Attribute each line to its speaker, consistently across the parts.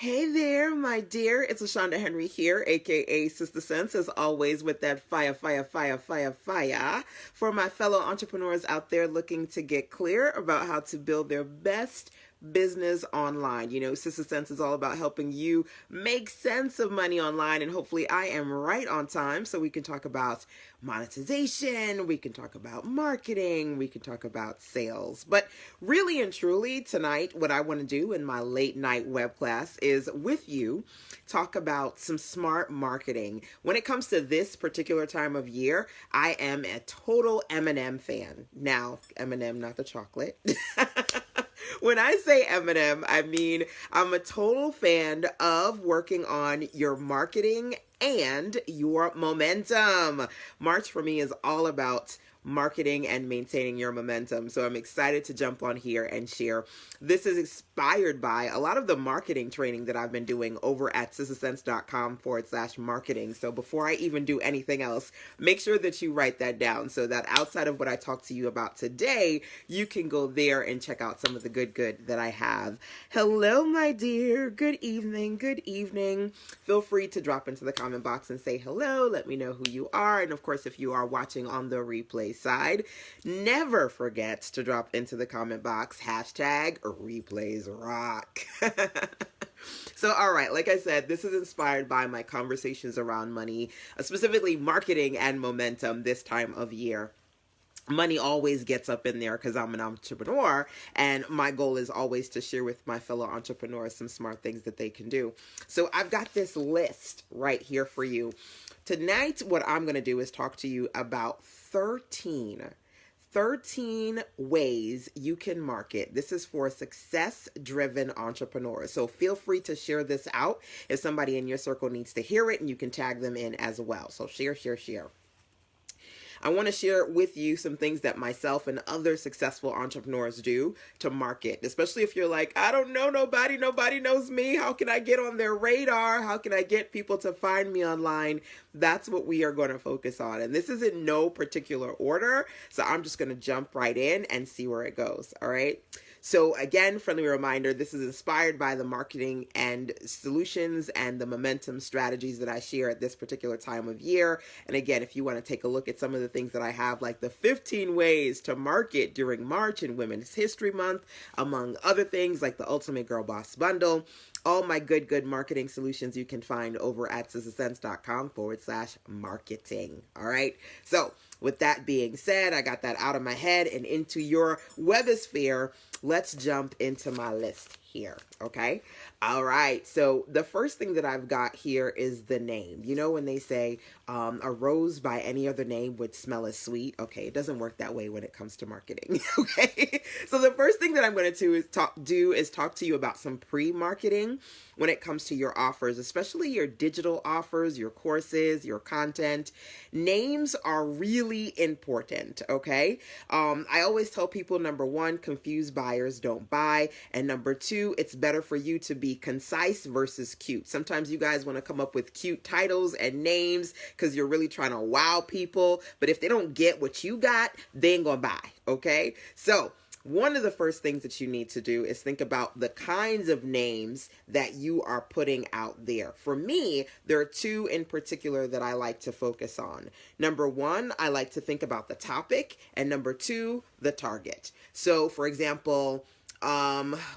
Speaker 1: Hey there, my dear. It's LaShanda Henry here, aka Sister Sense, as always, with that fire, fire, fire, fire, fire. For my fellow entrepreneurs out there looking to get clear about how to build their best business online. You know, Sister Sense is all about helping you make sense of money online, and hopefully I am right on time so we can talk about monetization, we can talk about marketing, we can talk about sales. But really and truly tonight, what I want to do in my late night web class is with you talk about some smart marketing. When it comes to this particular time of year, I am a total M&M fan. Now, M&M, not the chocolate. When I say M&M, I mean I'm a total fan of working on your marketing and your momentum. March for me is all about marketing and maintaining your momentum. So I'm excited to jump on here and share. This is inspired by a lot of the marketing training that I've been doing over at sistersense.com/marketing. So before I even do anything else, make sure that you write that down so that outside of what I talk to you about today, you can go there and check out some of the good that I have. Hello, my dear. Good evening. Good evening. Feel free to drop into the comment box and say hello. Let me know who you are. And of course, if you are watching on the replay side, never forget to drop into the comment box #replays rock. So, all right, like I said, this is inspired by my conversations around money, specifically marketing and momentum this time of year. Money always gets up in there because I'm an entrepreneur, and my goal is always to share with my fellow entrepreneurs some smart things that they can do. So I've got this list right here for you. Tonight, what I'm going to do is talk to you about 13 ways you can market. This is for success-driven entrepreneurs. So feel free to share this out if somebody in your circle needs to hear it, and you can tag them in as well. So share. I want to share with you some things that myself and other successful entrepreneurs do to market, especially if you're like, I don't know nobody knows me. How can I get on their radar? How can I get people to find me online? That's what we are going to focus on. And this is in no particular order. So I'm just going to jump right in and see where it goes. All right. So again, friendly reminder, this is inspired by the marketing and solutions and the momentum strategies that I share at this particular time of year. And again, if you want to take a look at some of the things that I have, like the 15 ways to market during March and Women's History Month, among other things like the Ultimate Girl Boss Bundle, all my good marketing solutions you can find over at sistersense.com/marketing. All right. So with that being said, I got that out of my head and into your webosphere. Let's jump into my list here. Okay. All right. So the first thing that I've got here is the name. You know, when they say a rose by any other name would smell as sweet. Okay. It doesn't work that way when it comes to marketing. Okay. So the first thing that I'm going to do is talk to you about some pre-marketing when it comes to your offers, especially your digital offers, your courses, your content. Names are really important. Okay. I always tell people, number one, confused buyers don't buy. And number two, it's better for you to be concise versus cute. Sometimes you guys want to come up with cute titles and names because you're really trying to wow people. But if they don't get what you got, they ain't gonna buy. Okay. So one of the first things that you need to do is think about the kinds of names that you are putting out there. For me, there are two in particular that I like to focus on. Number one, I like to think about the topic, and number two, the target. So for example,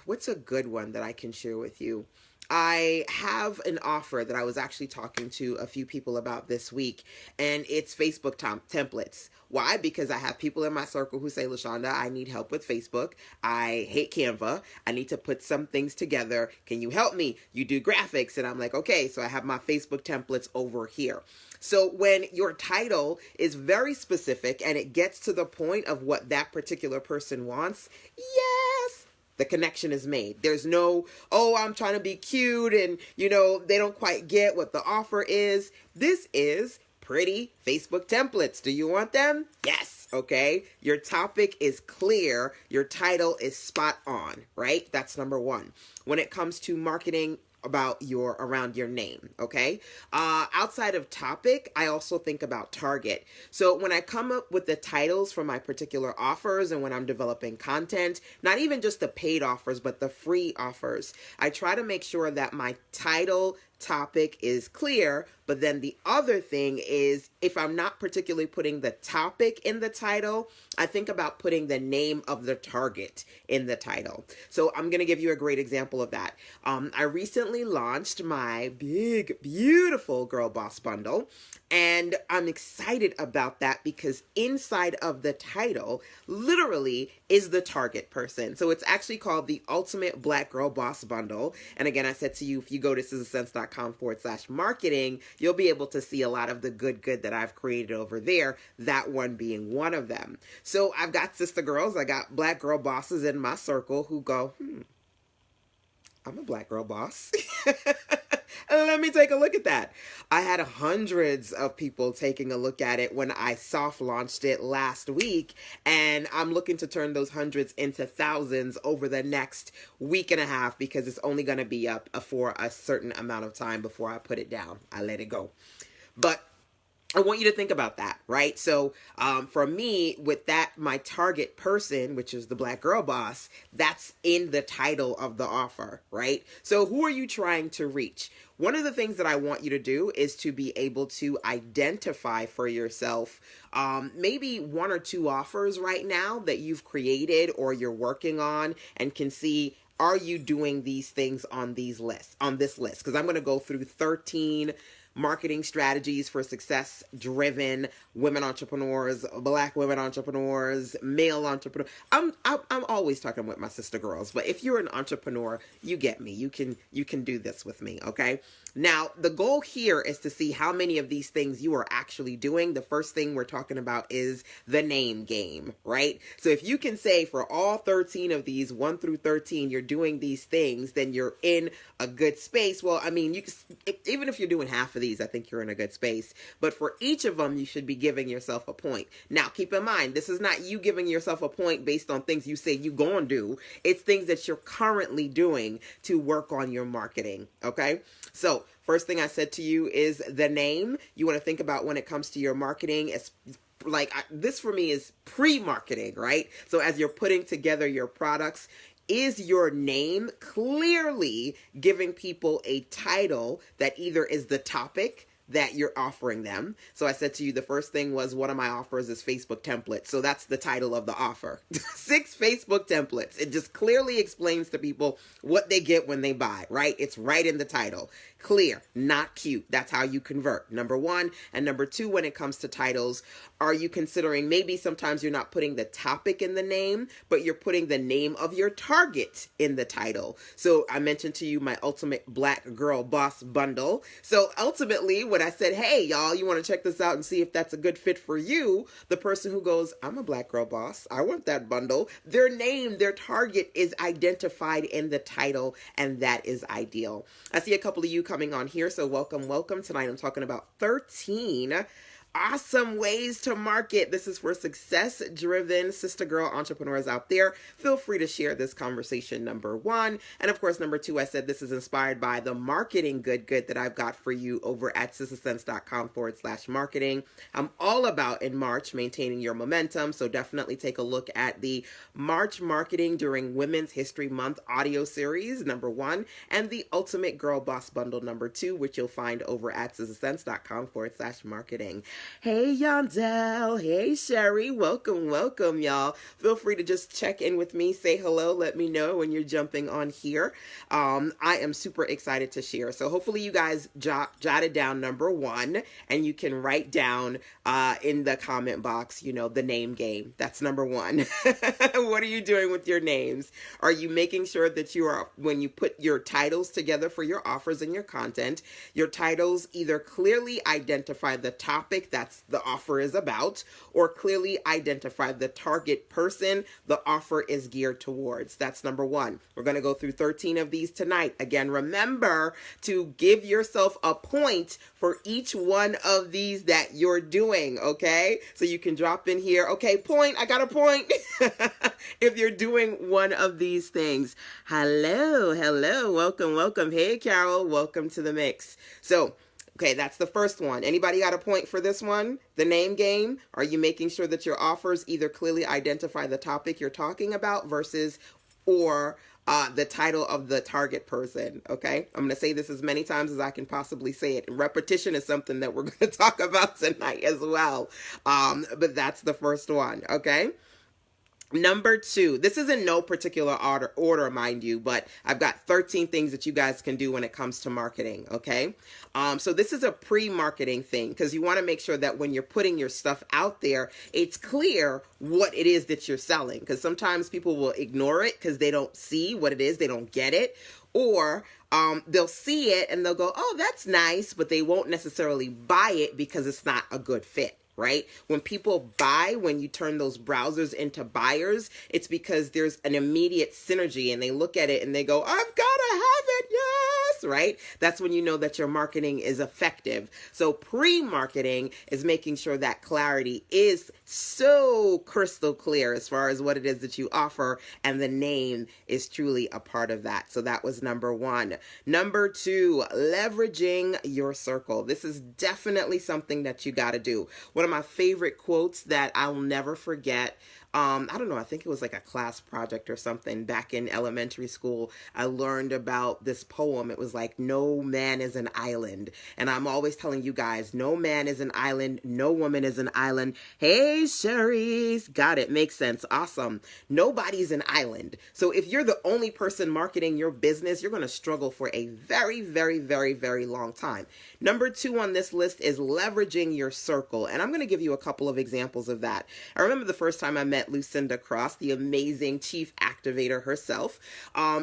Speaker 1: what's a good one that I can share with you? I have an offer that I was actually talking to a few people about this week, and it's Facebook templates. Why? Because I have people in my circle who say, LaShanda, I need help with Facebook. I hate Canva. I need to put some things together. Can you help me? You do graphics. And I'm like, okay, so I have my Facebook templates over here. So when your title is very specific and it gets to the point of what that particular person wants, yes, the connection is made. There's no, oh, I'm trying to be cute and, you know, they don't quite get what the offer is. This is pretty Facebook templates. Do you want them? Yes. Okay. Your topic is clear. Your title is spot on, right? That's number one. When it comes to marketing around your name. Okay. Outside of topic, I also think about target. So when I come up with the titles for my particular offers and when I'm developing content, not even just the paid offers, but the free offers, I try to make sure that my title topic is clear. But then the other thing is, if I'm not particularly putting the topic in the title, I think about putting the name of the target in the title. So I'm going to give you a great example of that. I recently launched my big, beautiful Girl Boss bundle, and I'm excited about that because inside of the title literally is the target person. So it's actually called the Ultimate Black Girl Boss Bundle. And again, I said to you, if you go to sizzlesense.com/marketing, you'll be able to see a lot of the good that I've created over there, that one being one of them. So I've got sister girls, I got black girl bosses in my circle who go, I'm a black girl boss. Let me take a look at that. I had hundreds of people taking a look at it when I soft launched it last week, and I'm looking to turn those hundreds into thousands over the next week and a half because it's only going to be up for a certain amount of time before I put it down. I let it go. But I want you to think about that, right? So for me, with that, my target person, which is the Black Girl Boss, that's in the title of the offer, right? So who are you trying to reach? One of the things that I want you to do is to be able to identify for yourself maybe one or two offers right now that you've created or you're working on, and can see, are you doing these things on this list? Because I'm going to go through 13 marketing strategies for success-driven women entrepreneurs, black women entrepreneurs, male entrepreneurs. I'm always talking with my sister girls, but if you're an entrepreneur, you get me. You can do this with me, okay? Now, the goal here is to see how many of these things you are actually doing. The first thing we're talking about is the name game, right? So if you can say for all 13 of these, 1 through 13, you're doing these things, then you're in a good space. Well, I mean, even if you're doing half of these, I think you're in a good space. But for each of them, you should be giving yourself a point. Now, keep in mind, this is not you giving yourself a point based on things you say you gonna do. It's things that you're currently doing to work on your marketing, okay? So first thing I said to you is the name. You want to think about when it comes to your marketing, it's like this for me is pre-marketing, right? So as you're putting together your products, is your name clearly giving people a title that either is the topic that you're offering them? So I said to you, the first thing was one of my offers is Facebook templates. So that's the title of the offer. 6 Facebook templates. It just clearly explains to people what they get when they buy, right? It's right in the title. Clear, not cute. That's how you convert. Number 1. And number 2, when it comes to titles, are you considering maybe sometimes you're not putting the topic in the name, but you're putting the name of your target in the title? So I mentioned to you my Ultimate Black Girl Boss Bundle. So ultimately, when I said, hey, y'all, you want to check this out and see if that's a good fit for you, the person who goes, I'm a black girl boss, I want that bundle, their name, their target is identified in the title, and that is ideal. I see a couple of you coming on here, so welcome. Tonight I'm talking about 13 awesome ways to market. This is for success-driven sister girl entrepreneurs out there. Feel free to share this conversation, number 1. And of course, number 2, I said this is inspired by the marketing good that I've got for you over at sizzlesense.com/marketing. I'm all about in March maintaining your momentum. So definitely take a look at the March Marketing During Women's History Month audio series, number 1, and the Ultimate Girl Boss Bundle, number 2, which you'll find over at sizzlesense.com/marketing. Hey, Yondell. Hey, Sherry. Welcome, y'all. Feel free to just check in with me. Say hello. Let me know when you're jumping on here. I am super excited to share. So hopefully you guys jotted down number 1, and you can write down in the comment box, the name game. That's number 1. What are you doing with your names? Are you making sure that when you put your titles together for your offers and your content, your titles either clearly identify the topic that's the offer is about, or clearly identify the target person the offer is geared towards. That's number one. We're going to go through 13 of these tonight. Again, remember to give yourself a point for each one of these that you're doing, okay? So you can drop in here, okay, point, I got a point. If you're doing one of these things. Hello, welcome. Hey, Carol, welcome to the mix. So, okay, that's the first one. Anybody got a point for this one? The name game. Are you making sure that your offers either clearly identify the topic you're talking about versus or the title of the target person, okay? I'm going to say this as many times as I can possibly say it. Repetition is something that we're going to talk about tonight as well. But that's the first one, okay? Number two, this is in no particular order, mind you, but I've got 13 things that you guys can do when it comes to marketing, okay? So this is a pre-marketing thing because you want to make sure that when you're putting your stuff out there, it's clear what it is that you're selling, because sometimes people will ignore it because they don't see what it is, they don't get it, or they'll see it and they'll go, oh, that's nice, but they won't necessarily buy it because it's not a good fit. Right? When people buy, when you turn those browsers into buyers, it's because there's an immediate synergy and they look at it and they go, I've got to have it. Yes. Right? That's when you know that your marketing is effective. So pre-marketing is making sure that clarity is so crystal clear as far as what it is that you offer, and the name is truly a part of that. So that was number one. Number two, leveraging your circle. This is definitely something that you got to do. One of my favorite quotes that I'll never forget, I don't know, I think it was like a class project or something back in elementary school. I learned about this poem. It was like, no man is an island. And I'm always telling you guys, no man is an island. No woman is an island. Hey, Sherry's, got it. Makes sense. Awesome. Nobody's an island. So if you're the only person marketing your business, you're going to struggle for a very, very, very, very long time. Number two on this list is leveraging your circle. And I'm going to give you a couple of examples of that. I remember the first time I met LaShanda Cross, the amazing chief activator herself.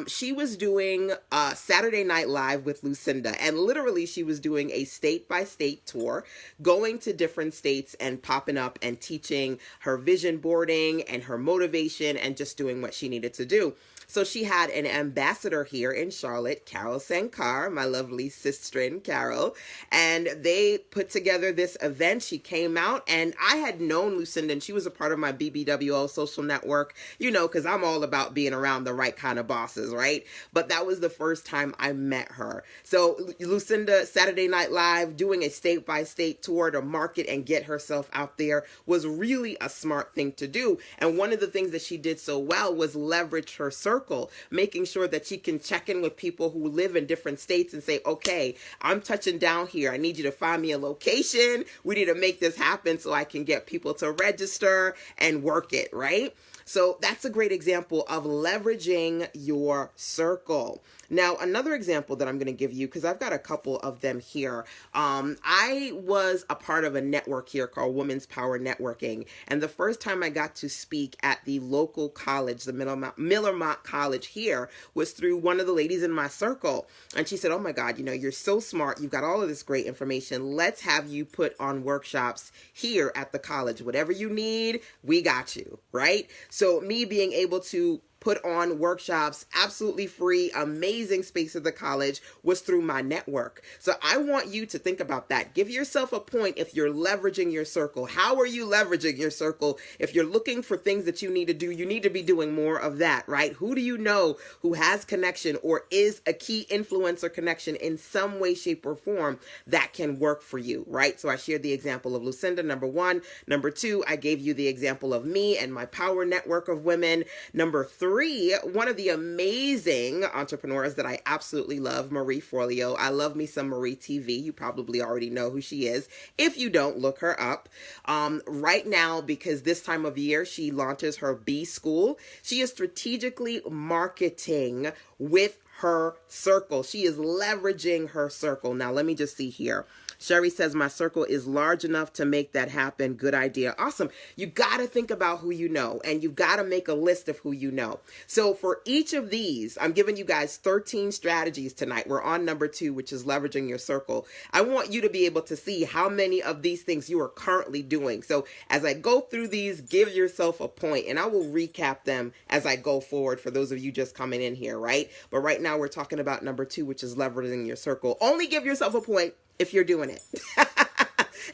Speaker 1: She was doing Saturday Night Live with LaShanda, and literally she was doing a state-by-state tour, going to different states and popping up and teaching her vision boarding and her motivation and just doing what she needed to do. So she had an ambassador here in Charlotte, Carol Sankar, my lovely sister-in Carol, and they put together this event. She came out, and I had known LaShanda, and she was a part of my BBWO social network, you know, because I'm all about being around the right kind of bosses, right? But that was the first time I met her. So LaShanda, Saturday Night Live, doing a state-by-state tour to market and get herself out there was really a smart thing to do. And one of the things that she did so well was leverage her circle, making sure that she can check in with people who live in different states and say, okay, I'm touching down here. I need you to find me a location. We need to make this happen so I can get people to register and work it, right? So that's a great example of leveraging your circle. Now, another example that I'm going to give you, because I've got a couple of them here. I was a part of a network here called Women's Power Networking. And the first time I got to speak at the local college, the Millermont College here, was through one of the ladies in my circle. And she said, oh my God, you know, you're so smart. You've got all of this great information. Let's have you put on workshops here at the college. Whatever you need, we got you, right? So me being able to put on workshops, absolutely free, amazing space at the college, was through my network. So I want you to think about that. Give yourself a point if you're leveraging your circle. How are you leveraging your circle? If you're looking for things that you need to do, you need to be doing more of that, right? Who do you know who has connection or is a key influencer connection in some way, shape, or form that can work for you, right? So I shared the example of LaShanda, number one. Number two, I gave you the example of me and my power network of women. Number three, one of the amazing entrepreneurs that I absolutely love, Marie Forleo. I love me some Marie TV. You probably already know who she is. If you don't, look her up. Right now, because this time of year, she launches her B School. She is strategically marketing with her circle. She is leveraging her circle. Now, let me just see here. Sherry says, my circle is large enough to make that happen. Good idea. Awesome. You got to think about who you know, and you've got to make a list of who you know. So for each of these, I'm giving you guys 13 strategies tonight. We're on number 2, which is leveraging your circle. I want you to be able to see how many of these things you are currently doing. So as I go through these, give yourself a point, and I will recap them as I go forward for those of you just coming in here, right? But right now we're talking about number 2, which is leveraging your circle. Only give yourself a point if you're doing it.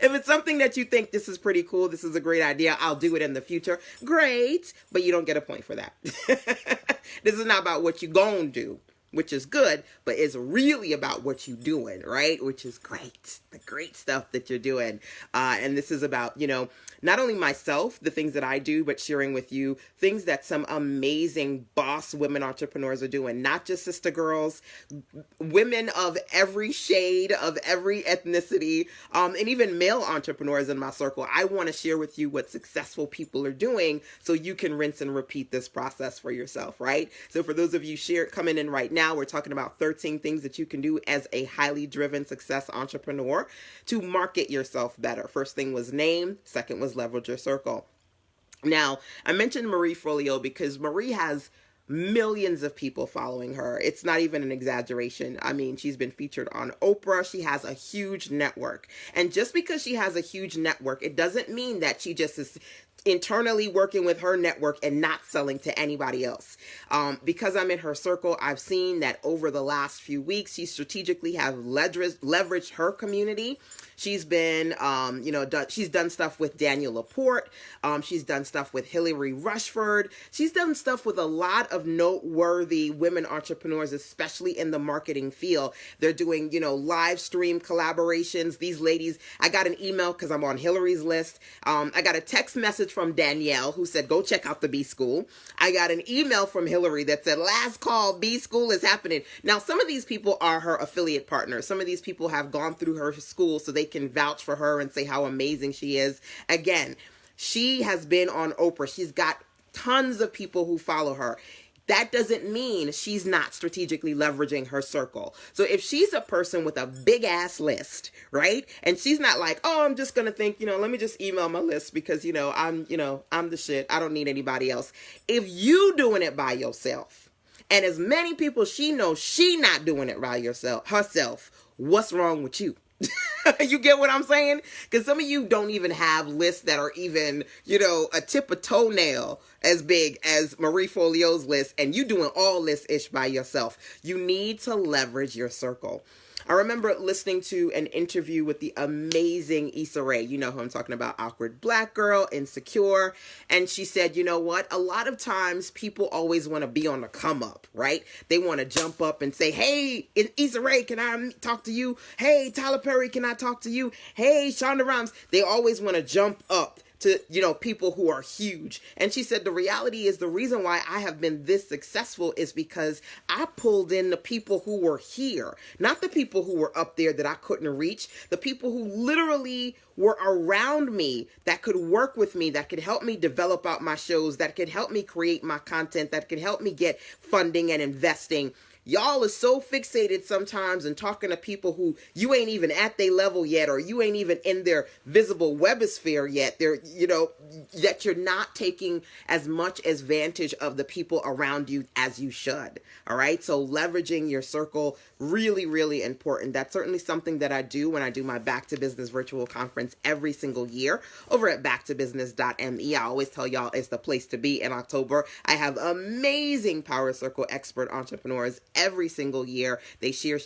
Speaker 1: If it's something that you think this is pretty cool, this is a great idea, I'll do it in the future, great, but you don't get a point for that. This is not about what you gonna do, which is good, but it's really about what you're doing, right? Which is great, the great stuff that you're doing. And this is about, not only myself, the things that I do, but sharing with you things that some amazing boss women entrepreneurs are doing, not just sister girls, women of every shade, of every ethnicity, and even male entrepreneurs in my circle. I want to share with you what successful people are doing so you can rinse and repeat this process for yourself, right? So for those of you coming in right now, we're talking about 13 things that you can do as a highly driven success entrepreneur to market yourself better. First thing was name. Second was leverage your circle. Now, I mentioned Marie Forleo because Marie has millions of people following her. It's not even an exaggeration. I mean, she's been featured on Oprah. She has a huge network. And just because she has a huge network, it doesn't mean that she just is internally working with her network and not selling to anybody else. Because I'm in her circle, I've seen that over the last few weeks, she strategically have leveraged her community. She's been, she's done stuff with Daniel Laporte. She's done stuff with Hillary Rushford. She's done stuff with a lot of noteworthy women entrepreneurs, especially in the marketing field. They're doing, live stream collaborations. These ladies, I got an email because I'm on Hillary's list. I got a text message from Danielle who said, go check out the B School. I got an email from Hillary that said, last call, B School is happening. Now, some of these people are her affiliate partners. Some of these people have gone through her school so they can vouch for her and say how amazing she is. Again, she has been on Oprah. She's got tons of people who follow her. That doesn't mean she's not strategically leveraging her circle. So if she's a person with a big ass list, right? And she's not like, oh, I'm just going to think, let me just email my list because, I'm the shit. I don't need anybody else. If you doing it by yourself, and as many people she knows, she not doing it by herself, what's wrong with you? You get what I'm saying? Because some of you don't even have lists that are even, a tip of toenail as big as Marie Forleo's list, and you doing all this ish by yourself. You need to leverage your circle. I remember listening to an interview with the amazing Issa Rae. You know who I'm talking about, awkward black girl, insecure. And she said, you know what? A lot of times people always want to be on the come up, right? They want to jump up and say, hey, Issa Rae, can I talk to you? Hey, Tyler Perry, can I talk to you? Hey, Shonda Rhimes. They always want to jump up to, people who are huge. And she said, the reality is the reason why I have been this successful is because I pulled in the people who were here, not the people who were up there that I couldn't reach, the people who literally were around me that could work with me, that could help me develop out my shows, that could help me create my content, that could help me get funding and investing. Y'all are so fixated sometimes in talking to people who you ain't even at their level yet, or you ain't even in their visible webosphere yet. They're, that you're not taking as much advantage of the people around you as you should. All right. So leveraging your circle, really, really important. That's certainly something that I do when I do my Back to Business virtual conference every single year over at backtobusiness.me. I always tell y'all it's the place to be in October. I have amazing Power Circle expert entrepreneurs every single year. They share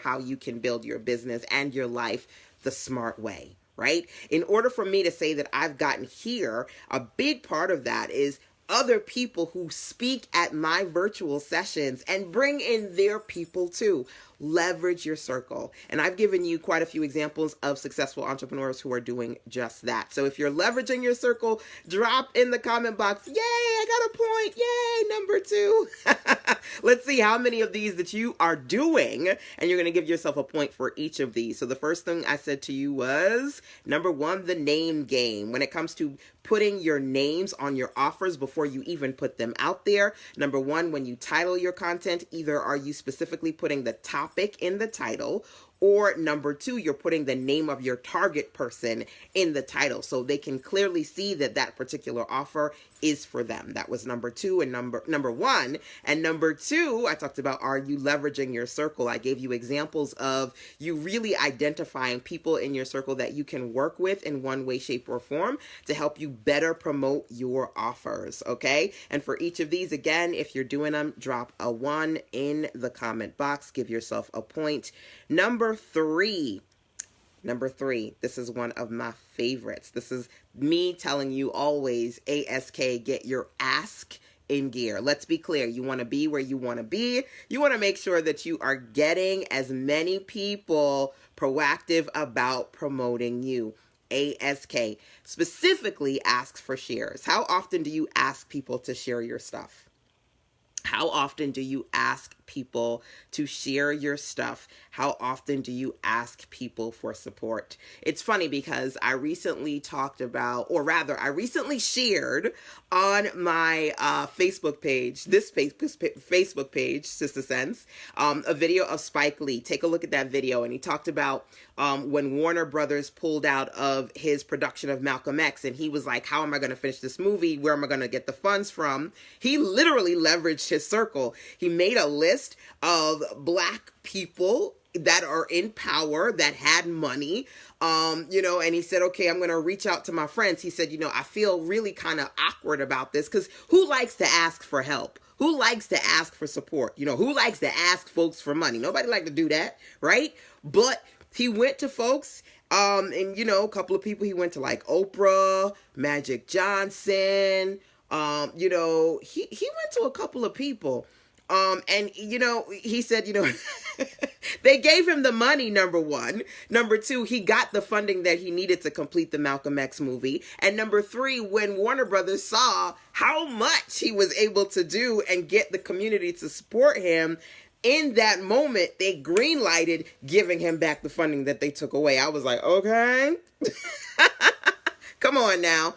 Speaker 1: how you can build your business and your life the smart way, right? In order for me to say that I've gotten here, a big part of that is other people who speak at my virtual sessions and bring in their people too. Leverage your circle. And I've given you quite a few examples of successful entrepreneurs who are doing just that. So if you're leveraging your circle, drop in the comment box, yay, I got a point, yay, number 2. Let's see how many of these that you are doing, and you're going to give yourself a point for each of these. So the first thing I said to you was, number 1, the name game. When it comes to putting your names on your offers before before you even put them out there. Number one, when you title your content, either are you specifically putting the topic in the title, or number two, you're putting the name of your target person in the title so they can clearly see that that particular offer is for them. That was number two and number one. And number two, I talked about, are you leveraging your circle? I gave you examples of you really identifying people in your circle that you can work with in one way, shape, or form to help you better promote your offers. Okay. And for each of these, again, if you're doing them, drop a 1 in the comment box. Give yourself a point. Number three, this is one of my favorites. This is me telling you always, ASK, get your ask in gear. Let's be clear. You want to be where you want to be. You want to make sure that you are getting as many people proactive about promoting you. ASK specifically asks for shares. How often do you ask people to share your stuff? How often do you ask people to share your stuff? How often do you ask people for support? It's funny because I recently talked about, or rather, I recently shared on my Facebook page, this Facebook page, Sister Sense, a video of Spike Lee. Take a look at that video. And he talked about when Warner Brothers pulled out of his production of Malcolm X, and he was like, how am I going to finish this movie? Where am I going to get the funds from? He literally leveraged his circle. He made a list of Black people that are in power, that had money, and he said, okay, I'm going to reach out to my friends. He said, I feel really kind of awkward about this, because who likes to ask for help? Who likes to ask for support? Who likes to ask folks for money? Nobody like to do that, right? But he went to folks, and a couple of people. He went to like Oprah, Magic Johnson. He went to a couple of people. And he said, they gave him the money, number one. Number two, he got the funding that he needed to complete the Malcolm X movie. And number three, when Warner Brothers saw how much he was able to do and get the community to support him, in that moment, they green-lighted giving him back the funding that they took away. I was like, okay, come on now.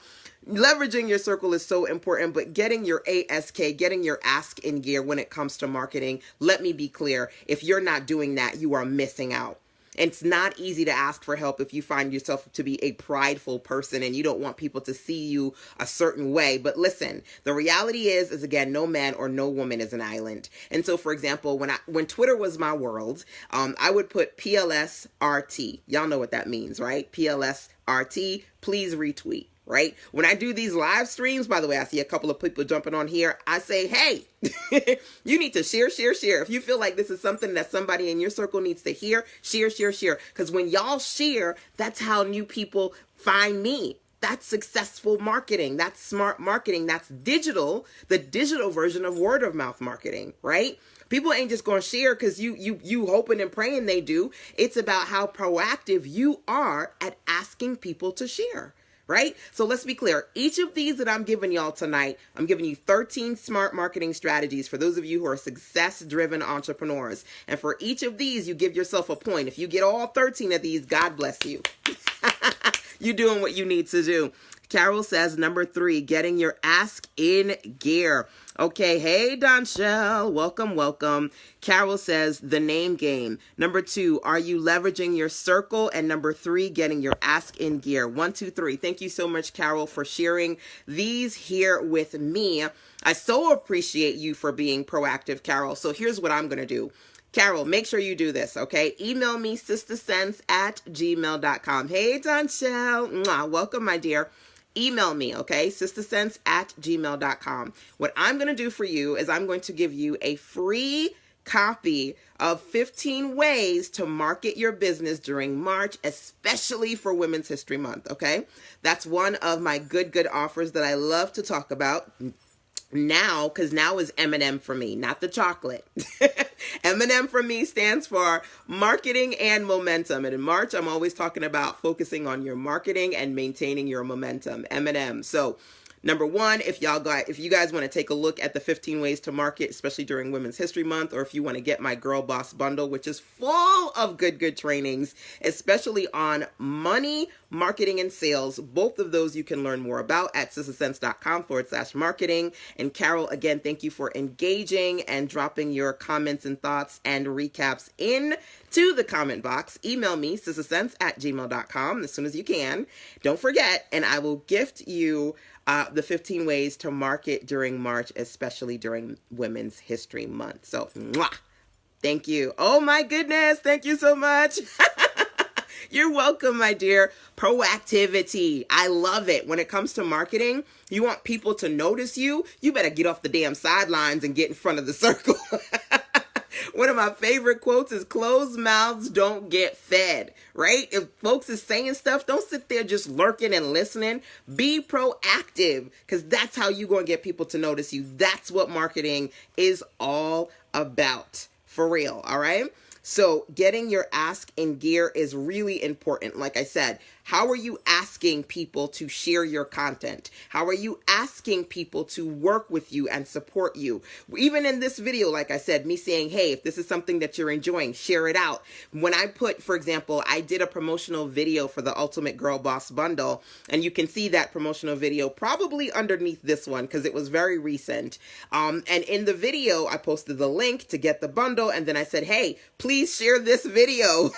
Speaker 1: Leveraging your circle is so important, but getting your ASK, getting your ask in gear when it comes to marketing, let me be clear, if you're not doing that, you are missing out. It's not easy to ask for help if you find yourself to be a prideful person and you don't want people to see you a certain way. But listen, the reality is again, no man or no woman is an island. And so, for example, when Twitter was my world, I would put PLSRT. Y'all know what that means, right? PLSRT, please retweet. Right? When I do these live streams, by the way, I see a couple of people jumping on here. I say, hey, you need to share. If you feel like this is something that somebody in your circle needs to hear, share. Because when y'all share, that's how new people find me. That's successful marketing. That's smart marketing. That's digital, the digital version of word of mouth marketing, right? People ain't just going to share because you hoping and praying they do. It's about how proactive you are at asking people to share. Right? So let's be clear. Each of these that I'm giving y'all tonight, I'm giving you 13 smart marketing strategies for those of you who are success-driven entrepreneurs. And for each of these, you give yourself a point. If you get all 13 of these, God bless you. You're doing what you need to do. Carol says, number 3, getting your ask in gear. Okay, hey, Donshell, welcome. Carol says, the name game. Number 2, are you leveraging your circle? And number 3, getting your ask in gear. 1, 2, 3. Thank you so much, Carol, for sharing these here with me. I so appreciate you for being proactive, Carol. So here's what I'm going to do. Carol, make sure you do this, okay? Email me, sistersense@gmail.com. Hey, Donshell. Welcome, my dear. Email me, okay? sistersense@gmail.com. What I'm going to do for you is I'm going to give you a free copy of 15 ways to market your business during March, especially for Women's History Month, okay? That's one of my good offers that I love to talk about now, because now is M&M for me, not the chocolate. M&M for me stands for marketing and momentum. And in March, I'm always talking about focusing on your marketing and maintaining your momentum. M&M. So Number one, if you guys want to take a look at the 15 ways to market, especially during Women's History Month, or if you want to get my Girl Boss bundle, which is full of good trainings, especially on money, marketing, and sales, both of those you can learn more about at sistasense.com/marketing. And Carol, again, thank you for engaging and dropping your comments and thoughts and recaps in to the comment box. Email me, sistasense@gmail.com, as soon as you can. Don't forget, and I will gift you the 15 ways to market during March, especially during Women's History Month. So, mwah, thank you. Oh my goodness, thank you so much. You're welcome, my dear. Proactivity. I love it. When it comes to marketing, you want people to notice you. You better get off the damn sidelines and get in front of the circle. One of my favorite quotes is closed mouths don't get fed, right? If folks is saying stuff, don't sit there just lurking and listening. Be proactive, because that's how you're going to get people to notice you. That's what marketing is all about, for real, all right? So getting your ask in gear is really important. Like I said, how are you asking people to share your content? How are you asking people to work with you and support you? Even in this video, like I said, me saying, hey, if this is something that you're enjoying, share it out. When I put, for example, I did a promotional video for the Ultimate Girl Boss Bundle, and you can see that promotional video probably underneath this one because it was very recent. And in the video, I posted the link to get the bundle, and then I said, hey, please share this video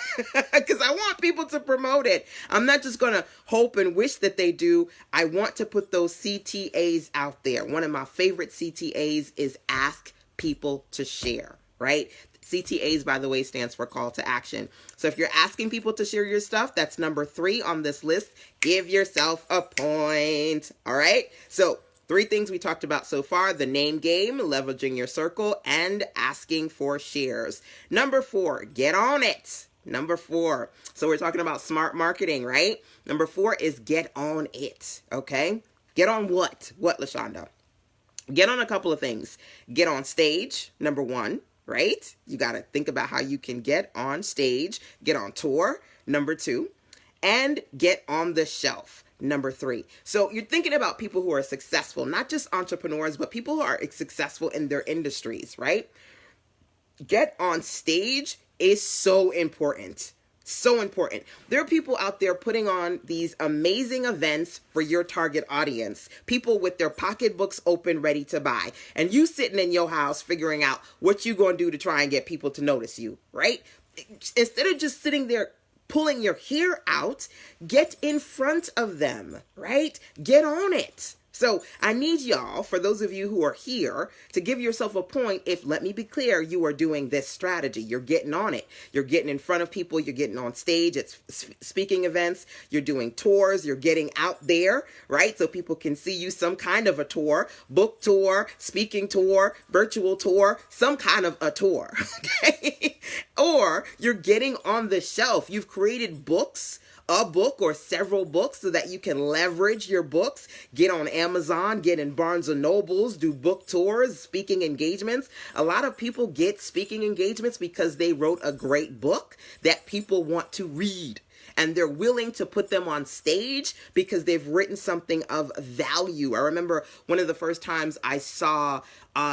Speaker 1: because I want people to promote it. I'm not just going to hope and wish that they do. I want to put those CTAs out there. One of my favorite CTAs is ask people to share, right? CTAs, by the way, stands for call to action. So if you're asking people to share your stuff, that's number 3 on this list. Give yourself a point. All right. So 3 things we talked about so far: the name game, leveraging your circle, and asking for shares. Number 4, get on it. Number 4. So we're talking about smart marketing, right? Number 4 is get on it. Okay. Get on what? What, LaShanda? Get on a couple of things. Get on stage, number 1, right? You got to think about how you can get on stage. Get on tour, number 2. And get on the shelf, number 3. So you're thinking about people who are successful, not just entrepreneurs, but people who are successful in their industries, right? Get on stage is so important. So important. There are people out there putting on these amazing events for your target audience. People with their pocketbooks open, ready to buy. And you sitting in your house figuring out what you going to do to try and get people to notice you, right? Instead of just sitting there pulling your hair out, get in front of them, right? Get on it. So I need y'all, for those of you who are here, to give yourself a point if, let me be clear, you are doing this strategy. You're getting on it. You're getting in front of people. You're getting on stage at speaking events. You're doing tours. You're getting out there, right? So people can see you, some kind of a tour, book tour, speaking tour, virtual tour, some kind of a tour, okay? Or you're getting on the shelf. You've created books, a book or several books, so that you can leverage your books, get on Amazon, get in Barnes and Nobles, do book tours, speaking engagements. A lot of people get speaking engagements because they wrote a great book that people want to read. And they're willing to put them on stage because they've written something of value. I remember one of the first times I saw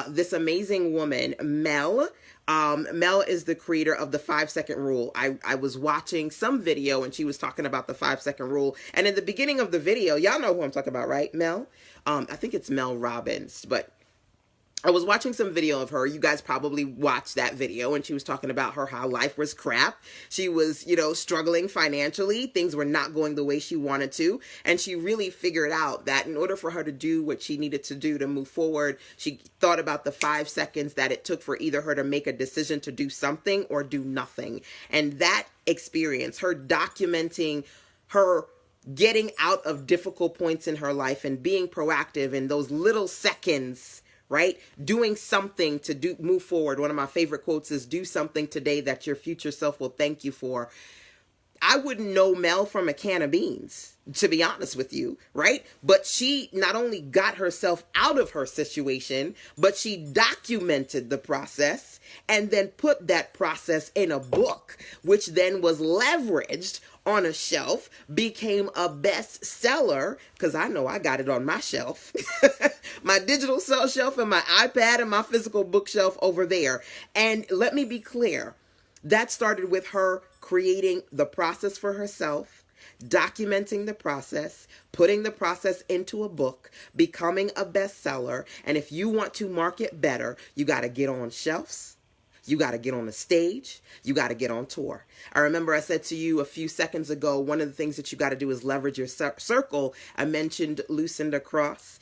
Speaker 1: this amazing woman, Mel. Mel is the creator of the 5-second rule. I was watching some video and she was talking about the 5-second rule. And in the beginning of the video, y'all know who I'm talking about, right? Mel? I think it's Mel Robbins, but I was watching some video of her. You guys probably watched that video, and she was talking about how life was crap. She was, struggling financially. Things were not going the way she wanted to. And she really figured out that in order for her to do what she needed to do to move forward, she thought about the 5 seconds that it took for either her to make a decision to do something or do nothing. And that experience, her documenting her getting out of difficult points in her life and being proactive in those little seconds, right? Doing something to move forward. One of my favorite quotes is, do something today that your future self will thank you for. I wouldn't know Mel from a can of beans, to be honest with you, right? But she not only got herself out of her situation, but she documented the process and then put that process in a book, which then was leveraged on a shelf, became a bestseller, because I know I got it on my shelf, my digital shelf and my iPad and my physical bookshelf over there. And let me be clear, that started with her creating the process for herself, documenting the process, putting the process into a book, becoming a bestseller. And if you want to market better, you got to get on shelves. You got to get on the stage. You got to get on tour. I remember I said to you a few seconds ago, one of the things that you got to do is leverage your circle. I mentioned LaShanda Cross,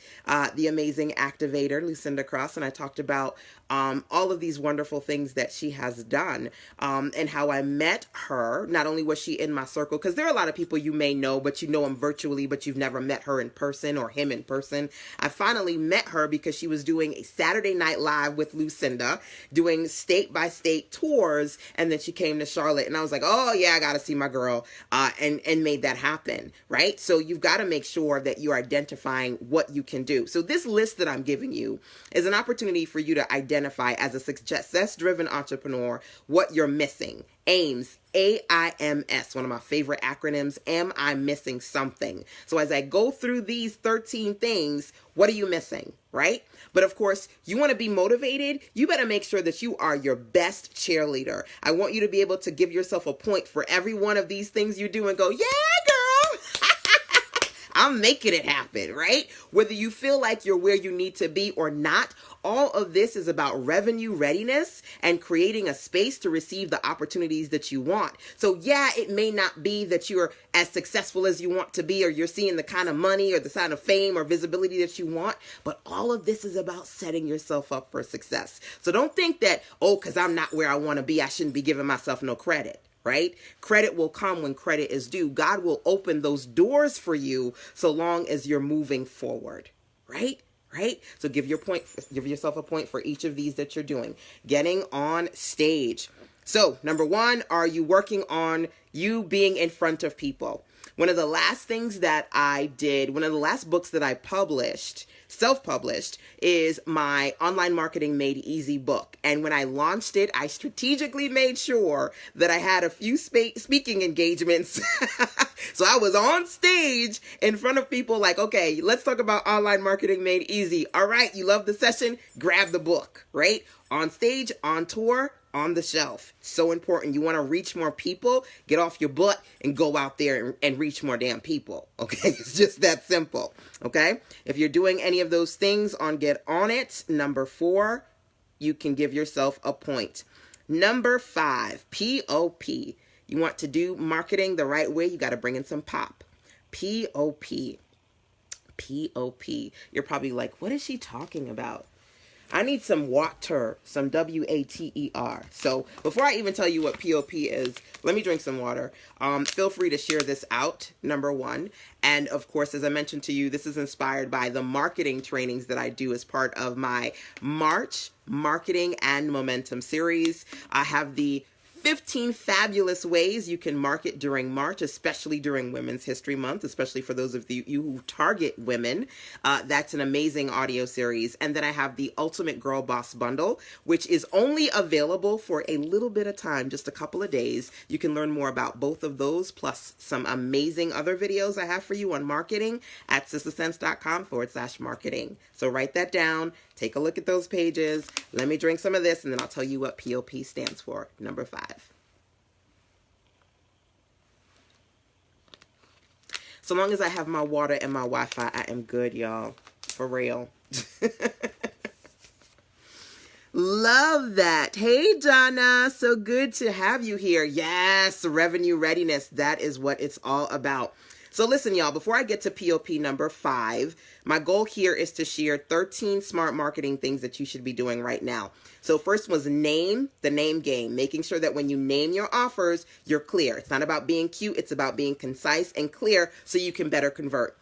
Speaker 1: the amazing activator, LaShanda Cross, and I talked about all of these wonderful things that she has done, and how I met her. Not only was she in my circle, because there are a lot of people you may know, but you know them virtually, but you've never met her in person or him in person. I finally met her because she was doing a Saturday Night Live with LaShanda, doing state-by-state tours, and then she came to Charlotte, and I was like, oh yeah, I got to see my girl, and made that happen, right? So you've got to make sure that you're identifying what you can do. So this list that I'm giving you is an opportunity for you to identify as a success-driven entrepreneur what you're missing. AIMS, AIMS, one of my favorite acronyms. Am I missing something? So as I go through these 13 things, what are you missing, right? But of course, you want to be motivated. You better make sure that you are your best cheerleader. I want you to be able to give yourself a point for every one of these things you do and go, yeah, girl. I'm making it happen, right? Whether you feel like you're where you need to be or not, all of this is about revenue readiness and creating a space to receive the opportunities that you want. So yeah, it may not be that you're as successful as you want to be, or you're seeing the kind of money or the kind of fame or visibility that you want, but all of this is about setting yourself up for success. So don't think that, oh, because I'm not where I want to be, I shouldn't be giving myself no credit. Right? Credit will come when credit is due. God will open those doors for you so long as you're moving forward. Right? Right? So give yourself a point for each of these that you're doing. Getting on stage. So, number one, are you working on you being in front of people? One of the last things that I did, one of the last books that I published, self-published, is my Online Marketing Made Easy book. And when I launched it, I strategically made sure that I had a few speaking engagements. So I was on stage in front of people like, okay, let's talk about Online Marketing Made Easy. All right, you love the session? Grab the book, right? On stage, on tour, on the shelf. So important. You want to reach more people, get off your butt and go out there and reach more damn people. Okay. It's just that simple. Okay. If you're doing any of those things on Get On It, number 4, you can give yourself a point. Number 5, POP. You want to do marketing the right way. You got to bring in some pop. POP. POP. You're probably like, what is she talking about? I need some water, some WATER. So before I even tell you what POP is, let me drink some water. Feel free to share this out, number 1. And of course, as I mentioned to you, this is inspired by the marketing trainings that I do as part of my March Marketing and Momentum series. I have the 15 fabulous ways you can market during March, especially during Women's History Month, especially for those of you who target women. That's an amazing audio series. And then I have the Ultimate Girl Boss Bundle, which is only available for a little bit of time, just a couple of days. You can learn more about both of those, plus some amazing other videos I have for you on marketing at sistasense.com/marketing. So write that down. Take a look at those pages. Let me drink some of this, and then I'll tell you what POP stands for. Number 5. So long as I have my water and my Wi-Fi, I am good, y'all. For real. Love that. Hey, Donna. So good to have you here. Yes, revenue readiness. That is what it's all about. So listen, y'all, before I get to POP number 5, my goal here is to share 13 smart marketing things that you should be doing right now. So first was the name game, making sure that when you name your offers, you're clear. It's not about being cute. It's about being concise and clear so you can better convert.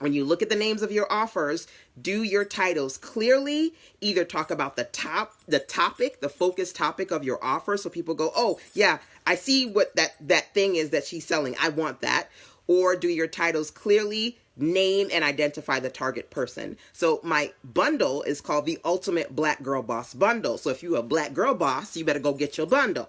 Speaker 1: when you look at the names of your offers, do your titles clearly. Either talk about the topic, the focus topic of your offer, so people go, oh yeah, I see what that thing is that she's selling, I want that. Or do your titles clearly, name and identify the target person. So my bundle is called the Ultimate Black Girl Boss Bundle. So if you're a black girl boss, you better go get your bundle.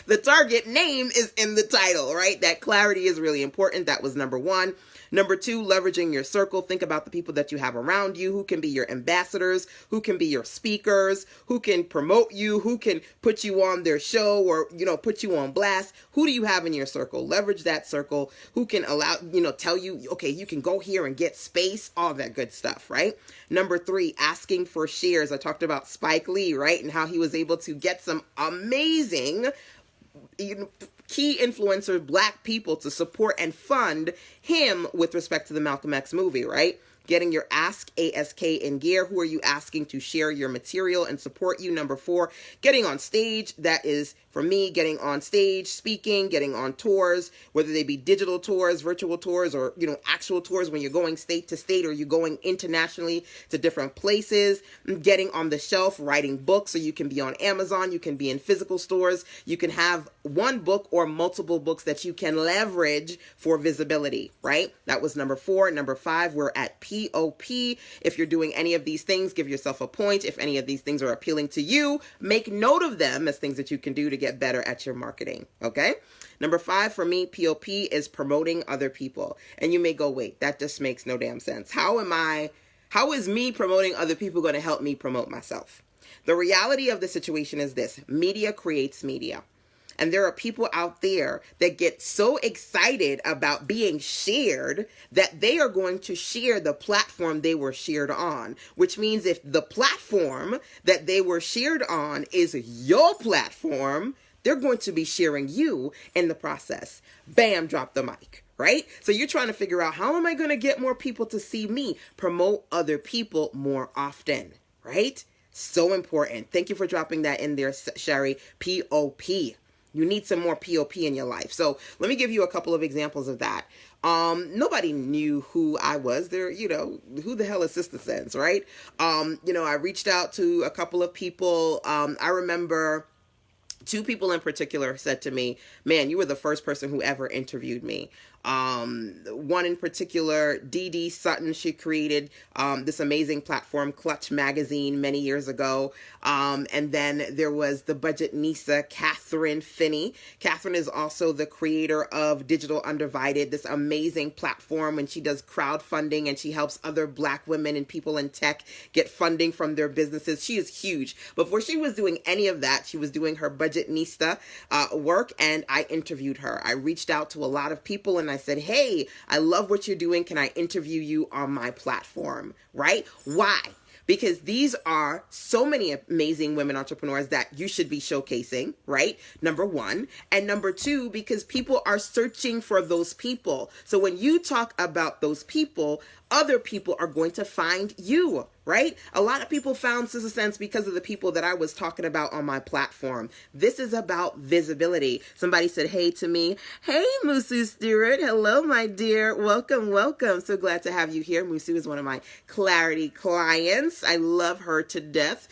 Speaker 1: The target name is in the title, right? That clarity is really important. That was number one. Number two, leveraging your circle. Think about the people that you have around you, who can be your ambassadors, who can be your speakers, who can promote you, who can put you on their show or, put you on blast. Who do you have in your circle? Leverage that circle. Who can allow, tell you, okay, you can go here and get space, all that good stuff, right? Number three, asking for shares. I talked about Spike Lee, right? And how he was able to get some amazing key influencers, black people, to support and fund him with respect to the Malcolm X movie, right? Getting your ASK in gear. Who are you asking to share your material and support you? Number four, getting on stage. That is, for me, getting on stage, speaking, getting on tours, whether they be digital tours, virtual tours, or, actual tours when you're going state to state or you're going internationally to different places. Getting on the shelf, writing books, so you can be on Amazon, you can be in physical stores, you can have one book or multiple books that you can leverage for visibility, right? That was number four. Number five, we're at POP. If you're doing any of these things, give yourself a point. If any of these things are appealing to you, make note of them as things that you can do to get better at your marketing, okay? Number five for me, POP, is promoting other people. And you may go, wait, that just makes no damn sense. How is me promoting other people going to help me promote myself? The reality of the situation is this: media creates media. And there are people out there that get so excited about being shared that they are going to share the platform they were shared on, which means if the platform that they were shared on is your platform, they're going to be sharing you in the process. Bam, drop the mic, right? So you're trying to figure out, how am I going to get more people to see me? Promote other people more often, right? So important. Thank you for dropping that in there, Sherry. POP. You need some more POP in your life. So let me give you a couple of examples of that. Nobody knew who I was. There, who the hell is Sister Sense, right? I reached out to a couple of people. I remember two people in particular said to me, man, you were the first person who ever interviewed me. One in particular, Dee Dee Sutton, she created this amazing platform, Clutch Magazine, many years ago. And then there was the Budget Nisa, Catherine Finney. Catherine is also the creator of Digital Undivided, this amazing platform, and she does crowdfunding and she helps other black women and people in tech get funding from their businesses. She is huge. Before she was doing any of that, she was doing her Budget Nisa work, and I interviewed her. I reached out to a lot of people and I said, hey, I love what you're doing. Can I interview you on my platform, right? Why? Because these are so many amazing women entrepreneurs that you should be showcasing, right? Number one. And number two, because people are searching for those people. So when you talk about those people, other people are going to find you, right? A lot of people found Sister Sense because of the people that I was talking about on my platform. This is about visibility. Somebody said, hey to me. Hey, Musu Stewart. Hello, my dear. Welcome, welcome. So glad to have you here. Musu is one of my Clarity clients. I love her to death.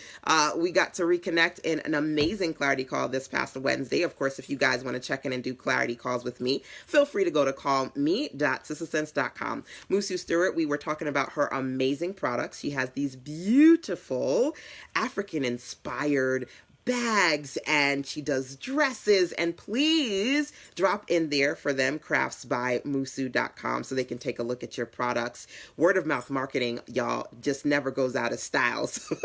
Speaker 1: We got to reconnect in an amazing Clarity call this past Wednesday. Of course, if you guys want to check in and do Clarity calls with me, feel free to go to callme.sistersense.com. Musu Stewart, we were talking about her amazing products. She has these beautiful African-inspired bags, and she does dresses, and please drop in there for them, craftsbymusu.com, so they can take a look at your products. Word of mouth marketing, y'all, just never goes out of style. So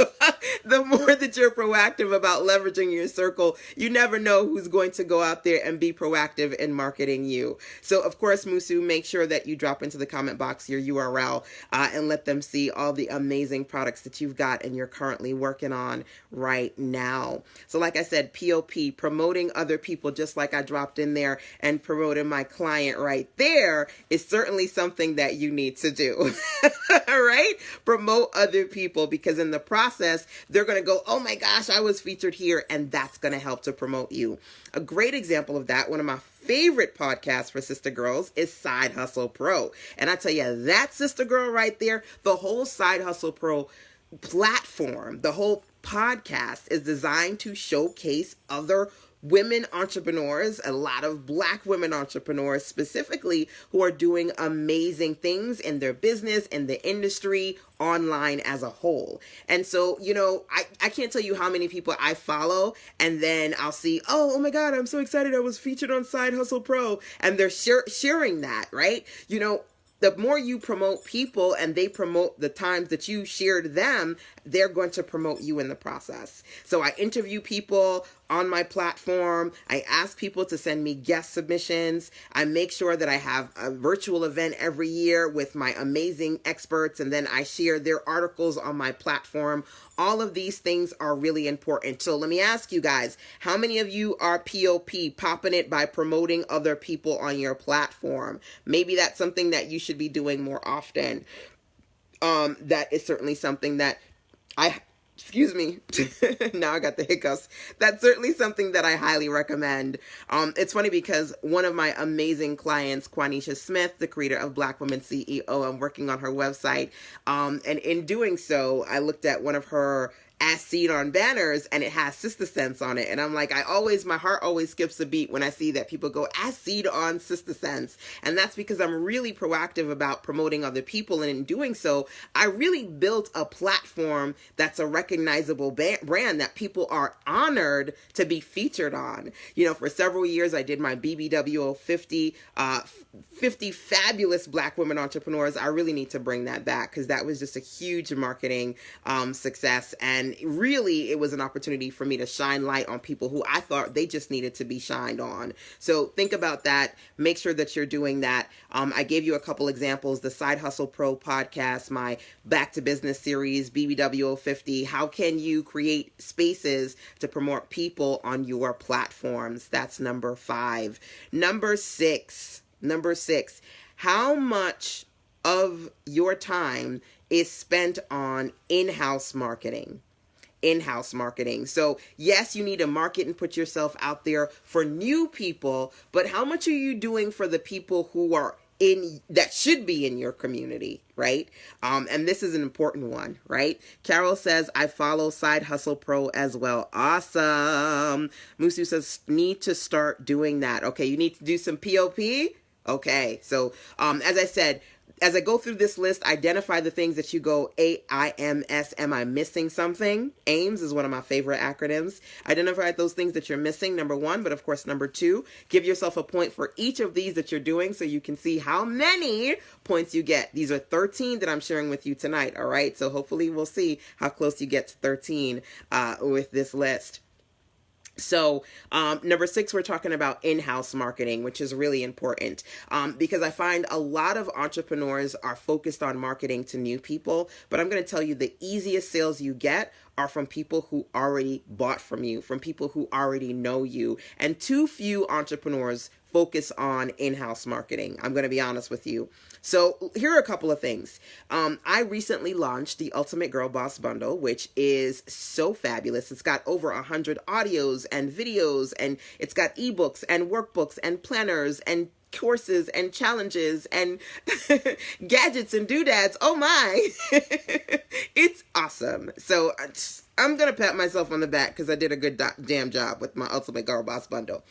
Speaker 1: the more that you're proactive about leveraging your circle, you never know who's going to go out there and be proactive in marketing you. So of course, Musu, make sure that you drop into the comment box your URL and let them see all the amazing products that you've got and you're currently working on right now. So like I said, POP, promoting other people, just like I dropped in there and promoting my client right there, is certainly something that you need to do. All right? Promote other people, because in the process, they're going to go, oh my gosh, I was featured here, and that's going to help to promote you. A great example of that, one of my favorite podcasts for sister girls, is Side Hustle Pro. And I tell you, that sister girl right there, the whole Side Hustle Pro platform, the whole podcast is designed to showcase other women entrepreneurs, a lot of Black women entrepreneurs specifically, who are doing amazing things in their business, in the industry, online as a whole. And so, I can't tell you how many people I follow, and then I'll see, oh my God, I'm so excited, I was featured on Side Hustle Pro, and they're sharing that, right? The more you promote people and they promote the times that you shared them, they're going to promote you in the process. So I interview people on my platform. I ask people to send me guest submissions. I make sure that I have a virtual event every year with my amazing experts, and then I share their articles on my platform. All of these things are really important. So let me ask you guys, how many of you are POP, popping it by promoting other people on your platform? Maybe that's something that you should be doing more often. That is certainly something that excuse me, now I got the hiccups. That's certainly something that I highly recommend. It's funny because one of my amazing clients, Quanisha Smith, the creator of Black Women CEO, I'm working on her website. And in doing so, I looked at one of her As Seen on banners, and it has Sister Sense on it. And I'm like, my heart always skips a beat when I see that people go As Seen on Sister Sense. And that's because I'm really proactive about promoting other people. And in doing so, I really built a platform that's a recognizable brand that people are honored to be featured on. For several years, I did my BBWO 50 fabulous Black women entrepreneurs. I really need to bring that back, because that was just a huge marketing success. And really, it was an opportunity for me to shine light on people who I thought they just needed to be shined on. So think about that. Make sure that you're doing that. I gave you a couple examples: the Side Hustle Pro podcast, my Back to Business series, BBWO 50. How can you create spaces to promote people on your platforms? That's number 5. Number six, how much of your time is spent on in-house marketing? So yes, you need to market and put yourself out there for new people, but how much are you doing for the people who are that should be in your community, right? And this is an important one, right? Carol says, I follow Side Hustle Pro as well. Awesome. Musu says, need to start doing that. Okay, you need to do some POP. Okay, so as I said, as I go through this list, identify the things that you go, AIMS, am I missing something? AIMS is one of my favorite acronyms. Identify those things that you're missing, number 1, but of course, number 2, give yourself a point for each of these that you're doing so you can see how many points you get. These are 13 that I'm sharing with you tonight, all right? So hopefully we'll see how close you get to 13 with this list. So number 6, we're talking about in-house marketing, which is really important because I find a lot of entrepreneurs are focused on marketing to new people. But I'm going to tell you, the easiest sales you get are from people who already bought from you, from people who already know you. And too few entrepreneurs focus on in-house marketing. I'm going to be honest with you. So here are a couple of things. I recently launched the Ultimate Girl Boss Bundle, which is so fabulous. It's got over 100 audios and videos, and it's got ebooks and workbooks and planners and courses and challenges and gadgets and doodads. Oh my, it's awesome. So I'm going to pat myself on the back because I did a good damn job with my Ultimate Girl Boss Bundle.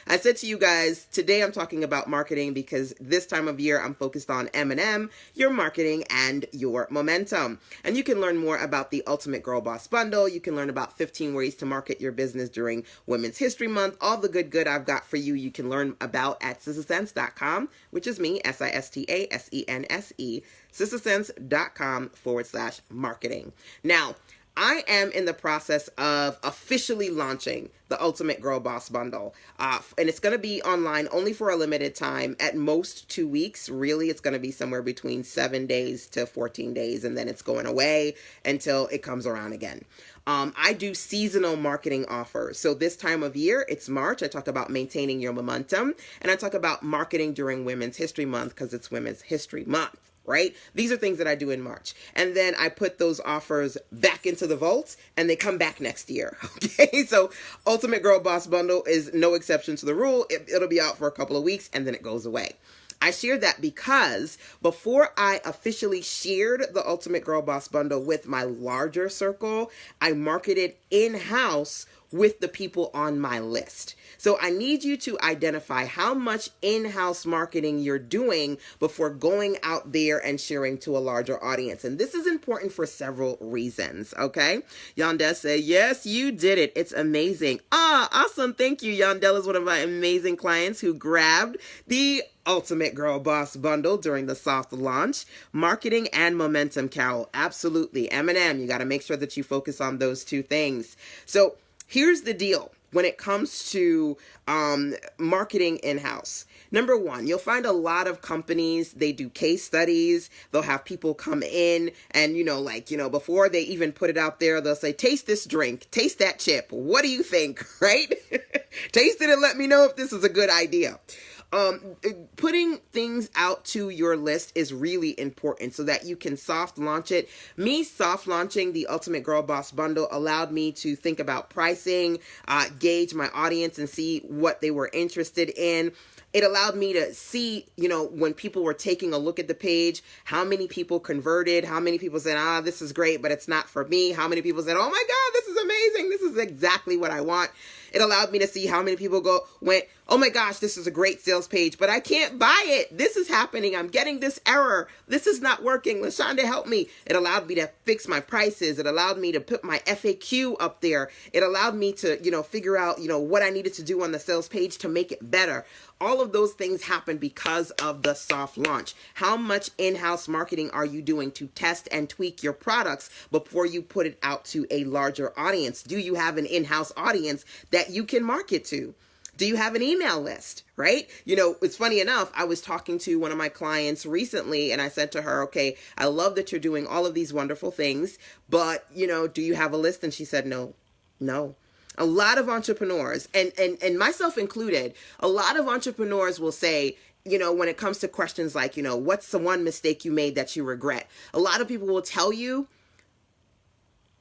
Speaker 1: I said to you guys, today I'm talking about marketing because this time of year I'm focused on M&M, your marketing, and your momentum. And you can learn more about the Ultimate Girl Boss Bundle. You can learn about 15 ways to market your business during Women's History Month. All the good I've got for you, you can learn about at sistasense.com, which is me, SISTASENSE, sistasense.com/marketing. Now, I am in the process of officially launching the Ultimate Girl Boss Bundle. And it's going to be online only for a limited time, at most 2 weeks. Really, it's going to be somewhere between 7 days to 14 days, and then it's going away until it comes around again. I do seasonal marketing offers. So this time of year, it's March. I talk about maintaining your momentum, and I talk about marketing during Women's History Month because it's Women's History Month. Right? These are things that I do in March. And then I put those offers back into the vaults and they come back next year. Okay. So Ultimate Girl Boss Bundle is no exception to the rule. It'll be out for a couple of weeks and then it goes away. I shared that because before I officially shared the Ultimate Girl Boss Bundle with my larger circle, I marketed in-house with the people on my list. So I need you to identify how much in-house marketing you're doing before going out there and sharing to a larger audience. And this is important for several reasons, okay? Yandel said, yes, you did it. It's amazing. Awesome. Thank you. Yandel is one of my amazing clients who grabbed the Ultimate Girl Boss Bundle during the soft launch. Marketing and momentum, Carol. Absolutely. M&M, you got to make sure that you focus on those two things. So here's the deal when it comes to marketing in-house. Number one, you'll find a lot of companies, they do case studies. They'll have people come in and, before they even put it out there, they'll say, taste this drink, taste that chip. What do you think, right? Taste it and let me know if this is a good idea. Putting things out to your list is really important so that you can soft launch it. Me soft launching the Ultimate Girl Boss Bundle allowed me to think about pricing, gauge my audience and see what they were interested in. It allowed me to see, when people were taking a look at the page, how many people converted, how many people said, this is great, but it's not for me. How many people said, oh my God, this is amazing. This is exactly what I want. It allowed me to see how many people went, oh my gosh, this is a great sales page, but I can't buy it. This is happening. I'm getting this error. This is not working. LaShanda, help me. It allowed me to fix my prices. It allowed me to put my FAQ up there. It allowed me to, figure out, what I needed to do on the sales page to make it better. All of those things happen because of the soft launch. How much in-house marketing are you doing to test and tweak your products before you put it out to a larger audience? Do you have an in-house audience that you can market to? Do you have an email list, right? It's funny enough, I was talking to one of my clients recently and I said to her, okay, I love that you're doing all of these wonderful things, but, do you have a list? And she said, no. A lot of entrepreneurs, and myself included, a lot of entrepreneurs will say, when it comes to questions like, what's the one mistake you made that you regret? A lot of people will tell you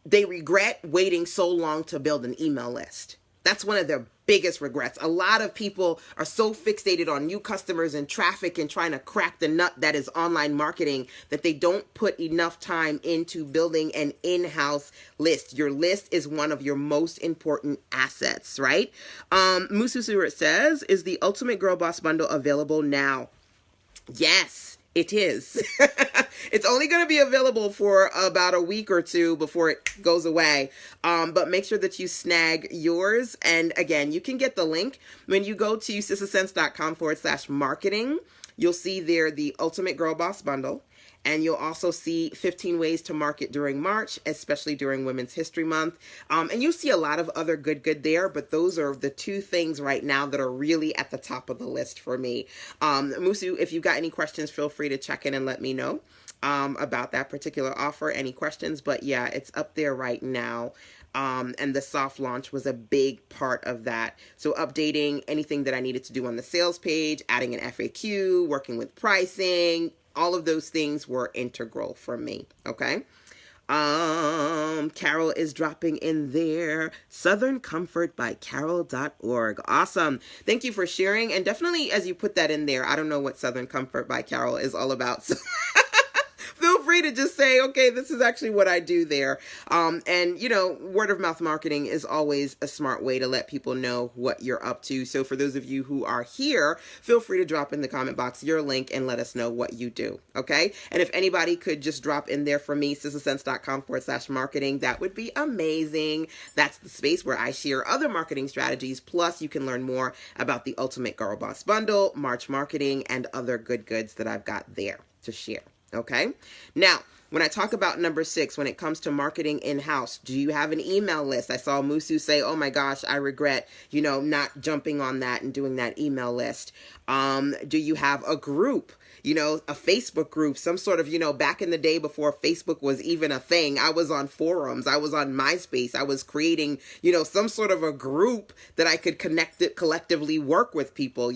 Speaker 1: they regret waiting so long to build an email list. That's one of their biggest regrets. A lot of people are so fixated on new customers and traffic and trying to crack the nut that is online marketing that they don't put enough time into building an in-house list. Your list is one of your most important assets, right? Musu Stewart says, is the Ultimate Girl Boss Bundle available now? Yes, it is. It's only going to be available for about a week or two before it goes away. But make sure that you snag yours. And again, you can get the link when you go to sistasense.com/marketing. You'll see there the Ultimate Girl Boss Bundle. And you'll also see 15 ways to market during March, especially during Women's History Month. And you'll see a lot of other good there, but those are the two things right now that are really at the top of the list for me. Musu, if you've got any questions, feel free to check in and let me know about that particular offer, any questions. But yeah, it's up there right now. And the soft launch was a big part of that. So updating anything that I needed to do on the sales page, adding an FAQ, working with pricing, all of those things were integral for me, okay? Carol is dropping in there. Southern Comfort by Carol.org. Awesome. Thank you for sharing. And definitely as you put that in there, I don't know what Southern Comfort by Carol is all about. So feel free to just say, okay, this is actually what I do there. And word of mouth marketing is always a smart way to let people know what you're up to. So for those of you who are here, feel free to drop in the comment box your link and let us know what you do. Okay. And if anybody could just drop in there for me, sistasense.com/marketing, that would be amazing. That's the space where I share other marketing strategies. Plus you can learn more about the Ultimate Girl Boss Bundle, March marketing, and other good goods that I've got there to share. Okay. Now, when I talk about number 6, when it comes to marketing in-house, do you have an email list? I saw Musu say, oh my gosh, I regret, not jumping on that and doing that email list. Do you have a group? A Facebook group, some sort of, back in the day before Facebook was even a thing, I was on forums, I was on MySpace, I was creating, some sort of a group that I could collectively work with people,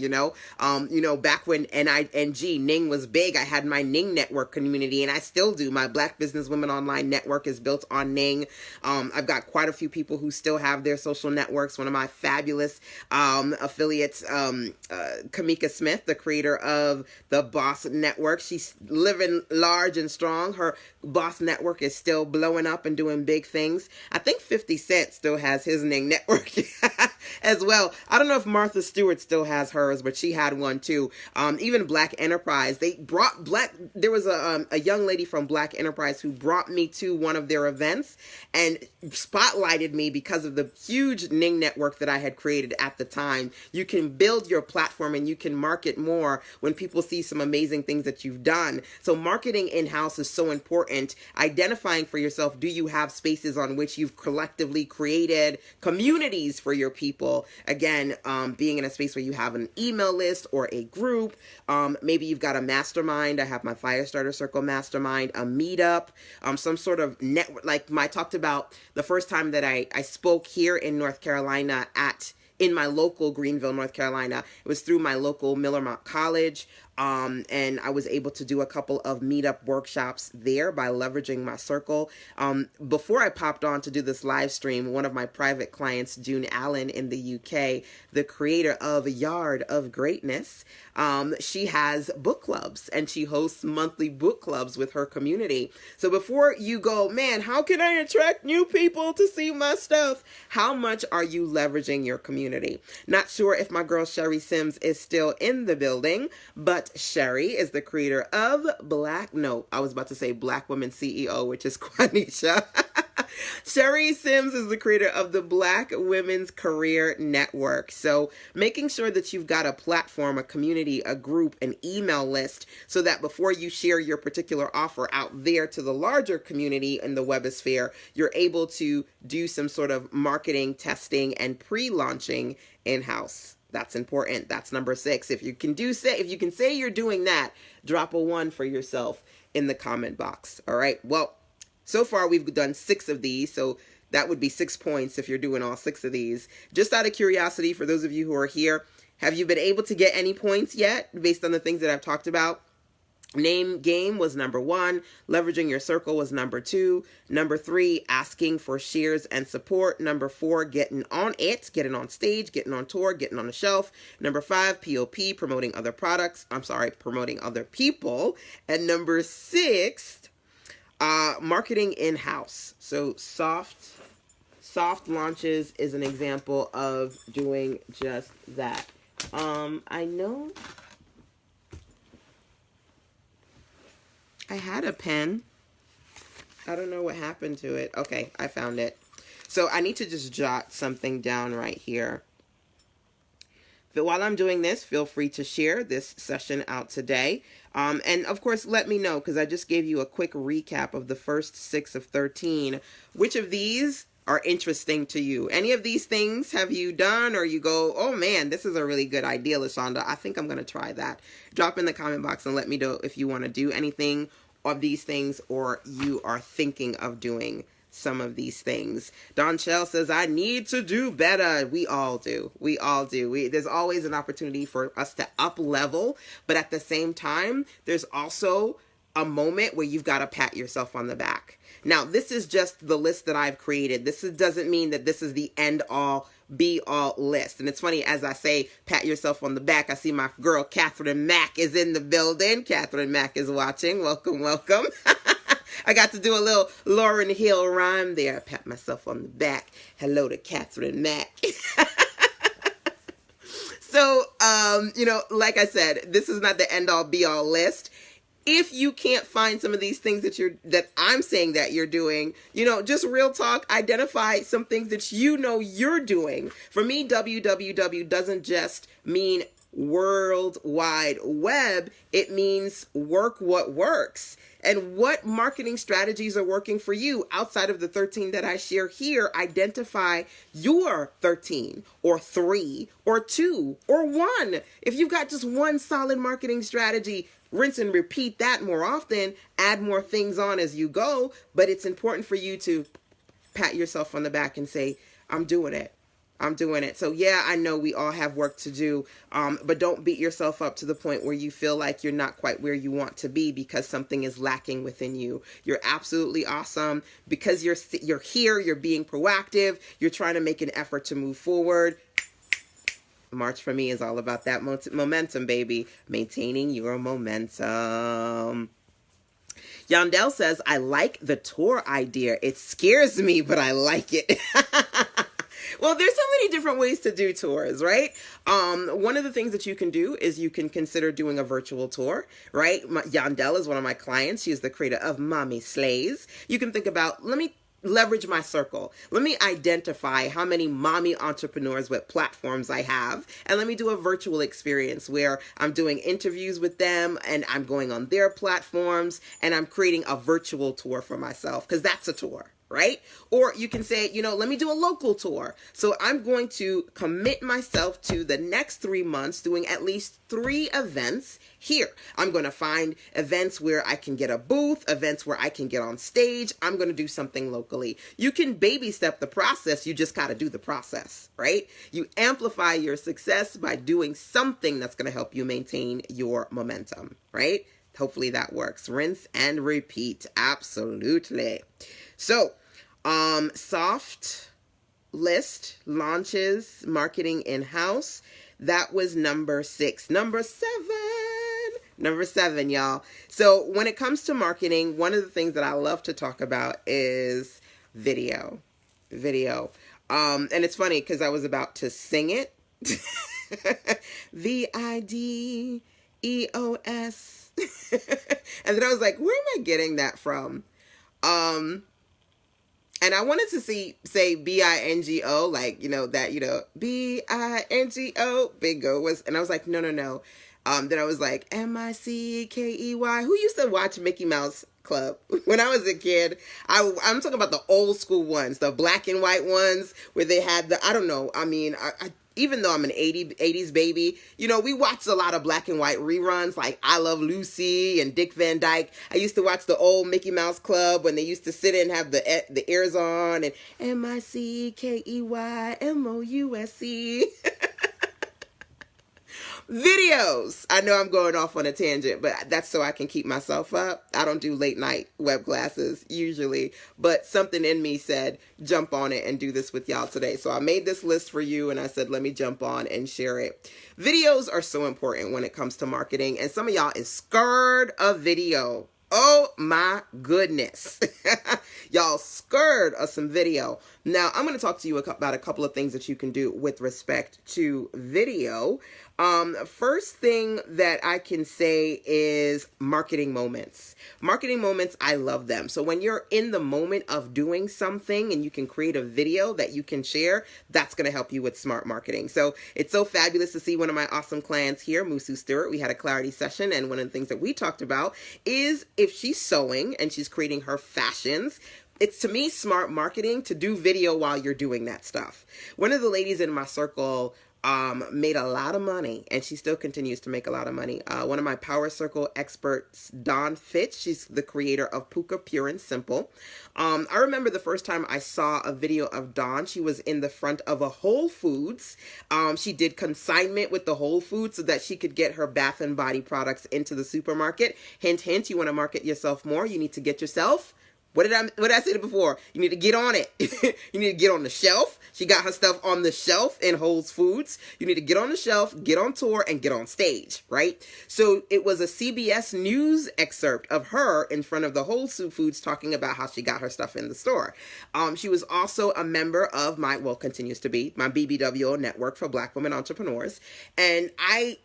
Speaker 1: back when Ning was big, I had my Ning network community, and I still do. My Black Business Women Online network is built on Ning. I've got quite a few people who still have their social networks. One of my fabulous affiliates, Kamika Smith, the creator of the Boss Network. She's living large and strong. Her Boss Network is still blowing up and doing big things. I think 50 Cent still has his Ning network as well. I don't know if Martha Stewart still has hers, but she had one too. Even Black Enterprise. There was a young lady from Black Enterprise who brought me to one of their events and spotlighted me because of the huge Ning network that I had created at the time. You can build your platform and you can market more when people see some amazing things that you've done. So marketing in-house is so important. Identifying for yourself, do you have spaces on which you've collectively created communities for your people? Again, being in a space where you have an email list or a group. Maybe you've got a mastermind. I have my Firestarter Circle mastermind, a meetup, some sort of network. Like I talked about the first time that I spoke here in North Carolina in my local Greenville, North Carolina. It was through my local Millermont College. And I was able to do a couple of meetup workshops there by leveraging my circle. Before I popped on to do this live stream, one of my private clients, June Allen in the UK, the creator of Yard of Greatness, she has book clubs and she hosts monthly book clubs with her community. So before you go, man, how can I attract new people to see my stuff? How much are you leveraging your community? Not sure if my girl Sherry Sims is still in the building, but Sherry is the creator of Black Women CEO, which is Quanisha. Sherry Sims is the creator of the Black Women's Career Network. So making sure that you've got a platform, a community, a group, an email list, so that before you share your particular offer out there to the larger community in the webosphere, you're able to do some sort of marketing, testing, and pre-launching in-house. That's important. That's number 6. If you can say you're doing that, drop a 1 for yourself in the comment box. All right. Well, so far we've done 6 of these. So that would be 6 points if you're doing all 6 of these. Just out of curiosity, for those of you who are here, have you been able to get any points yet based on the things that I've talked about? Name game was number 1. Leveraging your circle was number 2. Number 3, asking for shares and support. Number 4, getting on stage, getting on tour, getting on the shelf. Number 5, POP, promoting other people. And number 6, marketing in-house. So soft launches is an example of doing just that. I know I had a pen. I don't know what happened to it. Okay, I found it. So I need to just jot something down right here. But while I'm doing this, feel free to share this session out today. And of course, let me know, because I just gave you a quick recap of the first 6 of 13. Which of these are interesting to you? Any of these things have you done, or you go, oh man, this is a really good idea, LaShanda. I think I'm going to try that. Drop in the comment box and let me know if you want to do anything of these things, or you are thinking of doing some of these things. Don Shell says, I need to do better. We all do. There's always an opportunity for us to up level, but at the same time, there's also a moment where you've got to pat yourself on the back. Now, this is just the list that I've created. Doesn't mean that this is the end all be all list. And it's funny, as I say, pat yourself on the back, I see my girl Catherine Mack is in the building. Catherine Mack is watching. Welcome. I got to do a little Lauryn Hill rhyme there. I pat myself on the back. Hello to Catherine Mack. So, like I said, this is not the end all be all list. If you can't find some of these things that I'm saying that you're doing, just real talk, identify some things that you're doing. For me, WWW doesn't just mean World Wide Web, it means work what works. And what marketing strategies are working for you outside of the 13 that I share here? Identify your 13 or 3 or 2 or 1. If you've got just one solid marketing strategy, rinse and repeat that more often, add more things on as you go. But it's important for you to pat yourself on the back and say, I'm doing it. I'm doing it. So yeah, I know we all have work to do, but don't beat yourself up to the point where you feel like you're not quite where you want to be because something is lacking within you. You're absolutely awesome because you're here, you're being proactive, you're trying to make an effort to move forward. March for me is all about that momentum, baby. Maintaining your momentum. Yandel says, I like the tour idea. It scares me, but I like it. Well, there's so many different ways to do tours, right? One of the things that you can do is you can consider doing a virtual tour, right? Yandel is one of my clients. She is the creator of Mommy Slays. You can think about, let me leverage my circle. Let me identify how many mommy entrepreneurs with platforms I have, and let me do a virtual experience where I'm doing interviews with them and I'm going on their platforms and I'm creating a virtual tour for myself, because that's a tour. Right? Or you can say, let me do a local tour. So I'm going to commit myself to the next 3 months doing at least 3 events here. I'm going to find events where I can get a booth, events where I can get on stage. I'm going to do something locally. You can baby step the process. You just got to do the process, right? You amplify your success by doing something that's going to help you maintain your momentum, right? Hopefully that works. Rinse and repeat. Absolutely. So, soft list launches marketing in-house. That was number 6. Number 7, y'all. So when it comes to marketing, one of the things that I love to talk about is video. And it's funny because I was about to sing it. VIDEOS. And then I was like, where am I getting that from? And I wanted to say BINGO, like, BINGO, bingo was, and I was like, no. Then I was like, MICKEY. Who used to watch Mickey Mouse Club when I was a kid? I'm talking about the old school ones, the black and white ones where they had I don't know. I mean, even though I'm an 80s baby, we watched a lot of black and white reruns like I Love Lucy and Dick Van Dyke. I used to watch the old Mickey Mouse Club when they used to sit and have the ears on and MICKEYMOUSE. Videos. I know I'm going off on a tangent, but that's so I can keep myself up. I don't do late night web classes usually, but something in me said, jump on it and do this with y'all today. So I made this list for you and I said, let me jump on and share it. Videos are so important when it comes to marketing, and some of y'all is scared of video. Oh my goodness. Y'all scared of some video. Now, I'm going to talk to you about a couple of things that you can do with respect to video. First thing that I can say is marketing moments. Marketing moments, I love them. So when you're in the moment of doing something and you can create a video that you can share, that's going to help you with smart marketing. So it's so fabulous to see one of my awesome clients here, Musu Stewart. We had a clarity session, and one of the things that we talked about is if she's sewing and she's creating her fashions, it's, to me, smart marketing to do video while you're doing that stuff. One of the ladies in my circle made a lot of money, and she still continues to make a lot of money. One of my Power Circle experts, Dawn Fitch, she's the creator of Puka Pure and Simple. I remember the first time I saw a video of Dawn, she was in the front of a Whole Foods. She did consignment with the Whole Foods so that she could get her bath and body products into the supermarket. Hint, hint, you want to market yourself more, you need to get yourself. What did I say before? You need to get on it. You need to get on the shelf. She got her stuff on the shelf in Whole Foods. You need to get on the shelf, get on tour, and get on stage, right? So it was a CBS News excerpt of her in front of the Whole Foods talking about how she got her stuff in the store. She was also a member of continues to be, my BBWO network for Black women entrepreneurs. And I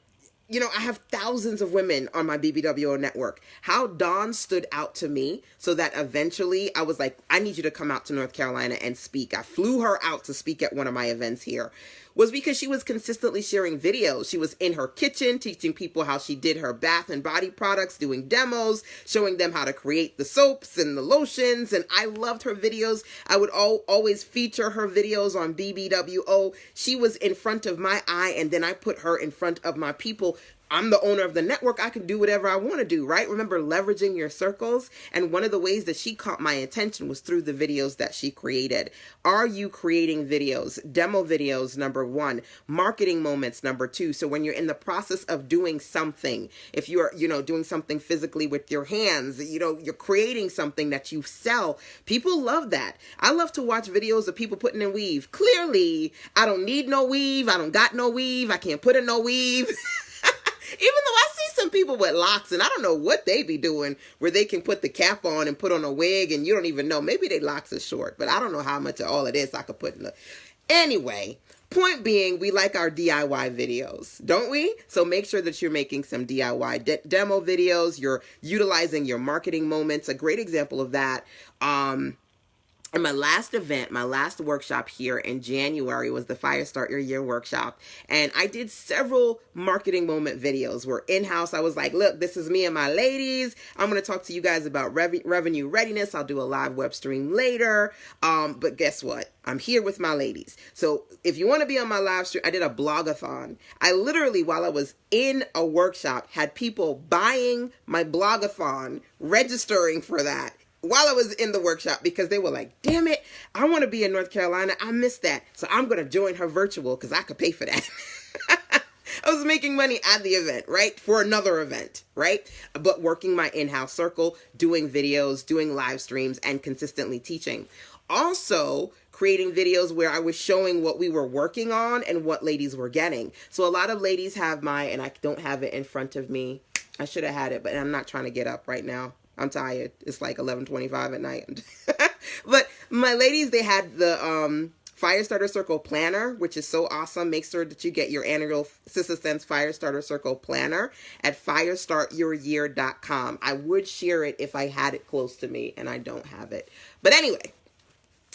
Speaker 1: have thousands of women on my BBWO network. How Dawn stood out to me so that eventually I was like, I need you to come out to North Carolina and speak. I flew her out to speak at one of my events here. was because she was consistently sharing videos. She was in her kitchen teaching people how she did her bath and body products, doing demos, showing them how to create the soaps and the lotions. And I loved her videos. I would always feature her videos on BBWO. She was in front of my eye, and then I put her in front of my people. I'm the owner of the network. I can do whatever I want to do, right? Remember leveraging your circles? And one of the ways that she caught my attention was through the videos that she created. Are you creating videos? Demo videos, number one. Marketing moments, number two. So when you're in the process of doing something, if you're, doing something physically with your hands, you're creating something that you sell, people love that. I love to watch videos of people putting in weave. Clearly, I don't need no weave. I don't got no weave. I can't put in no weave. Even though I see some people with locks, and I don't know what they be doing, where they can put the cap on and put on a wig, and you don't even know. Maybe their locks are short, but I don't know how much of all of this I could put in the... Anyway, point being, we like our DIY videos, don't we? So make sure that you're making some DIY demo videos. You're utilizing your marketing moments. A great example of that, and my last event, my last workshop here in January was the Fire Start Your Year workshop. And I did several marketing moment videos. We're in-house. I was like, look, this is me and my ladies. I'm going to talk to you guys about revenue readiness. I'll do a live web stream later. But guess what? I'm here with my ladies. So if you want to be on my live stream, I did a blogathon. I literally, while I was in a workshop, had people buying my blogathon, registering for that, while I was in the workshop, because they were like, damn it, I want to be in North Carolina. I missed that. So I'm going to join her virtual because I could pay for that. I was making money at the event, right? For another event, right? But working my in-house circle, doing videos, doing live streams, and consistently teaching. Also, creating videos where I was showing what we were working on and what ladies were getting. So a lot of ladies have and I don't have it in front of me. I should have had it, but I'm not trying to get up right now. I'm tired. It's like 11:25 at night. But my ladies, they had the Firestarter Circle Planner, which is so awesome. Make sure that you get your annual Sister Sense Firestarter Circle Planner at firestartyouryear.com. I would share it if I had it close to me, and I don't have it. But anyway,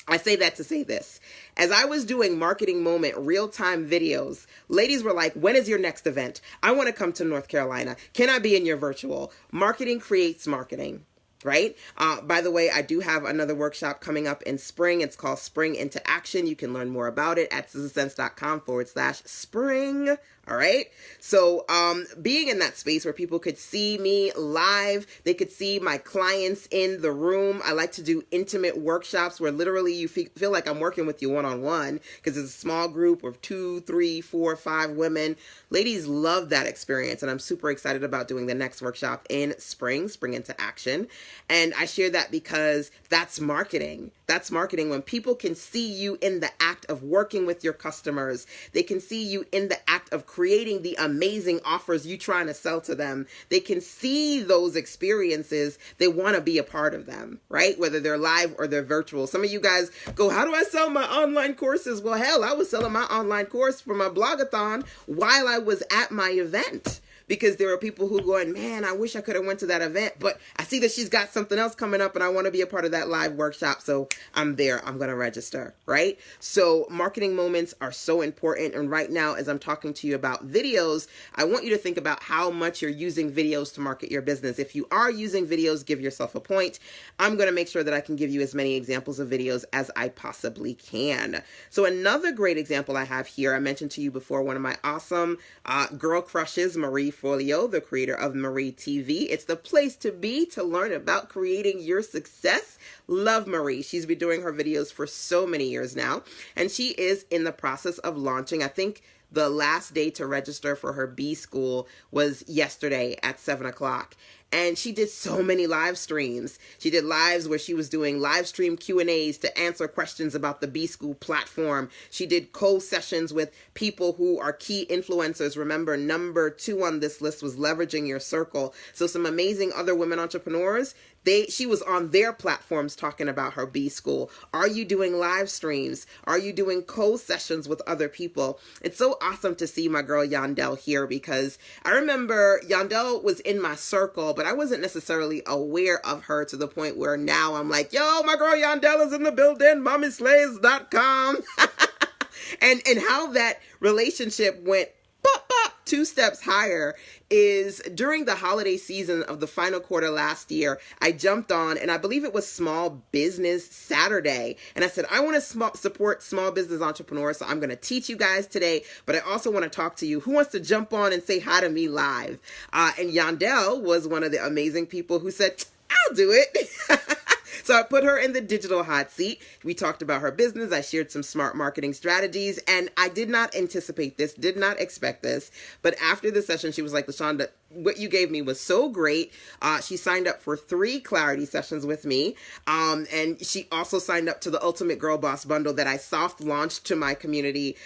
Speaker 1: I say that to say this. As I was doing marketing moment real-time videos, ladies were like, when is your next event? I want to come to North Carolina. Can I be in your virtual? Marketing creates marketing, right? By the way, I do have another workshop coming up in spring. It's called Spring into Action. You can learn more about it at sistersense.com/spring. All right. So being in that space where people could see me live, they could see my clients in the room. I like to do intimate workshops where literally you feel like I'm working with you one-on-one, because it's a small group of 2, 3, 4, 5 women. Ladies love that experience. And I'm super excited about doing the next workshop in Spring into Action. And I share that because that's marketing. That's marketing when people can see you in the act of working with your customers. They can see you in the act of creating the amazing offers you trying to sell to them. They can see those experiences. They want to be a part of them, right? Whether they're live or they're virtual. Some of you guys go, how do I sell my online courses? Well, hell, I was selling my online course for my blogathon while I was at my event. Because there are people who going, man, I wish I could have went to that event, but I see that she's got something else coming up and I want to be a part of that live workshop. So I'm there. I'm going to register, right? So marketing moments are so important. And right now, as I'm talking to you about videos, I want you to think about how much you're using videos to market your business. If you are using videos, give yourself a point. I'm going to make sure that I can give you as many examples of videos as I possibly can. So another great example I have here, I mentioned to you before, one of my awesome girl crushes, Marie Folio, the creator of Marie TV. It's the place to be to learn about creating your success. Love Marie. She's been doing her videos for so many years now, and she is in the process of launching, I think the last day to register for her B school was yesterday at 7 o'clock. And she did so many live streams. She did lives where she was doing live stream Q&As to answer questions about the B School platform. She did co-sessions with people who are key influencers. Remember, number 2 on this list was leveraging your circle. So some amazing other women entrepreneurs. She was on their platforms talking about her B School. Are you doing live streams? Are you doing co-sessions with other people? It's so awesome to see my girl Yandel here, because I remember Yandel was in my circle, but I wasn't necessarily aware of her to the point where now I'm like, yo, my girl Yandel is in the building, mommyslays.com. And how that relationship went pop, pop, 2 steps higher is during the holiday season of the final quarter last year, I jumped on, and I believe it was Small Business Saturday. And I said, I want to support small business entrepreneurs, so I'm going to teach you guys today, but I also want to talk to you. Who wants to jump on and say hi to me live? And Yandel was one of the amazing people who said, I'll do it. So I put her in the digital hot seat. We talked about her business. I shared some smart marketing strategies, and I did not anticipate this, did not expect this. But after the session, she was like, LaShanda, what you gave me was so great. She signed up for 3 clarity sessions with me. And she also signed up to the Ultimate Girl Boss Bundle that I soft launched to my community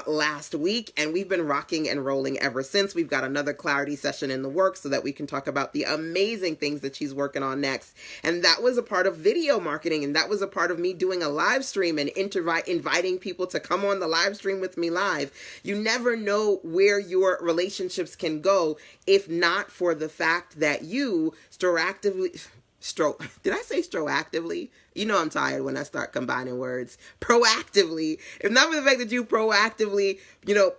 Speaker 1: last week. And we've been rocking and rolling ever since. We've got another clarity session in the works so that we can talk about the amazing things that she's working on next. And that was a part of video marketing. And that was a part of me doing a live stream and inviting people to come on the live stream with me live. You never know where your relationships can go if not for the fact that you did I say stroactively? You know I'm tired when I start combining words. Proactively. If not for the fact that you proactively,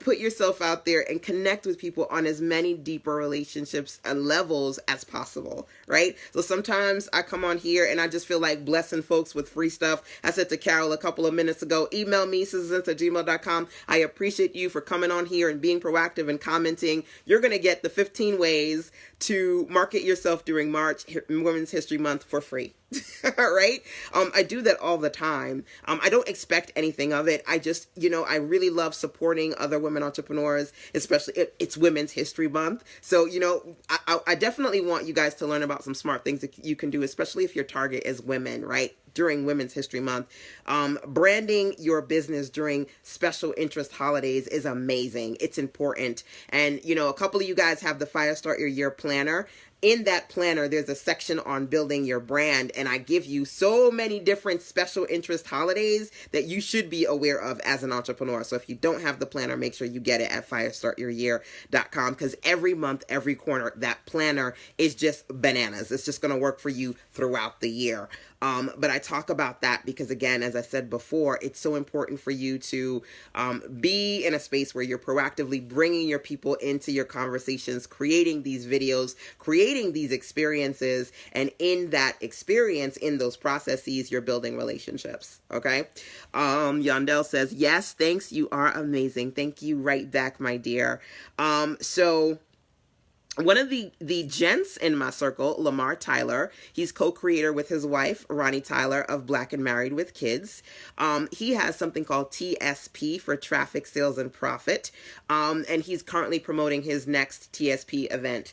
Speaker 1: put yourself out there and connect with people on as many deeper relationships and levels as possible, right? So sometimes I come on here and I just feel like blessing folks with free stuff. I said to Carol a couple of minutes ago, email me, citizens@gmail.com. I appreciate you for coming on here and being proactive and commenting. You're going to get the 15 ways to market yourself during March, Women's History Month, for free. Right? I do that all the time. I don't expect anything of it. I just, I really love supporting other women entrepreneurs, especially it's Women's History Month. So, I definitely want you guys to learn about some smart things that you can do, especially if your target is women, right? During Women's History Month. Branding your business during special interest holidays is amazing. It's important. And, a couple of you guys have the Fire Start Your Year planner. In that planner, there's a section on building your brand, and I give you so many different special interest holidays that you should be aware of as an entrepreneur. So if you don't have the planner, make sure you get it at firestartyouryear.com, because every month, every quarter, that planner is just bananas. It's just going to work for you throughout the year. But I talk about that because, again, as I said before, it's so important for you to be in a space where you're proactively bringing your people into your conversations, creating these videos, creating these experiences, and in that experience, in those processes, you're building relationships. Okay. Yandel says, yes, thanks. You are amazing. Thank you right back, my dear. So one of the gents in my circle, Lamar Tyler, he's co-creator with his wife, Ronnie Tyler, of Black and Married with Kids. He has something called TSP for Traffic, Sales, and Profit. And he's currently promoting his next TSP event.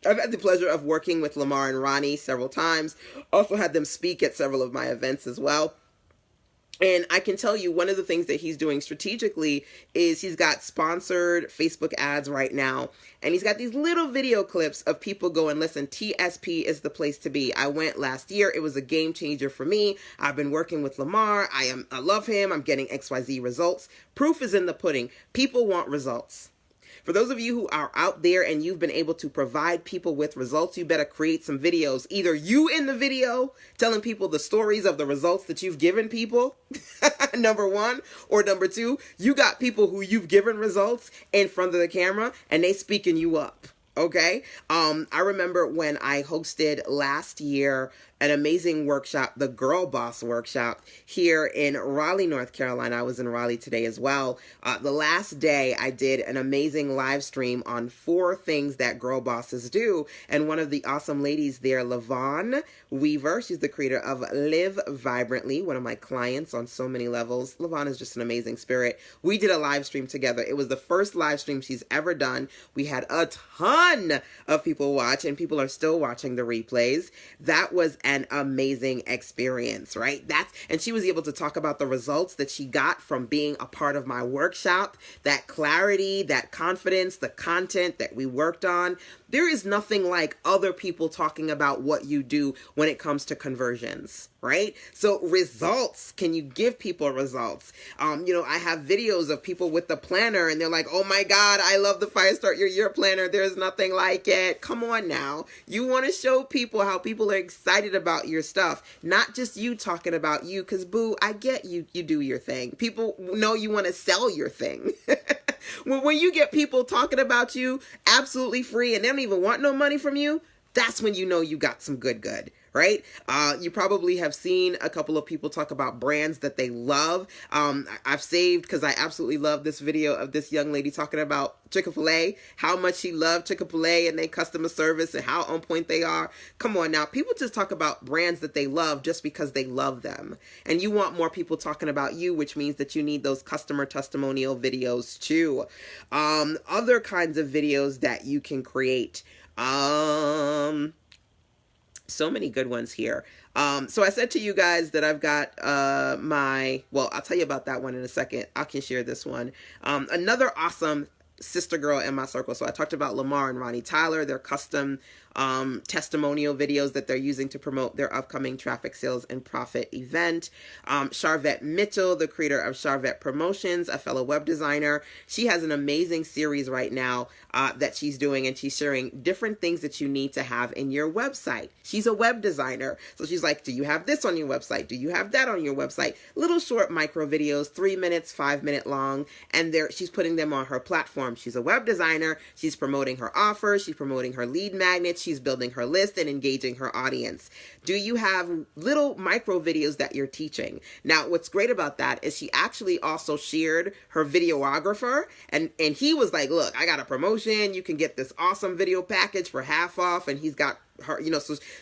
Speaker 1: I've had the pleasure of working with Lamar and Ronnie several times. Also had them speak at several of my events as well. And I can tell you one of the things that he's doing strategically is he's got sponsored Facebook ads right now. And he's got these little video clips of people going, listen, TSP is the place to be. I went last year. It was a game changer for me. I've been working with Lamar. I love him. I'm getting XYZ results. Proof is in the pudding. People want results. For those of you who are out there and you've been able to provide people with results, you better create some videos. Either you in the video telling people the stories of the results that you've given people, number one, or number two, you got people who you've given results in front of the camera and they speaking you up. Okay. I remember when I hosted last year an amazing workshop, the Girl Boss Workshop, here in Raleigh, North Carolina. I was in Raleigh today as well. The last day I did an amazing live stream on 4 things that girl bosses do. And one of the awesome ladies there, LaVon Weaver, she's the creator of Live Vibrantly, one of my clients on so many levels. LaVon is just an amazing spirit. We did a live stream together. It was the first live stream she's ever done. We had a ton of people watch, and people are still watching the replays. That was an amazing experience, right? And she was able to talk about the results that she got from being a part of my workshop, that clarity, that confidence, the content that we worked on. There is nothing like other people talking about what you do when it comes to conversions, right? So results, can you give people results? I have videos of people with the planner and they're like, oh my God, I love the Fire Start Your Year planner. There's nothing like it. Come on now. You want to show people how people are excited about your stuff, not just you talking about you, because boo, I get you do your thing. People know you want to sell your thing. When you get people talking about you absolutely free and they don't even want no money from you, that's when you know you got some good, right? You probably have seen a couple of people talk about brands that they love. I've saved, because I absolutely love this video of this young lady talking about Chick-fil-A, how much she loved Chick-fil-A and their customer service and how on point they are. Come on now, people just talk about brands that they love just because they love them. And you want more people talking about you, which means that you need those customer testimonial videos too. Other kinds of videos that you can create. So many good ones here. So I said to you guys that I've got well, I'll tell you about that one in a second. I can share this one. Another awesome sister girl in my circle. So I talked about Lamar and Ronnie Tyler, their custom testimonial videos that they're using to promote their upcoming traffic sales and profit event. Charvette Mitchell, the creator of Charvette Promotions, a fellow web designer. She has an amazing series right now that she's doing, and she's sharing different things that you need to have in your website. She's a web designer. So she's like, do you have this on your website? Do you have that on your website? Little short micro videos, 3 minutes, 5 minute long. And she's putting them on her platform. She's a web designer. She's promoting her offers. She's promoting her lead magnets. She's building her list and engaging her audience. Do you have little micro videos that you're teaching? Now, what's great about that is she actually also shared her videographer, and he was like, look, I got a promotion. You can get this awesome video package for half off. And he's got her,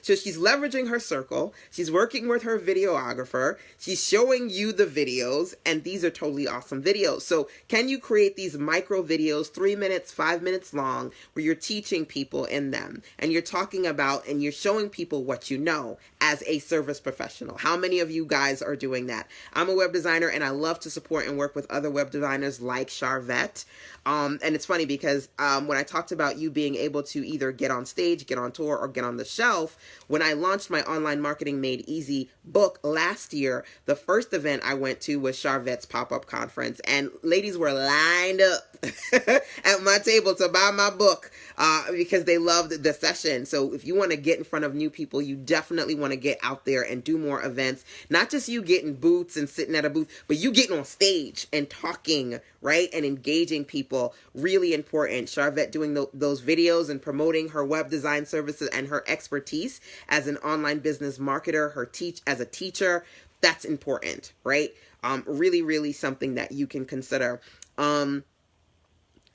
Speaker 1: so she's leveraging her circle. She's working with her videographer. She's showing you the videos, and these are totally awesome videos. So can you create these micro videos, 3 minutes, 5 minutes long, where you're teaching people in them, and you're talking about, and you're showing people what you know as a service professional? How many of you guys are doing that? I'm a web designer, and I love to support and work with other web designers like Charvette. And it's funny because when I talked about you being able to either get on stage, get on tour, or get on the shelf, when I launched my Online Marketing Made Easy book last year, the first event I went to was Charvette's pop-up conference, and ladies were lined up at my table to buy my book because they loved the session. So if you want to get in front of new people, you definitely want to get out there and do more events. Not just you getting booths and sitting at a booth, but you getting on stage and talking, right? And engaging people. Really important. Charvette doing those videos and promoting her web design services and her expertise as an online business marketer, as a teacher. That's important, right? Really, really something that you can consider.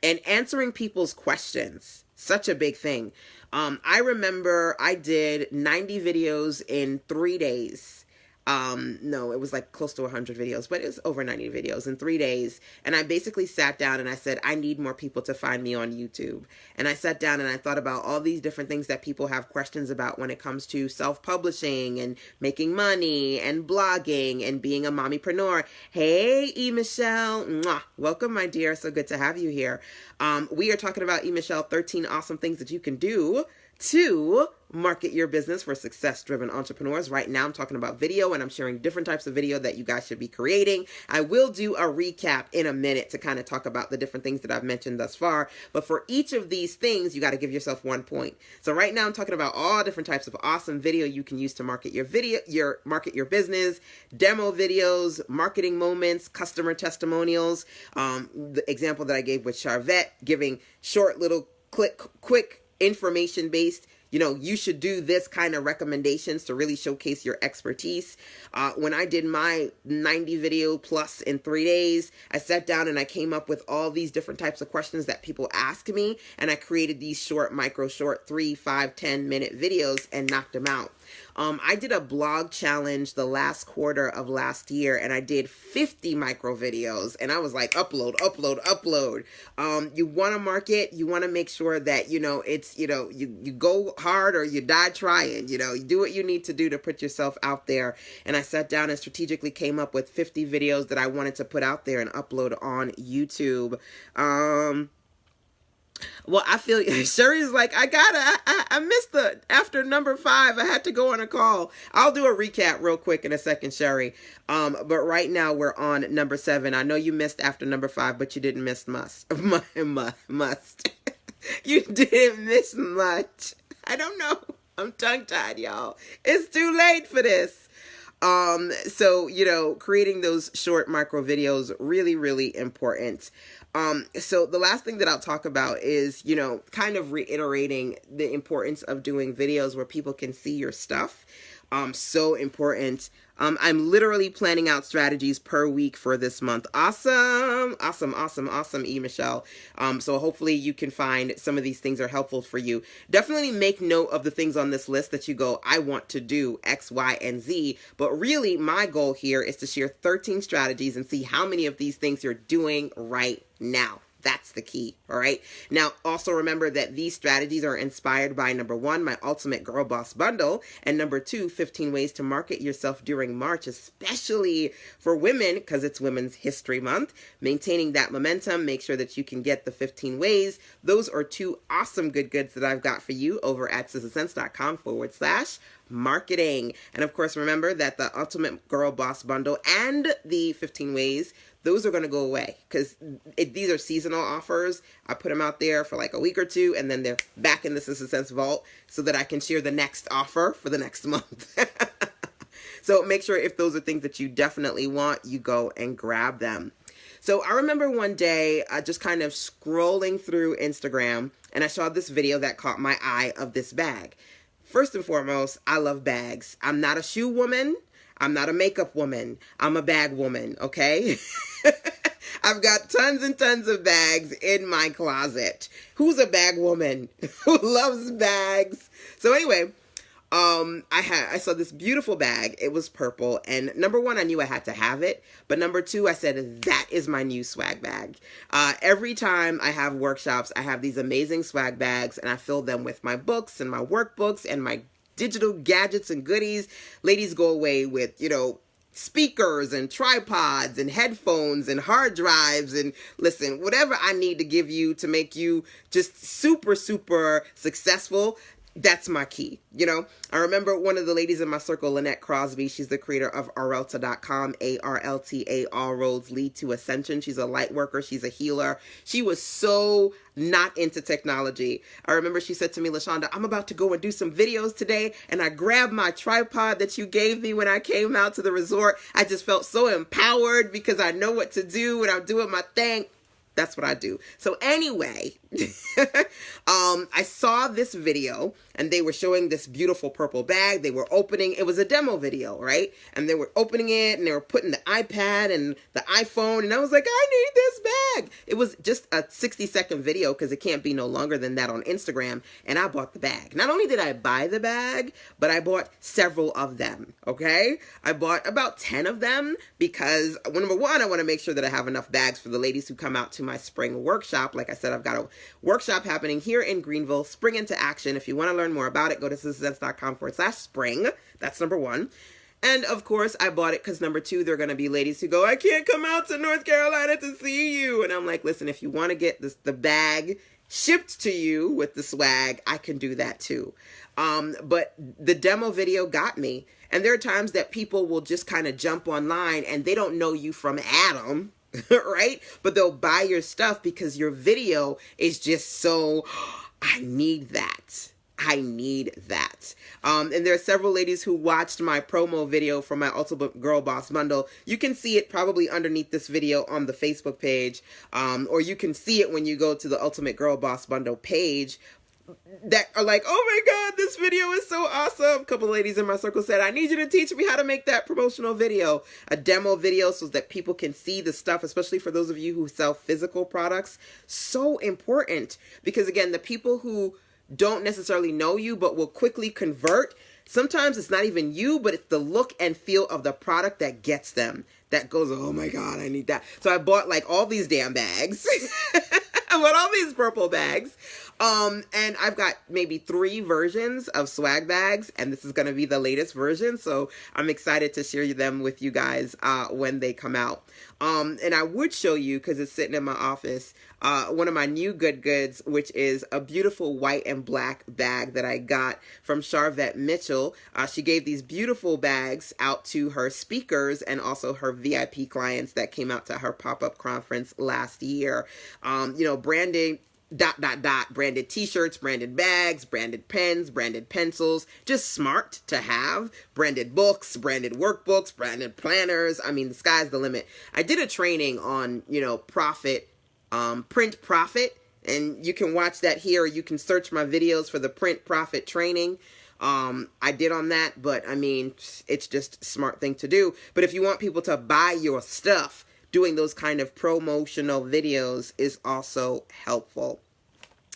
Speaker 1: And answering people's questions, such a big thing. I remember I did 90 videos in 3 days. No, it was like close to 100 videos, but it was over 90 videos in 3 days. And I basically sat down and I said, I need more people to find me on YouTube. And I sat down and I thought about all these different things that people have questions about when it comes to self-publishing and making money and blogging and being a mommypreneur. Hey, E. Michelle. Mwah. Welcome, my dear. So good to have you here. We are talking about, E. Michelle, 13 awesome things that you can do to market your business for success-driven entrepreneurs. Right now, I'm talking about video, and I'm sharing different types of video that you guys should be creating. I will do a recap in a minute to kind of talk about the different things that I've mentioned thus far. But for each of these things, you got to give yourself 1 point. So right now, I'm talking about all different types of awesome video you can use to market your market your business, demo videos, marketing moments, customer testimonials. The example that I gave with Charvette, giving short little quick information-based, you should do this kind of recommendations to really showcase your expertise. When I did my 90 video plus in 3 days, I sat down and I came up with all these different types of questions that people ask me, and I created these short 3, 5, 10 minute videos and knocked them out. I did a blog challenge the last quarter of last year, and I did 50 micro videos, and I was like, upload. You want to market, you want to make sure that, it's, you go hard or you die trying, you do what you need to do to put yourself out there. And I sat down and strategically came up with 50 videos that I wanted to put out there and upload on YouTube. Well, I feel Sherry's like, I missed the after number 5. I had to go on a call. I'll do a recap real quick in a second, Sherry. But right now we're on number 7. I know you missed after number 5, but you didn't miss must. Must. You didn't miss much. I don't know. I'm tongue-tied, y'all. It's too late for this. So, creating those short micro videos, really, really important. So the last thing that I'll talk about is, kind of reiterating the importance of doing videos where people can see your stuff. So important. I'm literally planning out strategies per week for this month. Awesome, E. Michelle. So hopefully you can find some of these things are helpful for you. Definitely make note of the things on this list that you go, I want to do X, Y, and Z. But really, my goal here is to share 13 strategies and see how many of these things you're doing right now. That's the key. All right. Now, also remember that these strategies are inspired by number 1, my Ultimate Girl Boss Bundle, and number 2, 15 ways to market yourself during March, especially for women because it's Women's History Month. Maintaining that momentum, make sure that you can get the 15 ways. Those are 2 awesome goods that I've got for you over at sistersense.com/marketing. And of course, remember that the Ultimate Girl Boss Bundle and the 15 ways, those are going to go away because these are seasonal offers. I put them out there for like a week or 2, and then they're back in the Sister Sense vault so that I can share the next offer for the next month. So make sure if those are things that you definitely want, you go and grab them. So I remember one day just kind of scrolling through Instagram, and I saw this video that caught my eye of this bag. First and foremost, I love bags. I'm not a shoe woman. I'm not a makeup woman. I'm a bag woman, okay? I've got tons and tons of bags in my closet. Who's a bag woman? Who loves bags? So anyway, I saw this beautiful bag. It was purple, and number 1, I knew I had to have it, but number 2, I said, that is my new swag bag. Every time I have workshops, I have these amazing swag bags, and I fill them with my books and my workbooks and my digital gadgets and goodies. Ladies go away with, speakers and tripods and headphones and hard drives and listen, whatever I need to give you to make you just super, super successful. That's my key. I remember one of the ladies in my circle, Lynette Crosby, she's the creator of arelta.com, ARLTA, all roads lead to ascension. She's a light worker. She's a healer. She was so not into technology. I remember she said to me, LaShanda, I'm about to go and do some videos today. And I grabbed my tripod that you gave me when I came out to the resort. I just felt so empowered because I know what to do when I'm doing my thing. That's what I do. So anyway, I saw this video and they were showing this beautiful purple bag. They were opening, it was a demo video, right? And they were opening it and they were putting the iPad and the iPhone. And I was like, I need this bag. It was just a 60-second video because it can't be no longer than that on Instagram. And I bought the bag. Not only did I buy the bag, but I bought several of them, okay? I bought about 10 of them because, number 1, I want to make sure that I have enough bags for the ladies who come out to my spring workshop. Like I said, I've got a workshop happening here in Greenville, Spring into Action. If you want to learn more about it, go to sistersense.com/spring. That's number 1. And of course, I bought it because number 2, there are going to be ladies who go, I can't come out to North Carolina to see you. And I'm like, listen, if you want to get the bag shipped to you with the swag, I can do that too. But the demo video got me. And there are times that people will just kind of jump online and they don't know you from Adam. Right? But they'll buy your stuff because your video is just so, I need that. I need that. And there are several ladies who watched my promo video for my Ultimate Girl Boss Bundle. You can see it probably underneath this video on the Facebook page, or you can see it when you go to the Ultimate Girl Boss Bundle page, that are like, oh my God, this video is so awesome. A couple of ladies in my circle said, I need you to teach me how to make that promotional video, a demo video so that people can see the stuff, especially for those of you who sell physical products. So important because again, the people who don't necessarily know you, but will quickly convert. Sometimes it's not even you, but it's the look and feel of the product that gets them. That goes, oh my God, I need that. So I bought like all these damn bags. I bought all these purple bags. And I've got maybe 3 versions of swag bags, and this is going to be the latest version. So I'm excited to share them with you guys when they come out. And I would show you, because it's sitting in my office, one of my new good goods, which is a beautiful white and black bag that I got from Charvette Mitchell. She gave these beautiful bags out to her speakers and also her VIP clients that came out to her pop-up conference last year. Branding branded t-shirts, branded bags, branded pens, branded pencils, just smart to have, branded books, branded workbooks, branded planners. I mean, the sky's the limit. I did a training on, print profit, and you can watch that here. You can search my videos for the print profit training. I did on that, but I mean, it's just a smart thing to do. But if you want people to buy your stuff, doing those kind of promotional videos is also helpful.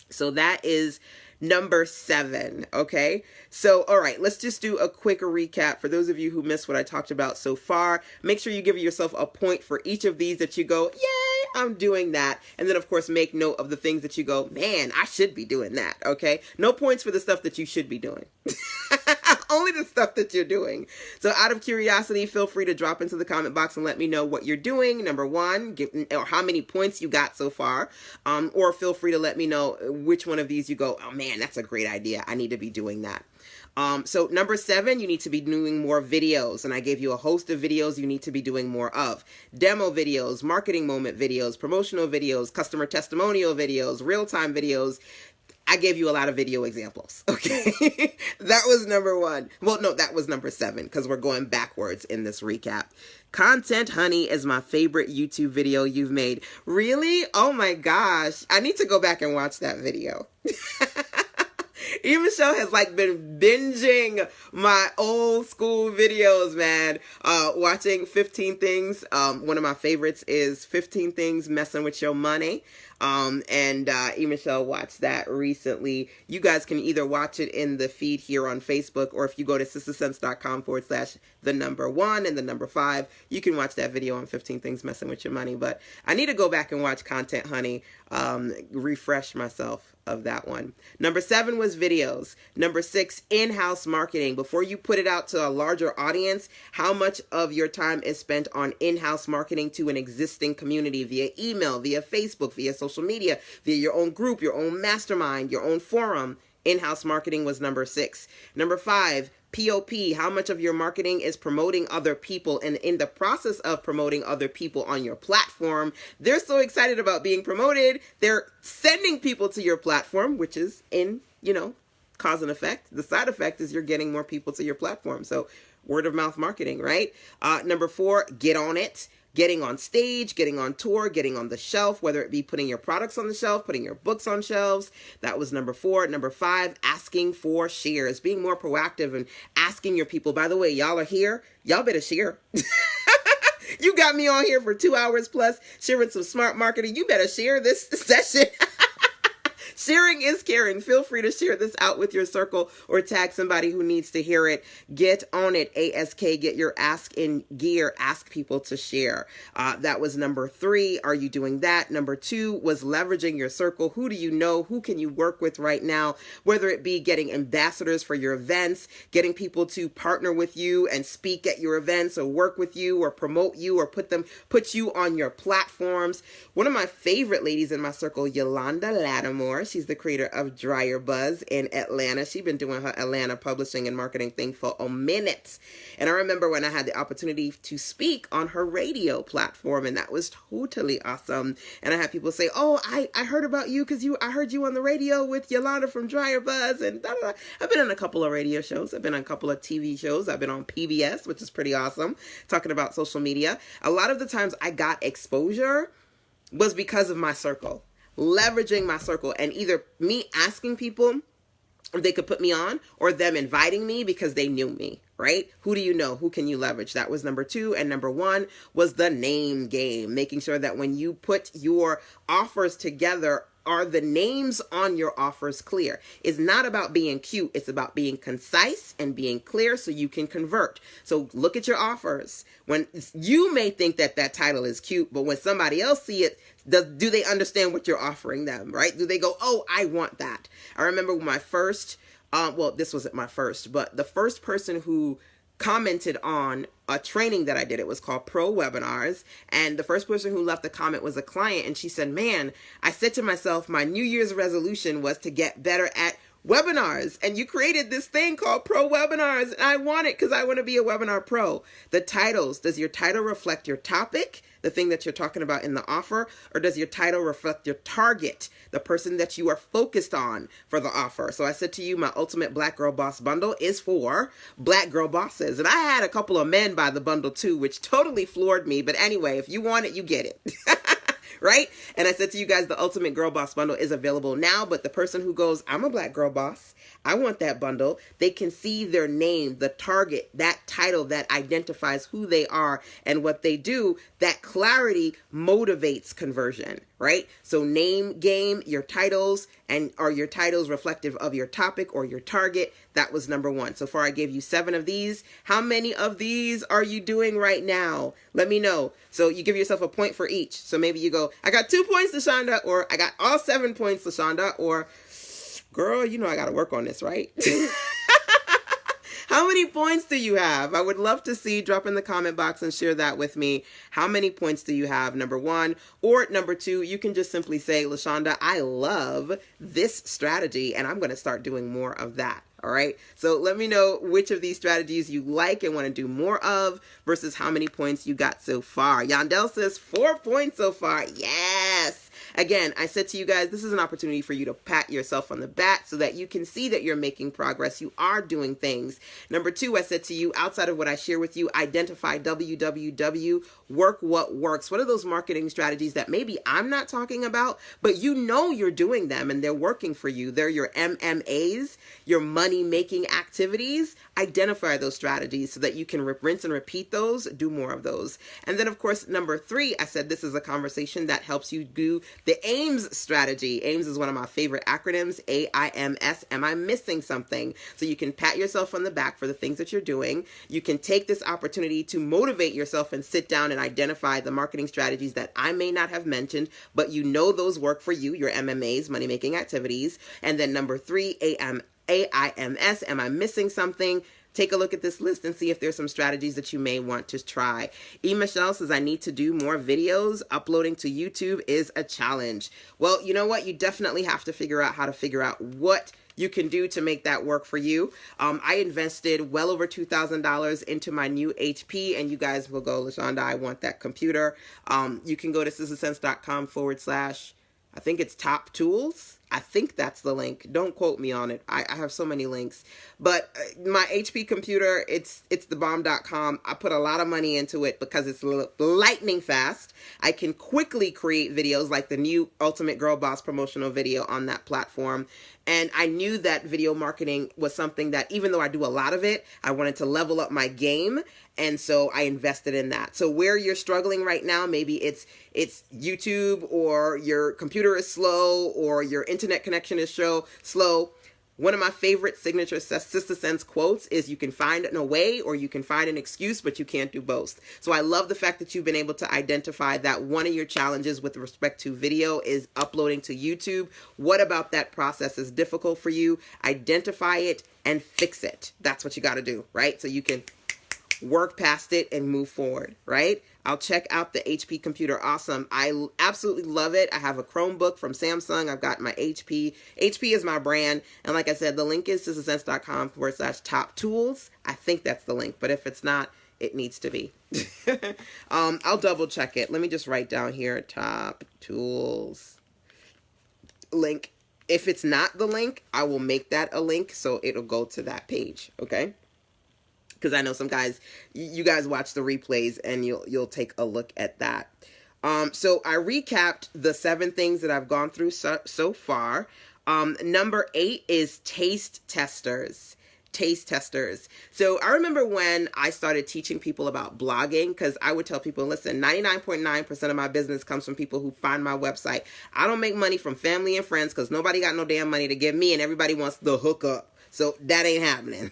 Speaker 1: So that is number 7. Okay. So, all right, let's just do a quick recap for those of you who missed what I talked about so far. Make sure you give yourself a point for each of these that you go, yay, I'm doing that. And then of course, make note of the things that you go, man, I should be doing that. Okay. No points for the stuff that you should be doing. Only the stuff that you're doing. So out of curiosity, feel free to drop into the comment box and let me know what you're doing. Number 1, or how many points you got so far. Or feel free to let me know which one of these you go, oh man, that's a great idea. I need to be doing that. So number 7, you need to be doing more videos. And I gave you a host of videos you need to be doing more of. Demo videos, marketing moment videos, promotional videos, customer testimonial videos, real-time videos. I gave you a lot of video examples. Okay. That was number 1. Well, no, that was number 7 because we're going backwards in this recap. Content Honey is my favorite YouTube video you've made. Really? Oh my gosh. I need to go back and watch that video. Michelle has been binging my old school videos, man. Watching 15 Things. One of my favorites is 15 Things Messing with Your Money. Michelle watched that recently. You guys can either watch it in the feed here on Facebook, or if you go to sistersense.com/1 and the number 5, you can watch that video on 15 Things Messing with Your Money. But I need to go back and watch Content Honey, refresh myself of that one. Number 7 was videos. Number 6, in-house marketing. Before you put it out to a larger audience, how much of your time is spent on in-house marketing to an existing community via email, via Facebook, via social media, via your own group, your own mastermind, your own forum? In-house marketing was number 6. Number 5, POP, how much of your marketing is promoting other people, and in the process of promoting other people on your platform, they're so excited about being promoted, they're sending people to your platform, which is cause and effect. The side effect is you're getting more people to your platform. So word of mouth marketing, right? Number 4, get on it. Getting on stage, getting on tour, getting on the shelf, whether it be putting your products on the shelf, putting your books on shelves. That was number 4. Number 5, asking for shares, being more proactive and asking your people, by the way, y'all are here, y'all better share. You got me on here for 2 hours plus sharing some smart marketing. You better share this session. Sharing is caring. Feel free to share this out with your circle or tag somebody who needs to hear it. Get on it, ASK. Get your ask in gear. Ask people to share. That was number 3. Are you doing that? Number 2 was leveraging your circle. Who do you know? Who can you work with right now? Whether it be getting ambassadors for your events, getting people to partner with you and speak at your events or work with you or promote you or put you on your platforms. One of my favorite ladies in my circle, Yolanda Lattimore. She's the creator of Dryer Buzz in Atlanta. She's been doing her Atlanta publishing and marketing thing for a minute. And I remember when I had the opportunity to speak on her radio platform, and that was totally awesome. And I had people say, oh, I heard about you because I heard you on the radio with Yolanda from Dryer Buzz. And da, da, da. I've been on a couple of radio shows. I've been on a couple of TV shows. I've been on PBS, which is pretty awesome, talking about social media. A lot of the times I got exposure was because of my circle. Leveraging my circle, and either me asking people if they could put me on, or them inviting me because they knew me, right? Who do you know? Who can you leverage? That was number 2. And number 1 was the name game, making sure that when you put your offers together, are the names on your offers clear? It's not about being cute. It's about being concise and being clear so you can convert. So look at your offers. When you may think that title is cute, but when somebody else see it, do they understand what you're offering them, right? Do they go, oh, I want that? I remember when my first, this wasn't my first, but the first person who commented on a training that I did. It was called Pro Webinars. And the first person who left the comment was a client. And she said, man, I said to myself, my New Year's resolution was to get better at webinars, and you created this thing called Pro Webinars, and I want it because I want to be a webinar pro. The titles, does your title reflect your topic, the thing that you're talking about in the offer, or does your title reflect your target, the person that you are focused on for the offer? So I said to you, my Ultimate Black Girl Boss bundle is for Black girl bosses, and I had a couple of men buy the bundle too, which totally floored me. But anyway, if you want it, you get it. Right? And I said to you guys, the Ultimate Girl Boss bundle is available now, but the person who goes, I'm a Black girl boss, I want that bundle, they can see their name, the target, that title that identifies who they are and what they do. That clarity motivates conversion, right? So name game, your titles, and are your titles reflective of your topic or your target? That was number one. So far I gave you 7 of these. How many of these are you doing right now? Let me know. So you give yourself a point for each. So maybe you go, I got 2 points, LaShanda, or I got all 7 points, LaShanda, or girl, you know I got to work on this, right? How many points do you have? I would love to see. Drop in the comment box and share that with me. How many points do you have? Number 1 or number 2, you can just simply say, LaShanda, I love this strategy and I'm going to start doing more of that. All right. So let me know which of these strategies you like and want to do more of versus how many points you got so far. Yandel says 4 points so far. Yes. Again, I said to you guys, this is an opportunity for you to pat yourself on the back so that you can see that you're making progress. You are doing things. Number 2, I said to you, outside of what I share with you, identify WWW, work what works. What are those marketing strategies that maybe I'm not talking about, but you know you're doing them and they're working for you? They're your MMAs, your money-making activities. Identify those strategies so that you can rinse and repeat those, do more of those. And then, of course, number 3, I said this is a conversation that helps you do the AIMS strategy. AIMS is one of my favorite acronyms, AIMS. Am I missing something? So you can pat yourself on the back for the things that you're doing. You can take this opportunity to motivate yourself and sit down and identify the marketing strategies that I may not have mentioned, but you know those work for you, your MMAs, money-making activities. And then number 3, AIMS. Am I missing something? Take a look at this list and see if there's some strategies that you may want to try. E. Michelle says, I need to do more videos. Uploading to YouTube is a challenge. Well, you know what? You definitely have to figure out how to figure out what you can do to make that work for you. I invested well over $2,000 into my new HP, and you guys will go, LaShanda, I want that computer. You can go to sistersense.com / I think it's top tools. I think that's the link. Don't quote me on it. I have so many links. But my HP computer, it's thebomb.com. I put a lot of money into it because it's lightning fast. I can quickly create videos like the new Ultimate Girl Boss promotional video on that platform. And I knew that video marketing was something that, even though I do a lot of it, I wanted to level up my game. And so I invested in that. So where you're struggling right now, maybe it's YouTube, or your computer is slow, or your internet connection is slow. One of my favorite signature Sister Sense quotes is, you can find a way or you can find an excuse, but you can't do both. So I love the fact that you've been able to identify that one of your challenges with respect to video is uploading to YouTube. What about that process is difficult for you? Identify it and fix it. That's what you got to do, right? So you can work past it and move forward, right? I'll check out the HP computer. Awesome. I absolutely love it. I have a Chromebook from Samsung. I've got my HP. HP is my brand. And like I said, the link is sistersense.com / top tools. I think that's the link, but if it's not, it needs to be. I'll double check it. Let me just write down here, top tools link. If it's not the link, I will make that a link so it'll go to that page. Okay. Because I know some guys, you guys watch the replays and you'll take a look at that. So I recapped the 7 things that I've gone through so far. Number 8 is taste testers. Taste testers. So I remember when I started teaching people about blogging, because I would tell people, listen, 99.9% of my business comes from people who find my website. I don't make money from family and friends because nobody got no damn money to give me, and everybody wants the hookup. So that ain't happening.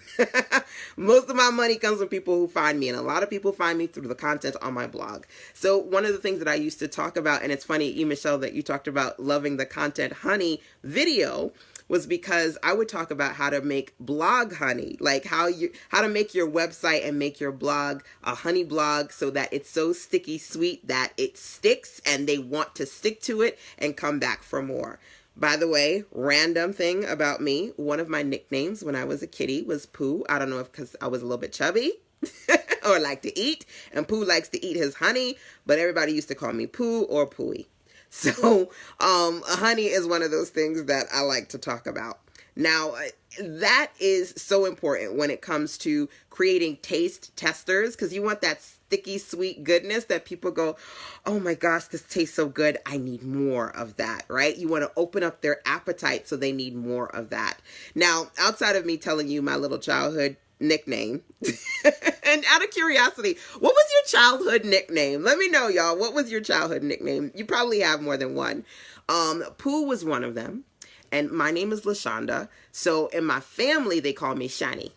Speaker 1: Most of my money comes from people who find me, and a lot of people find me through the content on my blog. So one of the things that I used to talk about, and it's funny, E. Michelle, that you talked about loving the Content Honey video, was because I would talk about how to make blog honey, like how to make your website and make your blog a honey blog so that it's so sticky sweet that it sticks and they want to stick to it and come back for more. By the way, random thing about me, one of my nicknames when I was a kitty was Pooh. I don't know if because I was a little bit chubby or like to eat, and Pooh likes to eat his honey, but everybody used to call me Pooh or Pooey. So honey is one of those things that I like to talk about. Now, that is so important when it comes to creating taste testers, because you want that sticky, sweet goodness that people go, oh my gosh, this tastes so good. I need more of that, right? You want to open up their appetite so they need more of that. Now, outside of me telling you my little childhood nickname, and out of curiosity, what was your childhood nickname? Let me know, y'all. What was your childhood nickname? You probably have more than one. Pooh was one of them. And my name is LaShanda. So in my family, they call me Shani.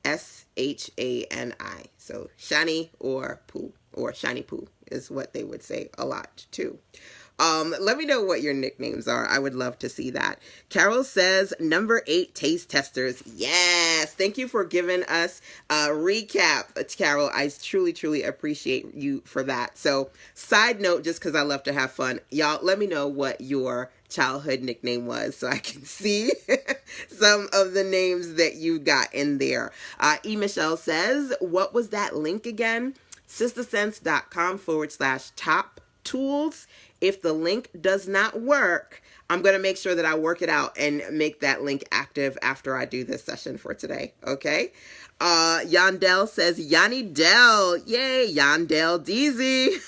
Speaker 1: Shani. So Shani or Pooh, or Shiny Pooh is what they would say a lot too. Let me know what your nicknames are. I would love to see that. Carol says, number 8, taste testers. Yes. Thank you for giving us a recap, Carol. I truly, truly appreciate you for that. So side note, just because I love to have fun, y'all, let me know what your childhood nickname was so I can see some of the names that you got in there. Michelle says, what was that link again? sistersense.com/top tools. If the link does not work, I'm going to make sure that I work it out and make that link active after I do this session for today. Okay. Yandel says, Yanni Dell. Yay, Yandel Deezy.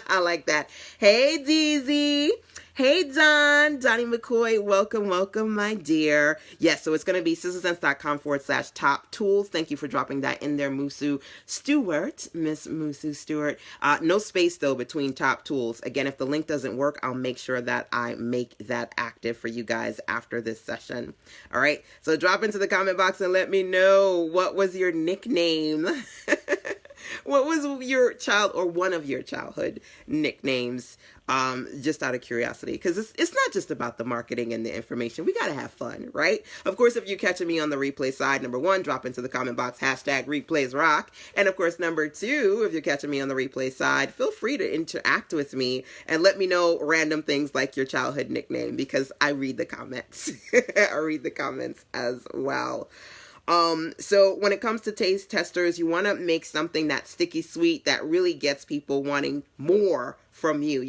Speaker 1: I like that. Hey, Deezy. Hey, Donnie McCoy. Welcome, welcome, my dear. Yes, so it's going to be sistersense.com/top tools. Thank you for dropping that in there, Musu Stewart. Miss Musu Stewart. No space, though, between top tools. Again, if the link doesn't work, I'll make sure that I make that active for you guys after this session. All right, so drop into the comment box and let me know, what was your nickname? What was your child or one of your childhood nicknames? Just out of curiosity, because it's not just about the marketing and the information. We got to have fun, right? Of course, if you're catching me on the replay side, number 1, drop into the comment box, #replaysrock. And of course, number 2, if you're catching me on the replay side, feel free to interact with me and let me know random things like your childhood nickname, because I read the comments. I read the comments as well. So when it comes to taste testers, you want to make something that's sticky sweet that really gets people wanting more from you.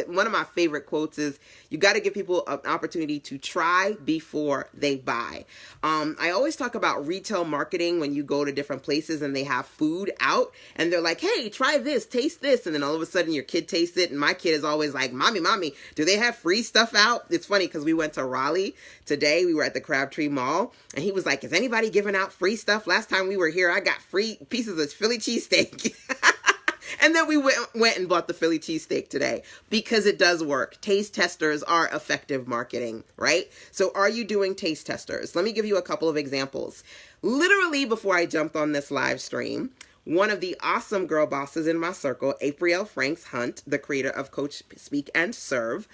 Speaker 1: One of my favorite quotes is, you got to give people an opportunity to try before they buy. I always talk about retail marketing when you go to different places and they have food out and they're like, hey, try this, taste this. And then all of a sudden your kid tastes it. And my kid is always like, mommy, do they have free stuff out? It's funny because we went to Raleigh today. We were at the Crabtree Mall and he was like, is anybody giving out free stuff? Last time we were here, I got free pieces of Philly cheesesteak. And then we went and bought the Philly cheesesteak today, because it does work. Taste testers are effective marketing, right? So are you doing taste testers? Let me give you a couple of examples. Literally before I jumped on this live stream, one of the awesome girl bosses in my circle, April Franks Hunt, the creator of Coach Speak and Serve,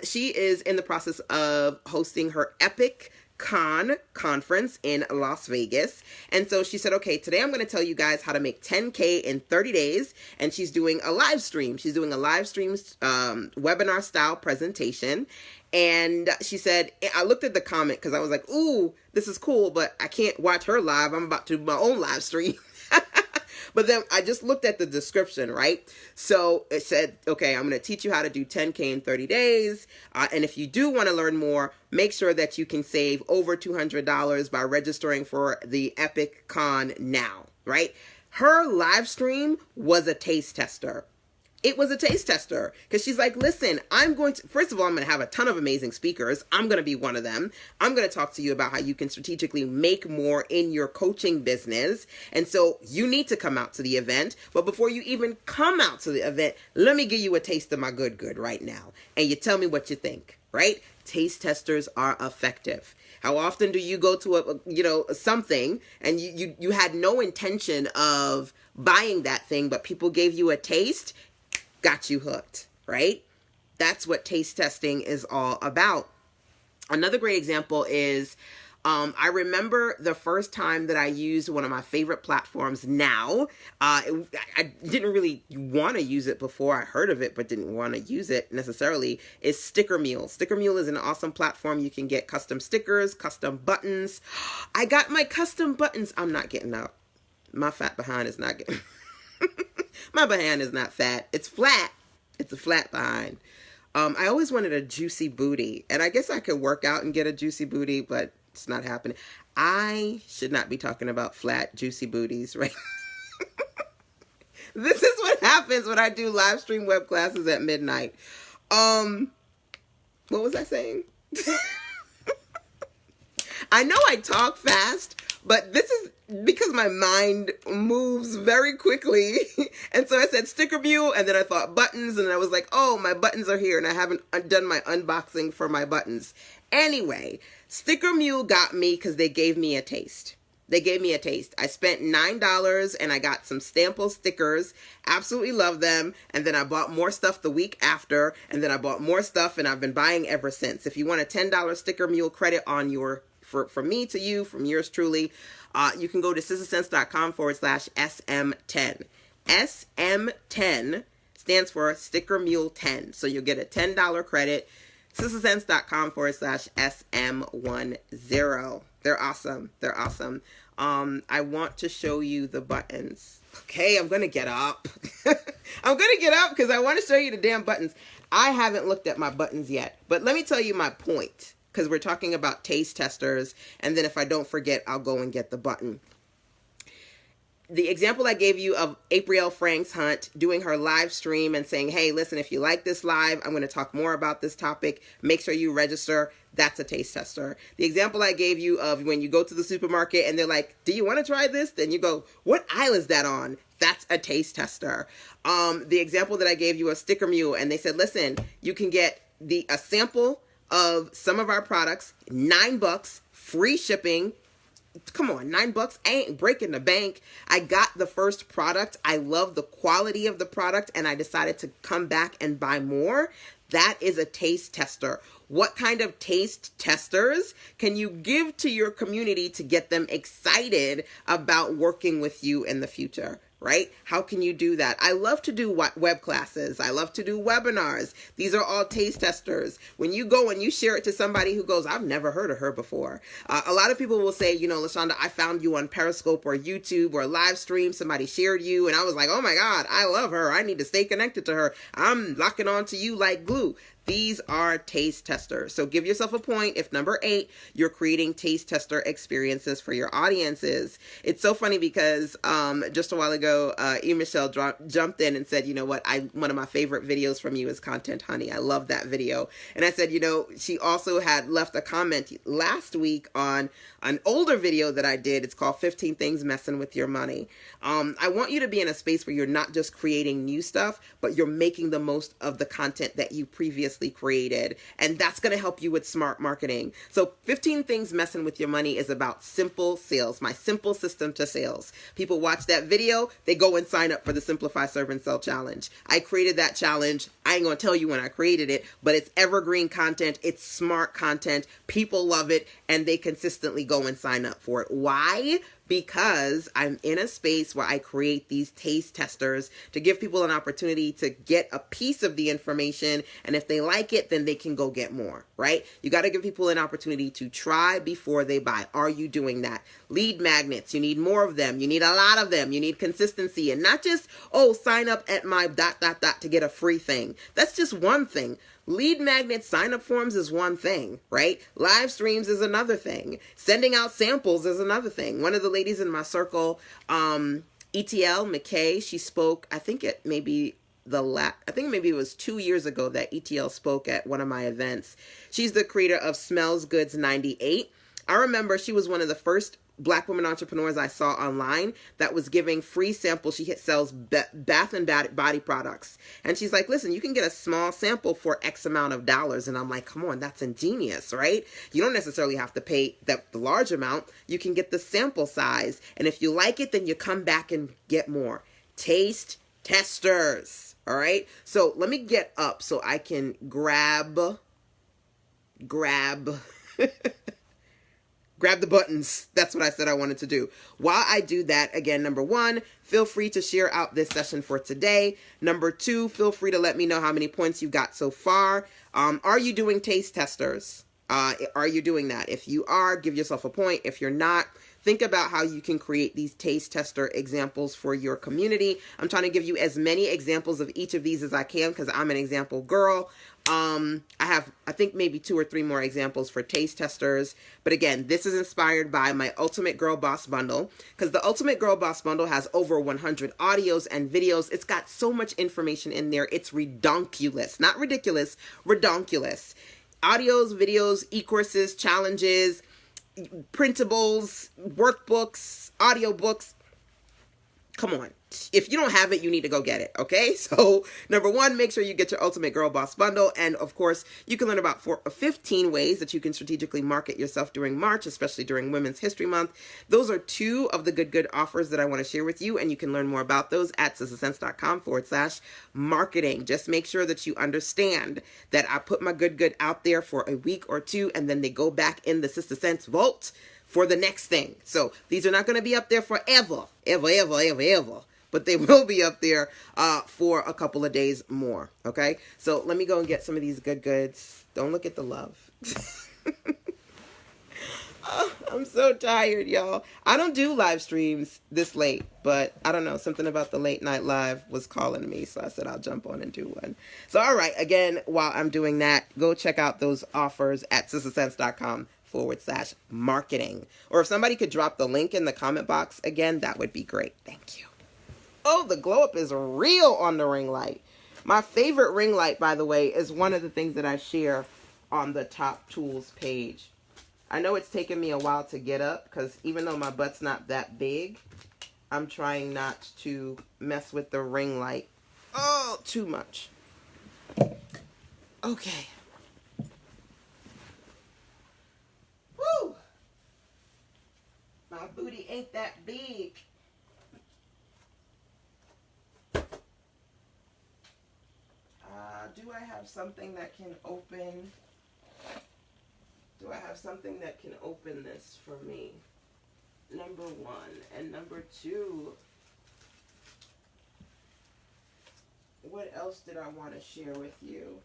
Speaker 1: she is in the process of hosting her Epic conference in Las Vegas. And so she said, okay, today I'm going to tell you guys how to make 10K in 30 days. And she's doing a live stream. She's doing a live stream webinar style presentation. And she said, I looked at the comment because I was like, ooh, this is cool, but I can't watch her live. I'm about to do my own live stream. But then I just looked at the description, right? So it said, okay, I'm going to teach you how to do 10K in 30 days. And if you do want to learn more, make sure that you can save over $200 by registering for the Epic Con now, right? Her live stream was a taste tester. It was a taste tester because she's like, listen, first of all, I'm going to have a ton of amazing speakers. I'm going to be one of them. I'm going to talk to you about how you can strategically make more in your coaching business. And so you need to come out to the event. But before you even come out to the event, let me give you a taste of my good right now. And you tell me what you think, right? Taste testers are effective. How often do you go to something and you had no intention of buying that thing, but people gave you a taste, got you hooked, right? That's what taste testing is all about. Another great example is, I remember the first time that I used one of my favorite platforms now. I didn't really want to use it before. I heard of it, but didn't want to use it necessarily, is Sticker Mule. Sticker Mule is an awesome platform. You can get custom stickers, custom buttons. I got my custom buttons. I'm not getting out. My fat behind is not getting... My behind is not fat. It's flat. It's a flat behind. I always wanted a juicy booty, and I guess I could work out and get a juicy booty, but it's not happening. I should not be talking about flat, juicy booties, right? This is what happens when I do live stream web classes at midnight. What was I saying? I know I talk fast, but this is because my mind moves very quickly. And so I said Sticker Mule, and then I thought buttons, and I was like, oh, my buttons are here, and I haven't done my unboxing for my buttons. Anyway, Sticker Mule got me because they gave me a taste. They gave me a taste. I spent $9 and I got some sample stickers. Absolutely love them. And then I bought more stuff the week after, and then I bought more stuff, and I've been buying ever since. If you want a $10 Sticker Mule credit on your, from me to you, from yours truly, you can go to sistasense.com/SM10. SM10 stands for Sticker Mule 10. So you'll get a $10 credit. sistasense.com/SM10. They're awesome. They're awesome. I want to show you the buttons. Okay, I'm going to get up. I'm going to get up because I want to show you the damn buttons. I haven't looked at my buttons yet, but let me tell you my point, because we're talking about taste testers, and then if I don't forget, I'll go and get the button. The example I gave you of April Franks Hunt doing her live stream and saying, hey, listen, if you like this live, I'm going to talk more about this topic. Make sure you register. That's a taste tester. The example I gave you of when you go to the supermarket and they're like, do you want to try this? Then you go, what aisle is that on? That's a taste tester. The example that I gave you of Sticker Mule, and they said, listen, you can get a sample of some of our products, $9, free shipping. Come on, $9, I ain't breaking the bank. I got the first product. I love the quality of the product, and I decided to come back and buy more. That is a taste tester. What kind of taste testers can you give to your community to get them excited about working with you in the future? Right? How can you do that? I love to do web classes. I love to do webinars. These are all taste testers. When you go and you share it to somebody who goes, I've never heard of her before. A lot of people will say, you know, LaShanda, I found you on Periscope or YouTube or live stream. Somebody shared you. And I was like, oh my God, I love her. I need to stay connected to her. I'm locking on to you like glue. These are taste testers. So give yourself a point if number 8, you're creating taste tester experiences for your audiences. It's so funny because just a while ago, Michelle jumped in and said, you know what, one of my favorite videos from you is Content Honey. I love that video. And I said, you know, she also had left a comment last week on an older video that I did. It's called 15 Things Messing with Your Money. I want you to be in a space where you're not just creating new stuff, but you're making the most of the content that you previously created. And that's going to help you with smart marketing. So 15 Things Messing with Your Money is about simple sales, my simple system to sales. People watch that video, they go and sign up for the Simplify, Serve, and Sell Challenge. I created that challenge. I ain't going to tell you when I created it, but it's evergreen content. It's smart content. People love it, and they consistently go and sign up for it. Why? Because I'm in a space where I create these taste testers to give people an opportunity to get a piece of the information. And if they like it, then they can go get more, right? You got to give people an opportunity to try before they buy. Are you doing that? Lead magnets. You need more of them. You need a lot of them. You need consistency, and not just, oh, sign up at my ... to get a free thing. That's just one thing. Lead magnet sign-up forms is one thing, right? Live streams is another thing. Sending out samples is another thing. One of the ladies in my circle, ETL McKay, she spoke, I think it was 2 years ago that ETL spoke at one of my events. She's the creator of Smells Goods 98. I remember she was one of the first Black women entrepreneurs I saw online that was giving free samples. She sells bath and body products. And she's like, listen, you can get a small sample for X amount of dollars. And I'm like, come on, that's ingenious, right? You don't necessarily have to pay the large amount. You can get the sample size. And if you like it, then you come back and get more. Taste testers. All right. So let me get up so I can grab Grab the buttons. That's what I said I wanted to do. While I do that, again, number one, feel free to share out this session for today. Number two, feel free to let me know how many points you got so far. Are you doing taste testers? Are you doing that? If you are, give yourself a point. If you're not, think about how you can create these taste tester examples for your community. I'm trying to give you as many examples of each of these as I can because I'm an example girl. I have, I think maybe 2 or 3 more examples for taste testers. But again, this is inspired by my Ultimate Girl Boss Bundle because the Ultimate Girl Boss Bundle has over 100 audios and videos. It's got so much information in there. It's redonkulous, not ridiculous, redonkulous. Audios, videos, e-courses, challenges, printables, workbooks, audiobooks. Come on. If you don't have it, you need to go get it, okay? So, number one, make sure you get your Ultimate Girl Boss Bundle. And, of course, you can learn about 15 ways that you can strategically market yourself during March, especially during Women's History Month. Those are 2 of the good offers that I want to share with you, and you can learn more about those at sistasense.com/marketing. Just make sure that you understand that I put my good out there for a week or 2, and then they go back in the Sister Sense vault for the next thing. So, these are not going to be up there forever, ever. But they will be up there for a couple of days more, okay? So let me go and get some of these goods. Don't look at the love. Oh, I'm so tired, y'all. I don't do live streams this late, but I don't know. Something about the late night live was calling me, so I said I'll jump on and do one. So, all right, again, while I'm doing that, go check out those offers at sistasense.com/marketing. Or if somebody could drop the link in the comment box again, that would be great. Thank you. Oh, the glow up is real on the ring light. My favorite ring light, by the way, is one of the things that I share on the top tools page. I know it's taken me a while to get up because even though my butt's not that big, I'm trying not to mess with the ring light too much. Okay. Woo! My booty ain't that big. Do I have something that can open? Do I have something that can open this for me? Number one. And number two, what else did I want to share with you?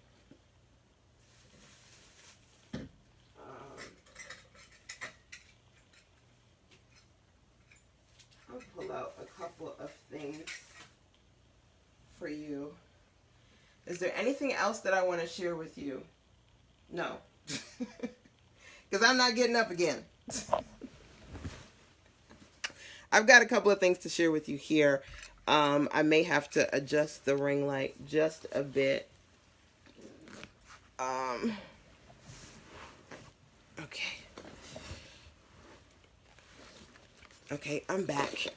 Speaker 1: I'll pull out a couple of things for you. Is there anything else that I want to share with you? No. Because I'm not getting up again. I've got a couple of things to share with you here. I may have to adjust the ring light just a bit. Okay. Okay, I'm back.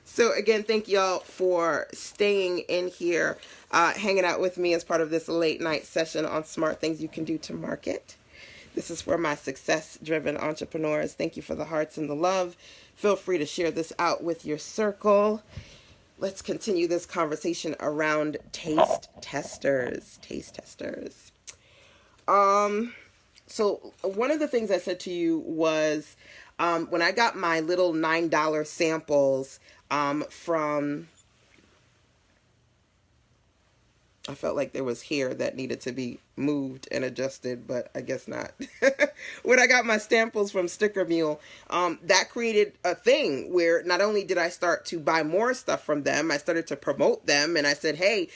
Speaker 1: So again, thank y'all for staying in here, hanging out with me as part of this late night session on smart things you can do to market. This is for my success-driven entrepreneurs. Thank you for the hearts and the love. Feel free to share this out with your circle. Let's continue this conversation around taste testers. Taste testers. So one of the things I said to you was when I got my little $9 samples from, I felt like there was hair that needed to be moved and adjusted, but I guess not. When I got my samples from Sticker Mule, that created a thing where not only did I start to buy more stuff from them, I started to promote them, and I said, hey,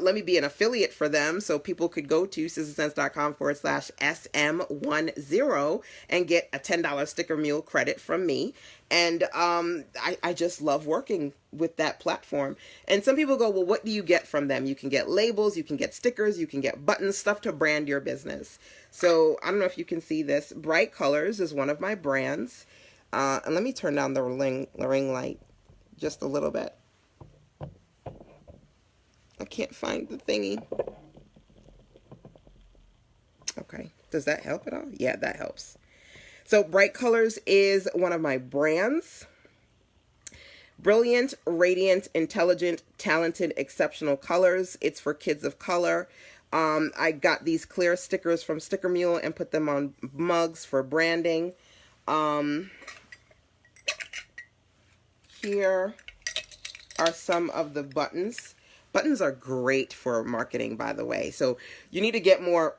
Speaker 1: let me be an affiliate for them so people could go to sistasense.com/SM10 and get a $10 Sticker Mule credit from me. And I just love working with that platform. And some people go, well, what do you get from them? You can get labels, you can get stickers, you can get buttons, stuff to brand your business. So I don't know if you can see this. Bright Colors is one of my brands. And let me turn down the ring light just a little bit. I can't find the thingy. Okay. Does that help at all? Yeah, that helps. So Bright Colors is one of my brands. Brilliant, radiant, intelligent, talented, exceptional colors. It's for kids of color. I got these clear stickers from Sticker Mule and put them on mugs for branding. Here are some of the buttons. Buttons are great for marketing, by the way. So you need to get more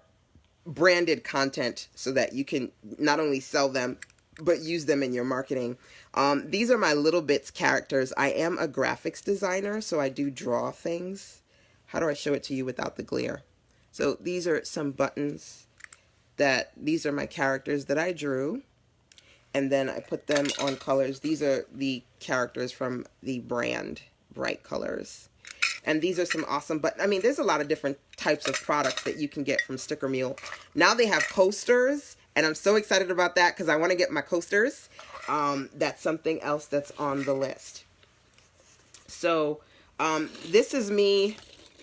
Speaker 1: branded content so that you can not only sell them, but use them in your marketing. These are my Little Bits characters. I am a graphics designer, so I do draw things. How do I show it to you without the glare? So these are some buttons these are my characters that I drew. And then I put them on colors. These are the characters from the brand, Bright Colors. And these are some awesome, but I mean, there's a lot of different types of products that you can get from Sticker Mule. Now they have coasters, and I'm so excited about that because I want to get my coasters. That's something else that's on the list. So this is me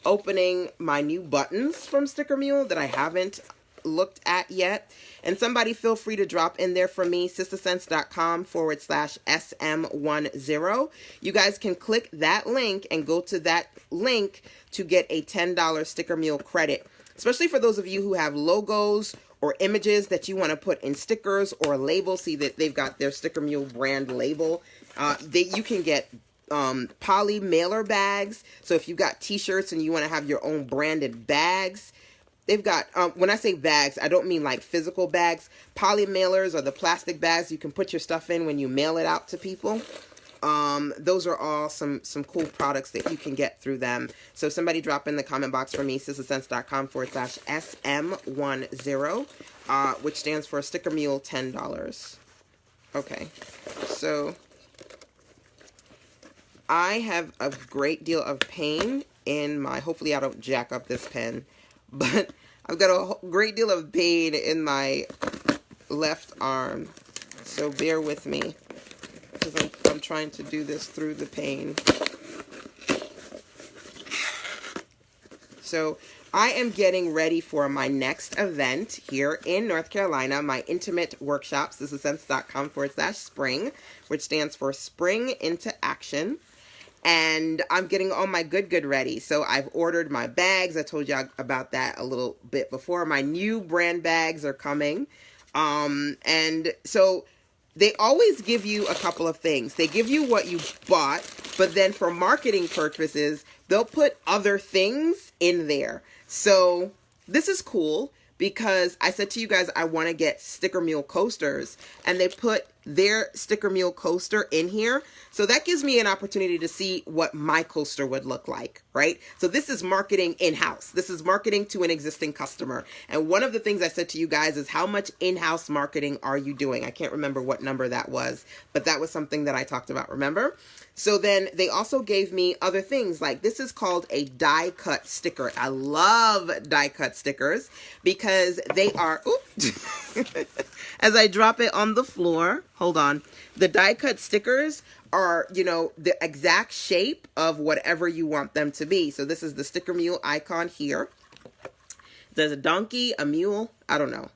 Speaker 1: opening my new buttons from Sticker Mule that I haven't looked at yet. And somebody feel free to drop in there for me, sistasense.com/SM10. You guys can click that link and go to that link to get a $10 Sticker Mule credit, especially for those of you who have logos or images that you want to put in stickers or labels. See that they've got their Sticker Mule brand label. You can get poly mailer bags. So if you've got t-shirts and you want to have your own branded bags, they've got, when I say bags, I don't mean like physical bags. Poly mailers are the plastic bags you can put your stuff in when you mail it out to people. Those are all some cool products that you can get through them. So somebody drop in the comment box for me, sistasense.com/SM10, which stands for Sticker Mule $10. Okay, so I have a great deal of pain in my, hopefully I don't jack up this pen, but I've got a great deal of pain in my left arm, so bear with me, because I'm trying to do this through the pain. So I am getting ready for my next event here in North Carolina, my intimate workshops, sistasense.com/spring, which stands for Spring into Action. And I'm getting all my good ready. So I've ordered my bags. I told you about that a little bit before. My new brand bags are coming. And so they always give you a couple of things. They give you what you bought, but then for marketing purposes, they'll put other things in there. So this is cool because I said to you guys, I want to get Sticker Mule coasters, and they put their Sticker Mule coaster in here. So that gives me an opportunity to see what my coaster would look like, right? So this is marketing in-house. This is marketing to an existing customer. And one of the things I said to you guys is, how much in-house marketing are you doing? I can't remember what number that was, but that was something that I talked about, remember? So then they also gave me other things, like this is called a die cut sticker. I love die cut stickers because they are, oops, as I drop it on the floor, hold on. The die cut stickers are, you know, the exact shape of whatever you want them to be. So this is the Sticker Mule icon here. There's a donkey, a mule, I don't know.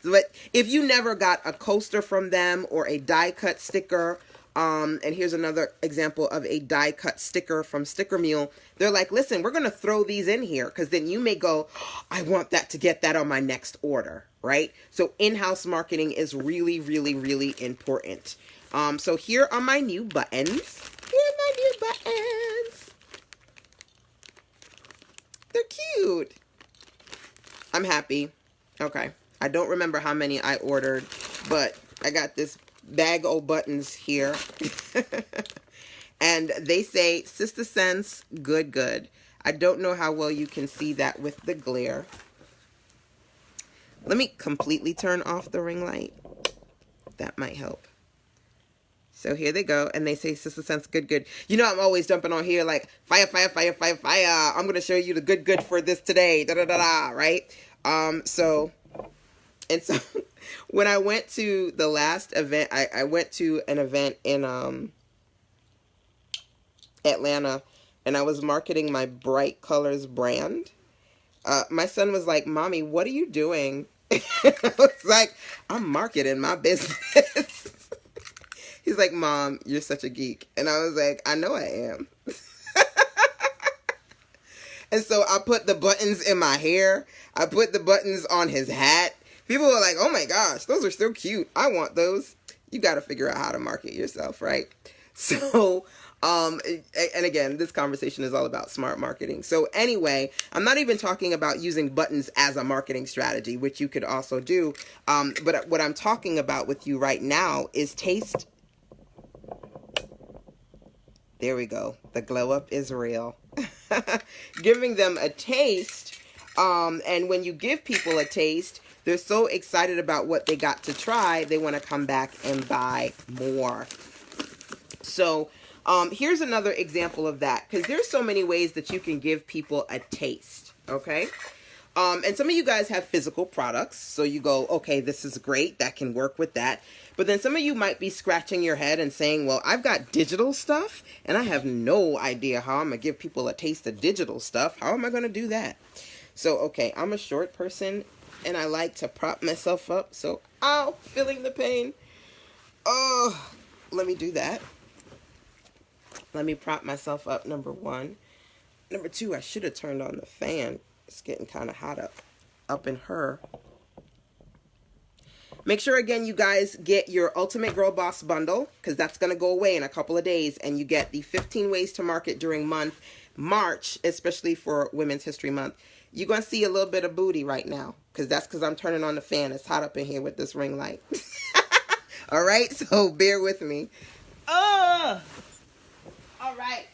Speaker 1: But if you never got a coaster from them or a die cut sticker, and here's another example of a die cut sticker from Sticker Mule. They're like, listen, we're going to throw these in here because then you may go, oh, I want that to get that on my next order, right? So in-house marketing is really, really, really important. So here are my new buttons. Here are my new buttons. They're cute. I'm happy. Okay. I don't remember how many I ordered, but I got this bag of buttons here. And they say Sister Sense good. I don't know how well you can see that with the glare. Let me completely turn off the ring light. That might help. So here they go, and they say Sister Sense good. You know I'm always jumping on here like fire. I'm going to show you the good for this today. Right? So when I went to the last event, I went to an event in Atlanta, and I was marketing my Bright Colors brand. My son was like, Mommy, what are you doing? I was like, I'm marketing my business. He's like, Mom, you're such a geek. And I was like, I know I am. And so I put the buttons in my hair. I put the buttons on his hat. People were like, oh my gosh, those are so cute. I want those. You got to figure out how to market yourself, right? So, and again, this conversation is all about smart marketing. So anyway, I'm not even talking about using buttons as a marketing strategy, which you could also do. But what I'm talking about with you right now is taste. There we go. The glow up is real. Giving them a taste. And when you give people a taste, they're so excited about what they got to try, they want to come back and buy more. So here's another example of that, because there's so many ways that you can give people a taste, okay? And some of you guys have physical products, so you go, okay, this is great, that can work with that. But then some of you might be scratching your head and saying, well, I've got digital stuff, and I have no idea how I'm going to give people a taste of digital stuff. How am I going to do that? So, okay, I'm a short person, and I like to prop myself up, so, ow, feeling the pain. Oh, let me do that. Let me prop myself up, number one. Number two, I should have turned on the fan. It's getting kind of hot up in her. Make sure, again, you guys get your Ultimate Girl Boss bundle, because that's going to go away in a couple of days, and you get the 15 ways to market during March, especially for Women's History Month. You're going to see a little bit of booty right now, because I'm turning on the fan. It's hot up in here with this ring light. All right, so bear with me. All right.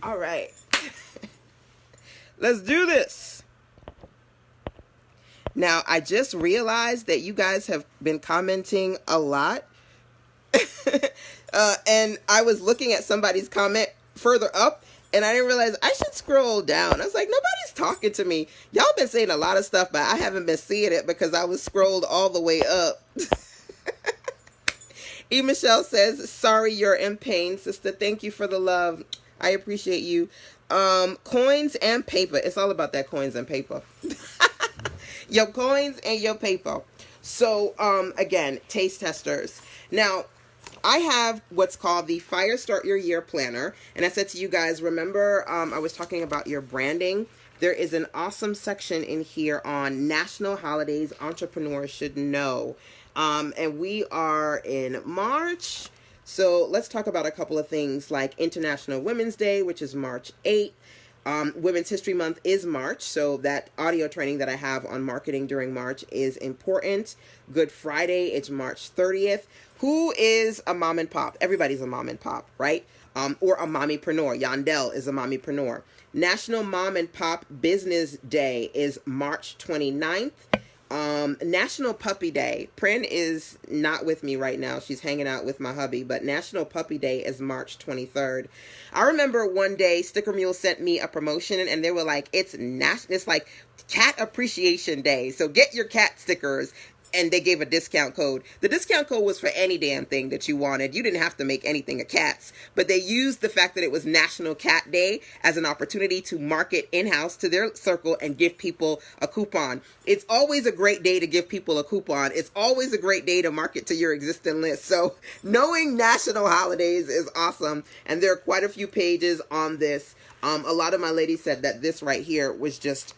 Speaker 1: All right. Let's do this. Now, I just realized that you guys have been commenting a lot. And I was looking at somebody's comment further up, and I didn't realize I should scroll down. I was like, nobody's talking to me. Y'all been saying a lot of stuff, but I haven't been seeing it because I was scrolled all the way up. E. Michelle says, sorry you're in pain, sister. Thank you for the love. I appreciate you. Coins and paper. It's all about that coins and paper. Your coins and your paper. So, again, taste testers. Now, I have what's called the Fire Start Your Year Planner. And I said to you guys, remember, I was talking about your branding. There is an awesome section in here on national holidays entrepreneurs should know. And we are in March. So let's talk about a couple of things like International Women's Day, which is March 8th. Women's History Month is March, so that audio training that I have on marketing during March is important. Good Friday, it's March 30th. Who is a mom and pop? Everybody's a mom and pop, right? Or a mommypreneur. Yandel is a mommypreneur. National Mom and Pop Business Day is March 29th. National Puppy Day. Prin is not with me right now. She's hanging out with my hubby, but National Puppy Day is March 23rd. I remember one day Sticker Mule sent me a promotion and they were like, it's like Cat Appreciation Day. So get your cat stickers. And they gave a discount code. The discount code was for any damn thing that you wanted. You didn't have to make anything a cat's. But they used the fact that it was National Cat Day as an opportunity to market in-house to their circle and give people a coupon. It's always a great day to give people a coupon. It's always a great day to market to your existing list. So knowing national holidays is awesome. And there are quite a few pages on this. A lot of my ladies said that this right here was just,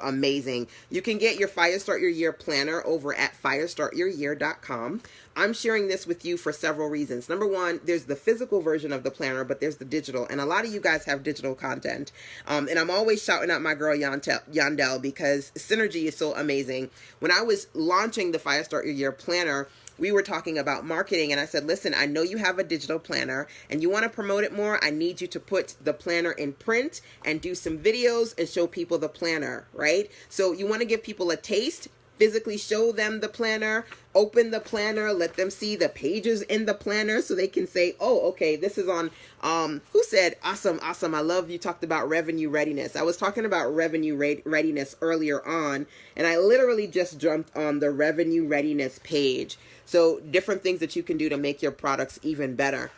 Speaker 1: amazing. You can get your Fire Start Your Year planner over at firestartyouryear.com. I'm sharing this with you for several reasons. Number one, there's the physical version of the planner, but there's the digital. And a lot of you guys have digital content. And I'm always shouting out my girl Yandel because synergy is so amazing. When I was launching the Fire Start Your Year planner, we were talking about marketing and I said, listen, I know you have a digital planner and you want to promote it more. I need you to put the planner in print and do some videos and show people the planner, right? So you want to give people a taste, physically show them the planner, open the planner, let them see the pages in the planner so they can say, oh, okay, this is on, who said, awesome, I love you talked about revenue readiness. I was talking about revenue readiness earlier on, and I literally just jumped on the revenue readiness page. So different things that you can do to make your products even better.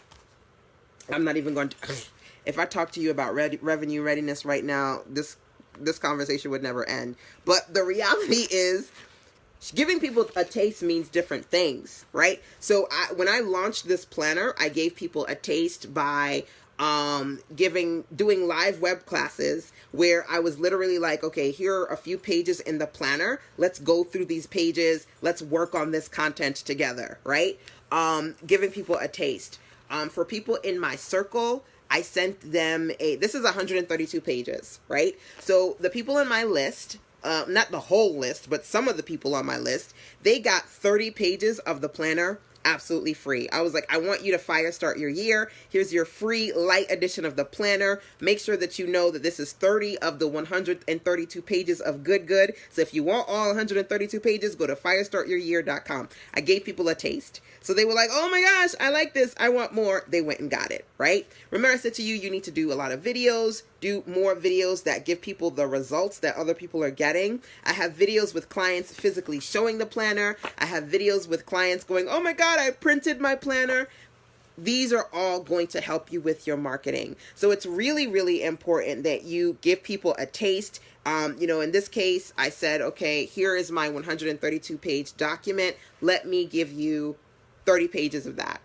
Speaker 1: I'm not even going to, if I talk to you about revenue readiness right now, this conversation would never end. But the reality is giving people a taste means different things, right? So when I launched this planner, I gave people a taste by doing live web classes where I was literally like, okay, here are a few pages in the planner. Let's go through these pages. Let's work on this content together, right? Giving people a taste. For people in my circle, I sent them this is 132 pages, right? So the people in my list, not the whole list, but some of the people on my list, they got 30 pages of the planner absolutely free. I was like, I want you to fire start your year. Here's your free light edition of the planner. Make sure that you know that this is 30 of the 132 pages of good. So if you want all 132 pages, go to firestartyouryear.com. I gave people a taste. So they were like, oh my gosh, I like this. I want more. They went and got it, right? Remember I said to you, you need to do a lot of videos, do more videos that give people the results that other people are getting. I have videos with clients physically showing the planner. I have videos with clients going, oh my God, I printed my planner. These are all going to help you with your marketing. So it's really, really important that you give people a taste. In this case, I said, okay, here is my 132 page document. Let me give you 30 pages of that.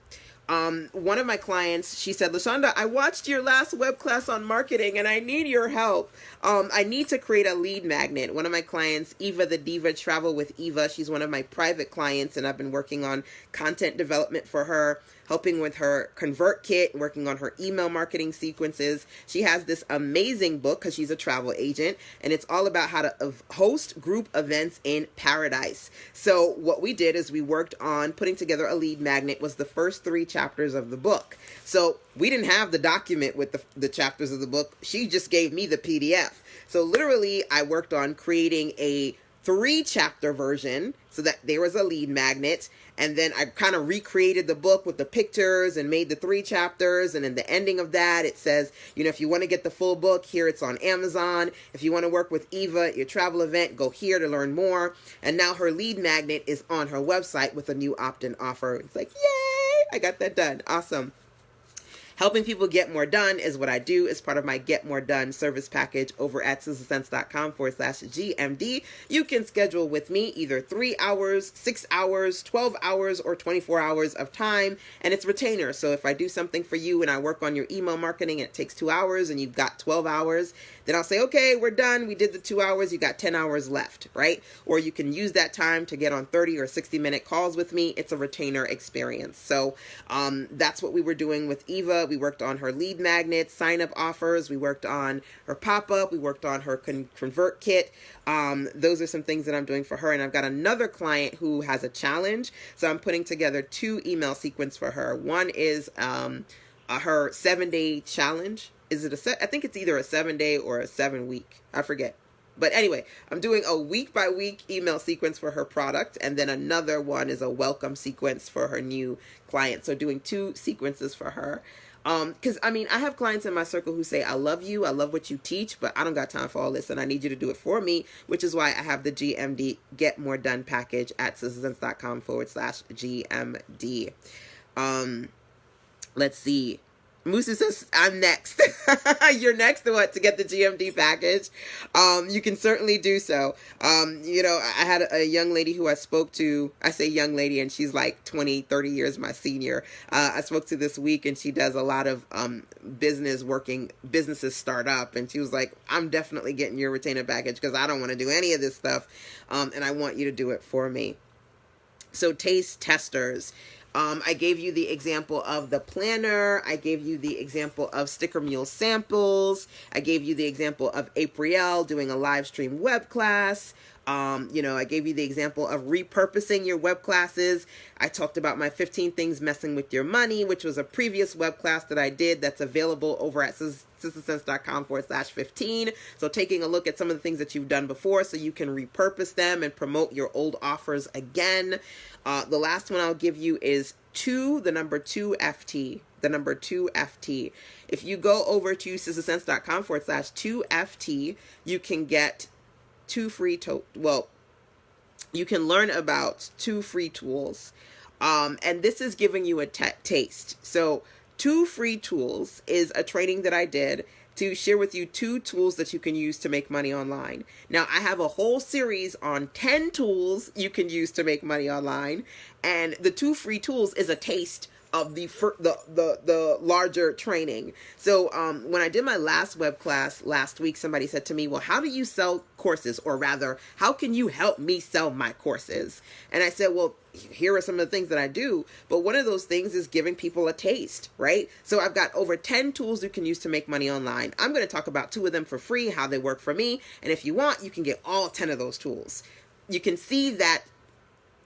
Speaker 1: One of my clients, she said, LaShanda, I watched your last web class on marketing and I need your help. I need to create a lead magnet. One of my clients, Eva the Diva, Travel with Eva, she's one of my private clients and I've been working on content development for her, helping with her convert kit, working on her email marketing sequences. She has this amazing book because she's a travel agent and it's all about how to host group events in paradise. So what we did is we worked on putting together a lead magnet. Was the first 3 chapters of the book. So we didn't have the document with the chapters of the book. She just gave me the PDF. So literally I worked on creating a 3-chapter version so that there was a lead magnet. And then I kind of recreated the book with the pictures and made the 3 chapters. And in the ending of that, it says, if you want to get the full book, here it's on Amazon. If you want to work with Eva at your travel event, go here to learn more. And now her lead magnet is on her website with a new opt-in offer. It's like, yay, I got that done. Awesome. Helping people get more done is what I do as part of my Get More Done service package over at sizzlesense.com/GMD. You can schedule with me either 3 hours, 6 hours, 12 hours, or 24 hours of time, and it's retainer. So if I do something for you and I work on your email marketing and it takes 2 hours and you've got 12 hours, then I'll say, okay, we're done. We did the 2 hours. You got 10 hours left, right? Or you can use that time to get on 30 or 60-minute calls with me. It's a retainer experience. So that's what we were doing with Eva. We worked on her lead magnet, sign-up offers. We worked on her pop-up. We worked on her convert kit. Those are some things that I'm doing for her. And I've got another client who has a challenge. So I'm putting together 2 email sequences for her. One is her 7-day challenge. I think it's either a 7-day or a 7-week. I forget. But anyway, I'm doing a week-by-week email sequence for her product. And then another one is a welcome sequence for her new client. So doing 2 sequences for her. Because, I have clients in my circle who say, I love you, I love what you teach, but I don't got time for all this, and I need you to do it for me, which is why I have the GMD Get More Done package at sizzlesense.com/GMD. Let's see. Musu says, I'm next. You're next to what? To get the GMD package. You can certainly do so. I had a young lady who I spoke to. I say young lady, and she's like 20, 30 years my senior. I spoke to this week, and she does a lot of businesses start up. And she was like, I'm definitely getting your retainer package because I don't want to do any of this stuff. And I want you to do it for me. So taste testers. I gave you the example of the planner. I gave you the example of Sticker Mule samples. I gave you the example of April doing a live stream web class. I gave you the example of repurposing your web classes. I talked about my 15 things messing with your money, which was a previous web class that I did that's available over at sizzlesense.com/15. So taking a look at some of the things that you've done before so you can repurpose them and promote your old offers again. The last one I'll give you is the number 2 FT. The number 2 FT. If you go over to sizzlesense.com/2FT, you can get 2 free you can learn about 2 free tools. And this is giving you a taste. So 2 free tools is a training that I did to share with you 2 tools that you can use to make money online. Now, I have a whole series on 10 tools you can use to make money online. And the 2 free tools is a taste of the larger training. So when I did my last web class last week, somebody said to me, well, how do you sell courses? Or rather, how can you help me sell my courses? And I said, well, here are some of the things that I do. But one of those things is giving people a taste, right? So I've got over 10 tools you can use to make money online. I'm going to talk about 2 of them for free, how they work for me. And if you want, you can get all 10 of those tools. You can see that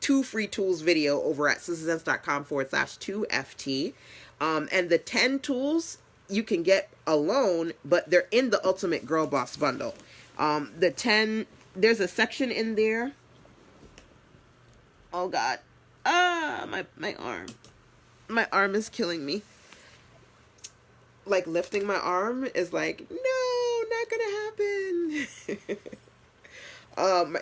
Speaker 1: 2 free tools video over at sistersense.com/2FT. And the 10 tools you can get alone, but they're in the Ultimate Girl Boss bundle. The 10, there's a section in there. Oh God. My arm. My arm is killing me. Like lifting my arm is like, no, not gonna happen.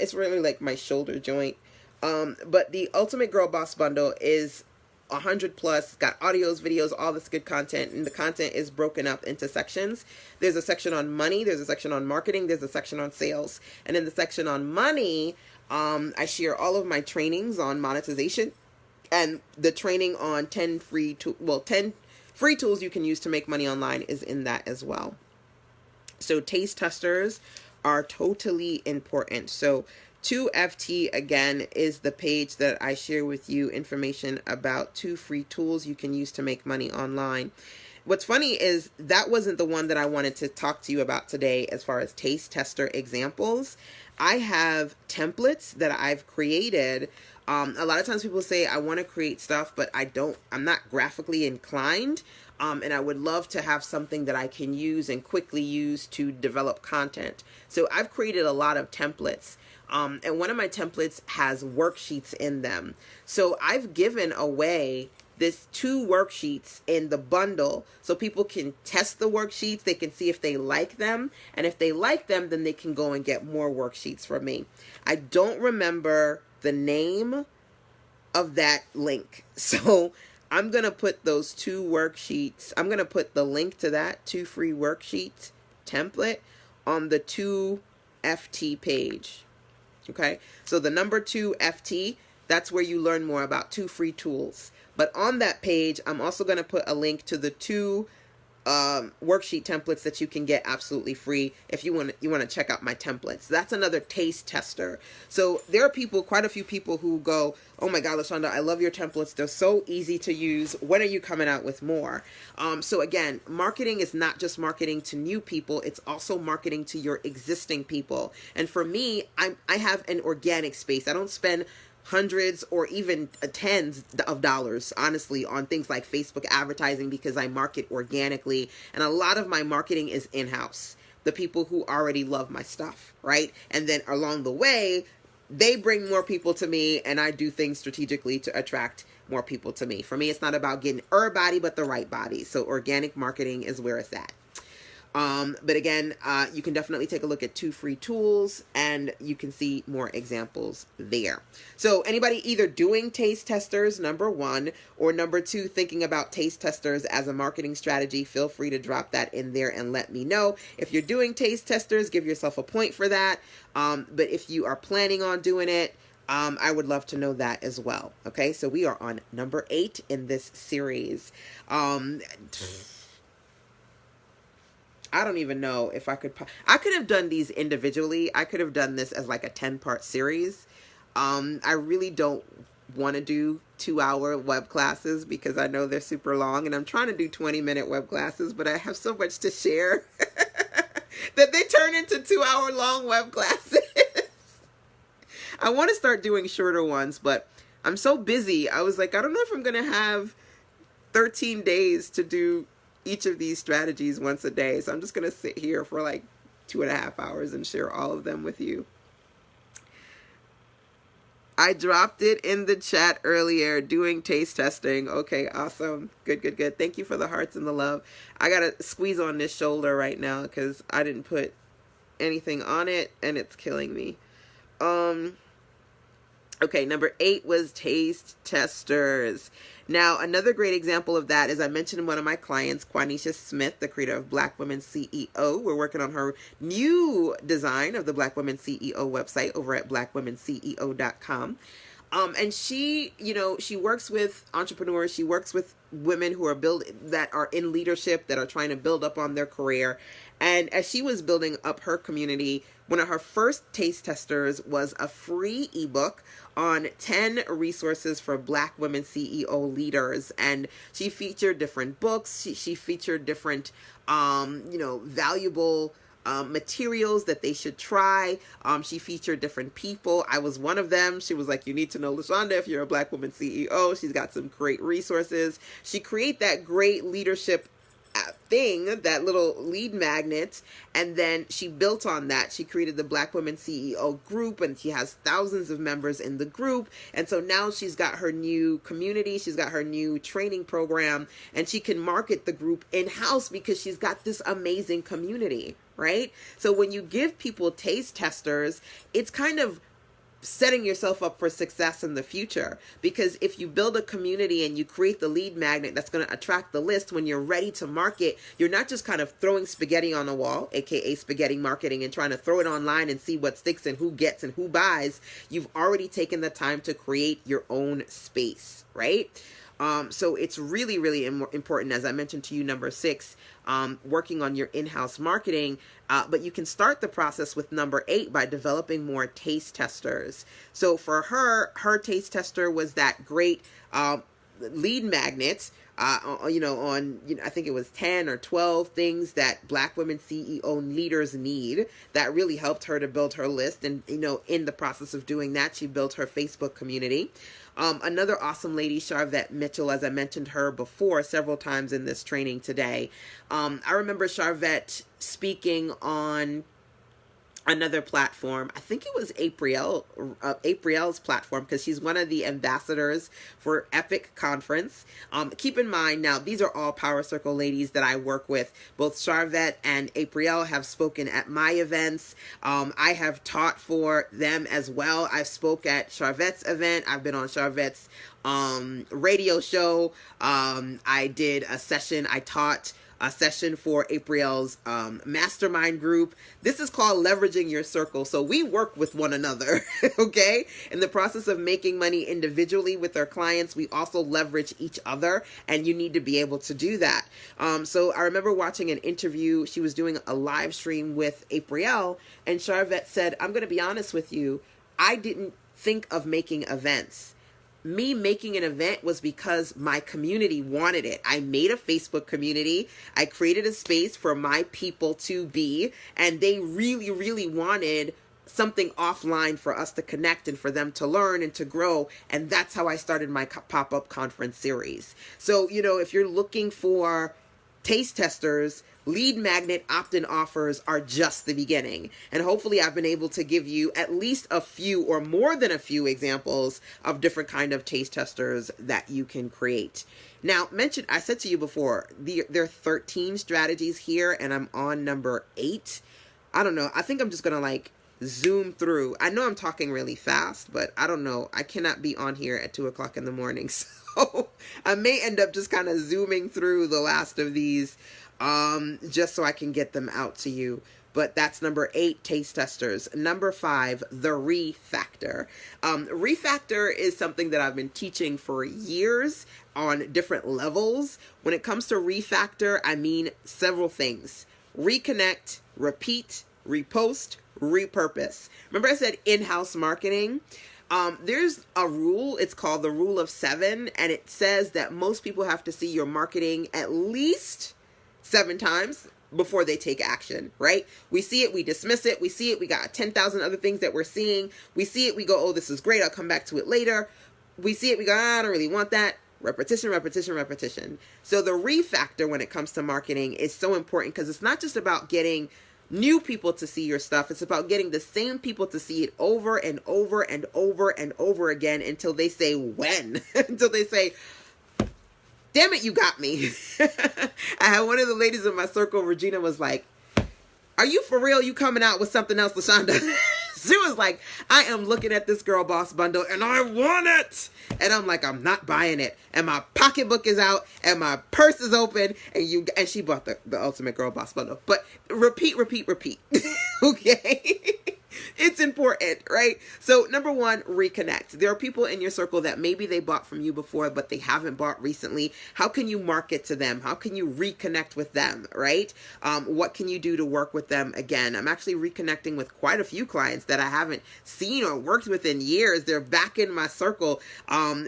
Speaker 1: It's really like my shoulder joint. But the Ultimate Girl Boss bundle is 100 plus. It's got audios, videos, all this good content, and the content is broken up into sections. There's a section on money, there's a section on marketing, there's a section on sales, and in the section on money, I share all of my trainings on monetization and the training on 10 free tools you can use to make money online is in that as well. So taste testers are totally important. So 2FT, again, is the page that I share with you information about 2 free tools you can use to make money online. What's funny is that wasn't the one that I wanted to talk to you about today as far as taste tester examples. I have templates that I've created. A lot of times people say, I want to create stuff, but I'm not graphically inclined. And I would love to have something that I can use and quickly use to develop content. So I've created a lot of templates. And one of my templates has worksheets in them. So I've given away this 2 worksheets in the bundle so people can test the worksheets. They can see if they like them. And if they like them, then they can go and get more worksheets from me. I don't remember the name of that link. So I'm going to put those 2 worksheets. I'm going to put the link to that 2 free worksheet template on the 2FT page. Okay, so the number 2FT, that's where you learn more about 2 free tools. But on that page, I'm also going to put a link to the 2 worksheet templates that you can get absolutely free if you want to check out my templates. That's another taste tester. So there are quite a few people who go, oh my God, LaShanda, I love your templates. They're so easy to use. When are you coming out with more? So again, marketing is not just marketing to new people. It's also marketing to your existing people. And for me, I have an organic space. I don't spend hundreds or even tens of dollars, honestly, on things like Facebook advertising because I market organically. And a lot of my marketing is in-house. The people who already love my stuff, right? And then along the way, they bring more people to me and I do things strategically to attract more people to me. For me, it's not about getting everybody, but the right body. So organic marketing is where it's at. But again, you can definitely take a look at 2 free tools and you can see more examples there. So anybody either doing taste testers, number 1, or number 2, thinking about taste testers as a marketing strategy, feel free to drop that in there and let me know. If you're doing taste testers, give yourself a point for that. But if you are planning on doing it, I would love to know that as well. Okay, so we are on number 8 in this series. I don't even know if I could have done these individually. I could have done this as like a 10-part series. I really don't want to do 2-hour web classes because I know they're super long and I'm trying to do 20-minute web classes, but I have so much to share that they turn into 2-hour long web classes. I want to start doing shorter ones, but I'm so busy. I was like, I don't know if I'm going to have 13 days to do each of these strategies once a day. So I'm just going to sit here for like 2.5 hours and share all of them with you. I dropped it in the chat earlier, doing taste testing. Okay, awesome. Good. Thank you for the hearts and the love. I got to squeeze on this shoulder right now because I didn't put anything on it and it's killing me. Okay, number 8 was taste testers. Now, another great example of that is I mentioned one of my clients, Quanisha Smith, the creator of Black Women CEO. We're working on her new design of the Black Women CEO website over at blackwomenceo.com. And she, she works with entrepreneurs. She works with women who are that are in leadership, that are trying to build up on their career. And as she was building up her community, one of her first taste testers was a free ebook on 10 resources for Black women CEO leaders. And she featured different books. She featured different, valuable materials that they should try. She featured different people. I was one of them. She was like, you need to know LaShanda if you're a Black woman CEO. She's got some great resources. She created that great leadership thing, that little lead magnet, and then she built on that. She created the Black Women CEO group, and she has thousands of members in the group. And so now she's got her new community, she's got her new training program, and she can market the group in-house because she's got this amazing community, right? So when you give people taste testers, it's kind of setting yourself up for success in the future, because if you build a community and you create the lead magnet that's going to attract the list, when you're ready to market, you're not just kind of throwing spaghetti on the wall, aka spaghetti marketing, and trying to throw it online and see what sticks and who gets and who buys. You've already taken the time to create your own space, right? So it's really, really important, as I mentioned to you, number 6, working on your in-house marketing. But you can start the process with number 8 by developing more taste testers. So for her taste tester was that great lead magnet, on I think it was 10 or 12 things that Black women CEO leaders need. That really helped her to build her list. And, in the process of doing that, she built her Facebook community. Another awesome lady, Charvette Mitchell, as I mentioned her before several times in this training today. I remember Charvette speaking on another platform. I think it was April's platform, because she's one of the ambassadors for Epic Conference. Keep in mind, now, these are all Power Circle ladies that I work with. Both Charvette and April have spoken at my events. I have taught for them as well. I spoke at Charvette's event. I've been on Charvette's radio show. I did a session. I taught a session for April's mastermind group. This is called leveraging your circle. So we work with one another, okay? In the process of making money individually with our clients, we also leverage each other, and you need to be able to do that. So I remember watching an interview. She was doing a live stream with April, and Charvette said, I'm going to be honest with you, I didn't think of making events. Me making an event was because my community wanted it. I made a Facebook community. I created a space for my people to be, and they really, really wanted something offline for us to connect and for them to learn and to grow. And that's how I started my pop-up conference series. So, if you're looking for taste testers, lead magnet opt-in offers are just the beginning. And hopefully I've been able to give you at least a few or more than a few examples of different kind of taste testers that you can create. Now, I said to you before, there are 13 strategies here, and I'm on number 8. I don't know. I think I'm just going to zoom through. I know I'm talking really fast, but I don't know. I cannot be on here at 2 o'clock in the morning. So I may end up just kind of zooming through the last of these, just so I can get them out to you. But that's number 8, taste testers. Number 5, the refactor. Refactor is something that I've been teaching for years on different levels. When it comes to refactor, I mean several things. Reconnect, repeat, repost, repurpose. Remember I said in-house marketing? There's a rule. It's called the rule of 7. And it says that most people have to see your marketing at least 7 times before they take action, right? We see it, we dismiss it. We see it, we got 10,000 other things that we're seeing. We see it, we go, oh, this is great, I'll come back to it later. We see it, we go, I don't really want that. Repetition, repetition, repetition. So the refactor when it comes to marketing is so important, because it's not just about getting new people to see your stuff. It's about getting the same people to see it over and over and over and over again until they say when, until they say, damn it, you got me. I had one of the ladies in my circle, Regina, was like, are you for real? You coming out with something else, LaShanda? She was like, I am looking at this Girl Boss bundle and I want it. And I'm like, I'm not buying it. And my pocketbook is out and my purse is open. And she bought the Ultimate Girl Boss bundle. But repeat, repeat, repeat. Okay? It's important, right? So number one, reconnect. There are people in your circle that maybe they bought from you before, but they haven't bought recently. How can you market to them? How can you reconnect with them, right? What can you do to work with them again? I'm actually reconnecting with quite a few clients that I haven't seen or worked with in years. They're back in my circle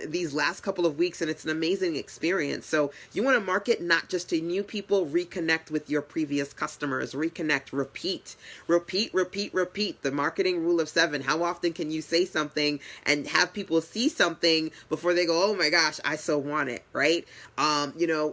Speaker 1: these last couple of weeks, and it's an amazing experience. So you want to market not just to new people, reconnect with your previous customers, reconnect, repeat, repeat, repeat, repeat. The marketing rule of 7. How often can you say something and have people see something before they go, oh my gosh, I so want it, right? I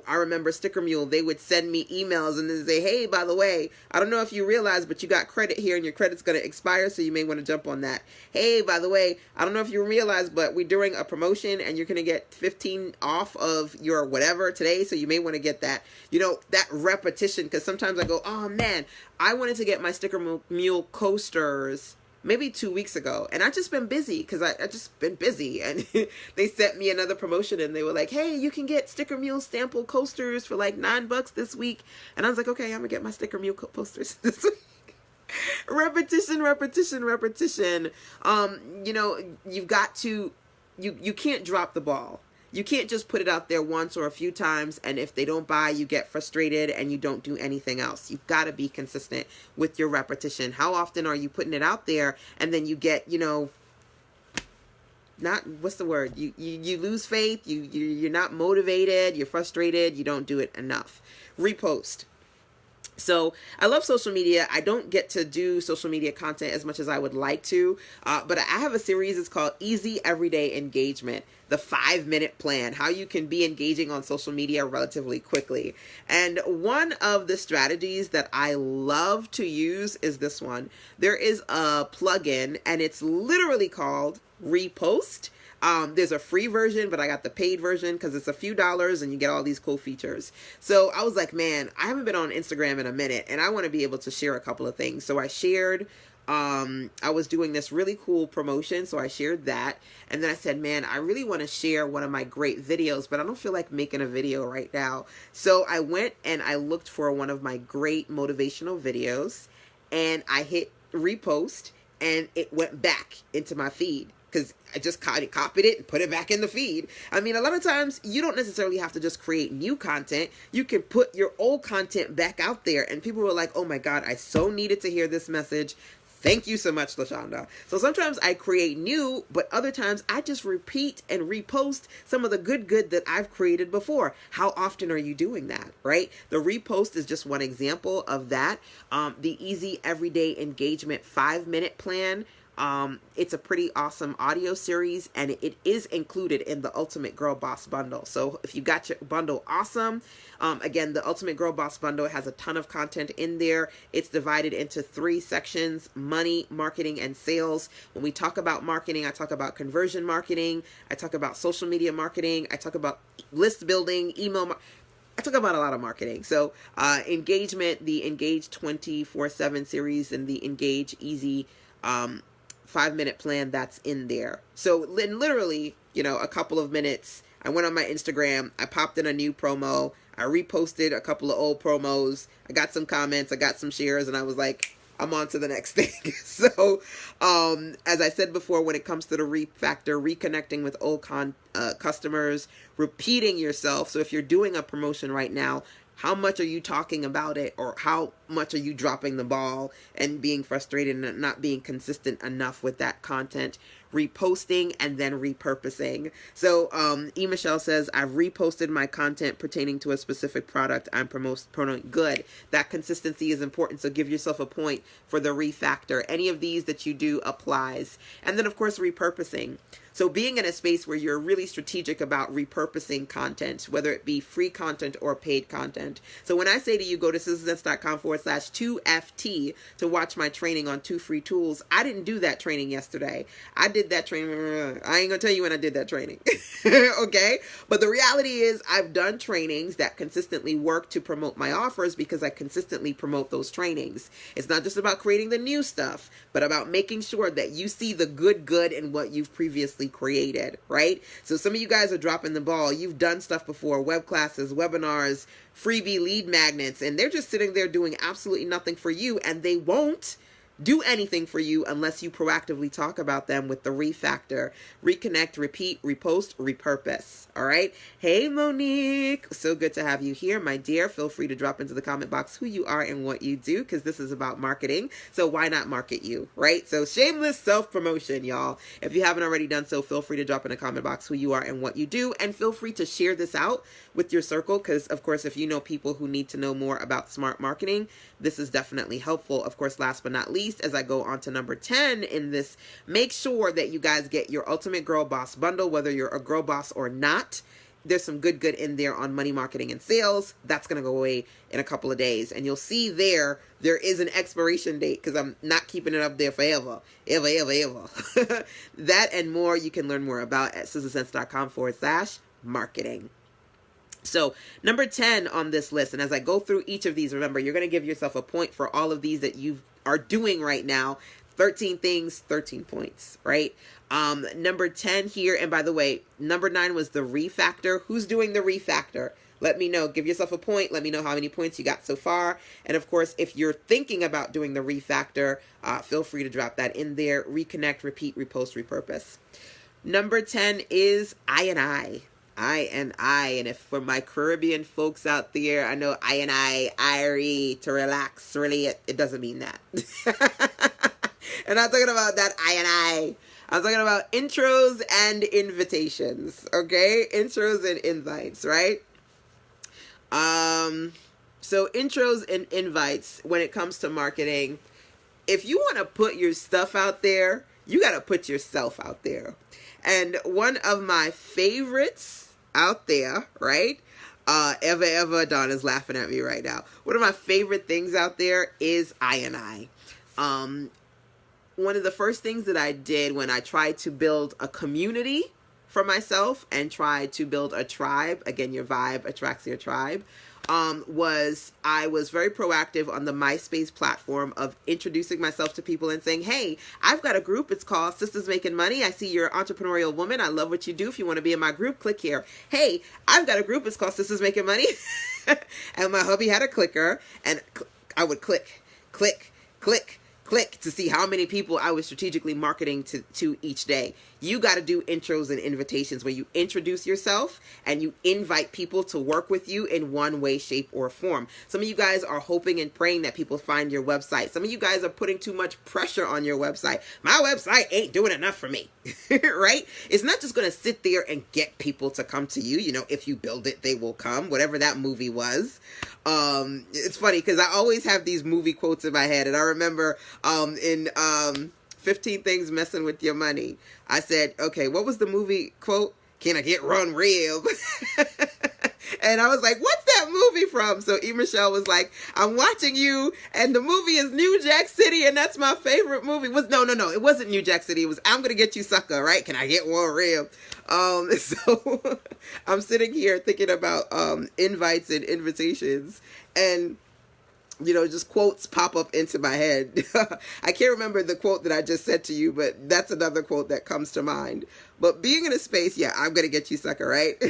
Speaker 1: remember Sticker Mule, they would send me emails and then say, hey, by the way, I don't know if you realize, but you got credit here and your credit's going to expire, so you may want to jump on that. Hey, by the way, I don't know if you realize, but we're doing a promotion and you're going to get 15 off of your whatever today, so you may want to get that. That repetition, because sometimes I go, oh man, I wanted to get my Sticker Mule coasters maybe 2 weeks ago, and I just been busy because I just been busy, and they sent me another promotion and they were like, hey, you can get Sticker Mule sample coasters for like $9 this week. And I was like, okay, I'm gonna get my Sticker Mule posters this week. Repetition, repetition, repetition. You've got to, you can't drop the ball. You can't just put it out there once or a few times, and if they don't buy, you get frustrated and you don't do anything else. You've got to be consistent with your repetition. How often are you putting it out there and then you get, not, what's the word? You lose faith, you're not motivated, you're frustrated, you don't do it enough. Repost. So I love social media. I don't get to do social media content as much as I would like to, but I have a series. It's called Easy Everyday Engagement, the 5-minute plan, how you can be engaging on social media relatively quickly. And one of the strategies that I love to use is this one. There is a plugin and it's literally called Repost. There's a free version, but I got the paid version because it's a few dollars and you get all these cool features. So I was like, man, I haven't been on Instagram in a minute and I want to be able to share a couple of things. So I shared, I was doing this really cool promotion. So I shared that. And then I said, man, I really want to share one of my great videos, but I don't feel like making a video right now. So I went and I looked for one of my great motivational videos and I hit repost and it went back into my feed, because I just copied it and put it back in the feed. I mean, a lot of times you don't necessarily have to just create new content. You can put your old content back out there and people were like, oh my God, I so needed to hear this message. Thank you so much, LaShanda. So sometimes I create new, but other times I just repeat and repost some of the good that I've created before. How often are you doing that, right? The repost is just one example of that. The Easy Everyday Engagement 5-minute plan. It's a pretty awesome audio series and it is included in the Ultimate Girl Boss bundle. So if you got your bundle, awesome. Again, the Ultimate Girl Boss bundle has a ton of content in there. It's divided into 3 sections: money, marketing, and sales. When we talk about marketing, I talk about conversion marketing. I talk about social media marketing. I talk about list building, email I talk about a lot of marketing. So engagement, the Engage 24/7 series, and the Engage Easy 5-minute plan, that's in there. So literally, a couple of minutes, I went on my Instagram, I popped in a new promo, I reposted a couple of old promos, I got some comments, I got some shares, and I was like, I'm on to the next thing. So, as I said before, when it comes to the refactor, reconnecting with old customers, repeating yourself. So if you're doing a promotion right now, how much are you talking about it, or how much are you dropping the ball and being frustrated and not being consistent enough with that content? Reposting and then repurposing. So E. Michelle says, I've reposted my content pertaining to a specific product I'm promoting. Good. That consistency is important. So give yourself a point for the refactor. Any of these that you do applies. And then, of course, repurposing. So being in a space where you're really strategic about repurposing content, whether it be free content or paid content. So when I say to you, go to sizzlesense.com/2FT to watch my training on 2 free tools, I didn't do that training yesterday. I did that training. I ain't gonna tell you when I did that training. Okay. But the reality is I've done trainings that consistently work to promote my offers because I consistently promote those trainings. It's not just about creating the new stuff, but about making sure that you see the good in what you've previously created, right? So some of you guys are dropping the ball. You've done stuff before, web classes, webinars, freebie lead magnets, and they're just sitting there doing absolutely nothing for you, and they won't do anything for you unless you proactively talk about them with the refactor: reconnect, repeat, repost, repurpose. All right. Hey, Monique. So good to have you here, my dear. Feel free to drop into the comment box who you are and what you do, because this is about marketing. So why not market you, right? So shameless self-promotion, y'all. If you haven't already done so, feel free to drop in the comment box who you are and what you do. And feel free to share this out with your circle, because, of course, if you know people who need to know more about smart marketing, this is definitely helpful. Of course, last but not least, as I go on to number 10 in this, make sure that you guys get your Ultimate Girl Boss bundle, whether you're a girl boss or not. There's some good in there on money marketing and sales. That's going to go away in a couple of days. And you'll see there is an expiration date, because I'm not keeping it up there forever. Ever. That and more you can learn more about at sizzlesense.com/marketing. So number 10 on this list, and as I go through each of these, remember, you're going to give yourself a point for all of these that you are doing right now. 13 things, 13 points, right? Number 10 here, and by the way, number 9 was the refactor. Who's doing the refactor? Let me know. Give yourself a point. Let me know how many points you got so far. And of course, if you're thinking about doing the refactor, feel free to drop that in there. Reconnect, repeat, repost, repurpose. Number 10 is I and I. And if for my Caribbean folks out there, I know Irie, to relax, really, it doesn't mean that. And I'm talking about that I. I'm talking about intros and invitations, okay? Intros and invites, right? So intros and invites, when it comes to marketing, if you want to put your stuff out there, you got to put yourself out there. And one of my favorites out there, right? Ever, Dawn is laughing at me right now. One of my favorite things out there is I. One of the first things that I did when I tried to build a community for myself and tried to build a tribe, again, your vibe attracts your tribe, was I was very proactive on the MySpace platform of introducing myself to people and saying, hey, I've got a group. It's called Sisters Making Money. I see you're an entrepreneurial woman. I love what you do. If you want to be in my group, click here. Hey, I've got a group. It's called Sisters Making Money. And my hubby had a clicker, and I would click to see how many people I was strategically marketing to each day. You got to do intros and invitations where you introduce yourself and you invite people to work with you in one way, shape, or form. Some of you guys are hoping and praying that people find your website. Some of you guys are putting too much pressure on your website. My website ain't doing enough for me, right? It's not just going to sit there and get people to come to you. You know, if you build it, they will come, whatever that movie was. It's funny because I always have these movie quotes in my head, and I remember in 15 Things Messing with Your Money, I said, okay, what was the movie quote? Can I get run real? And I was like, what's that movie from? So E. Michelle was like, I'm watching you, and the movie is New Jack City, and that's my favorite movie. No, it wasn't New Jack City. It was I'm Gonna Get You Sucker, right? Can I get one real? So I'm sitting here thinking about invites and invitations, and you know, just quotes pop up into my head. I can't remember the quote that I just said to you, but that's another quote that comes to mind. But being in a space, yeah, I'm gonna get you, sucker, right?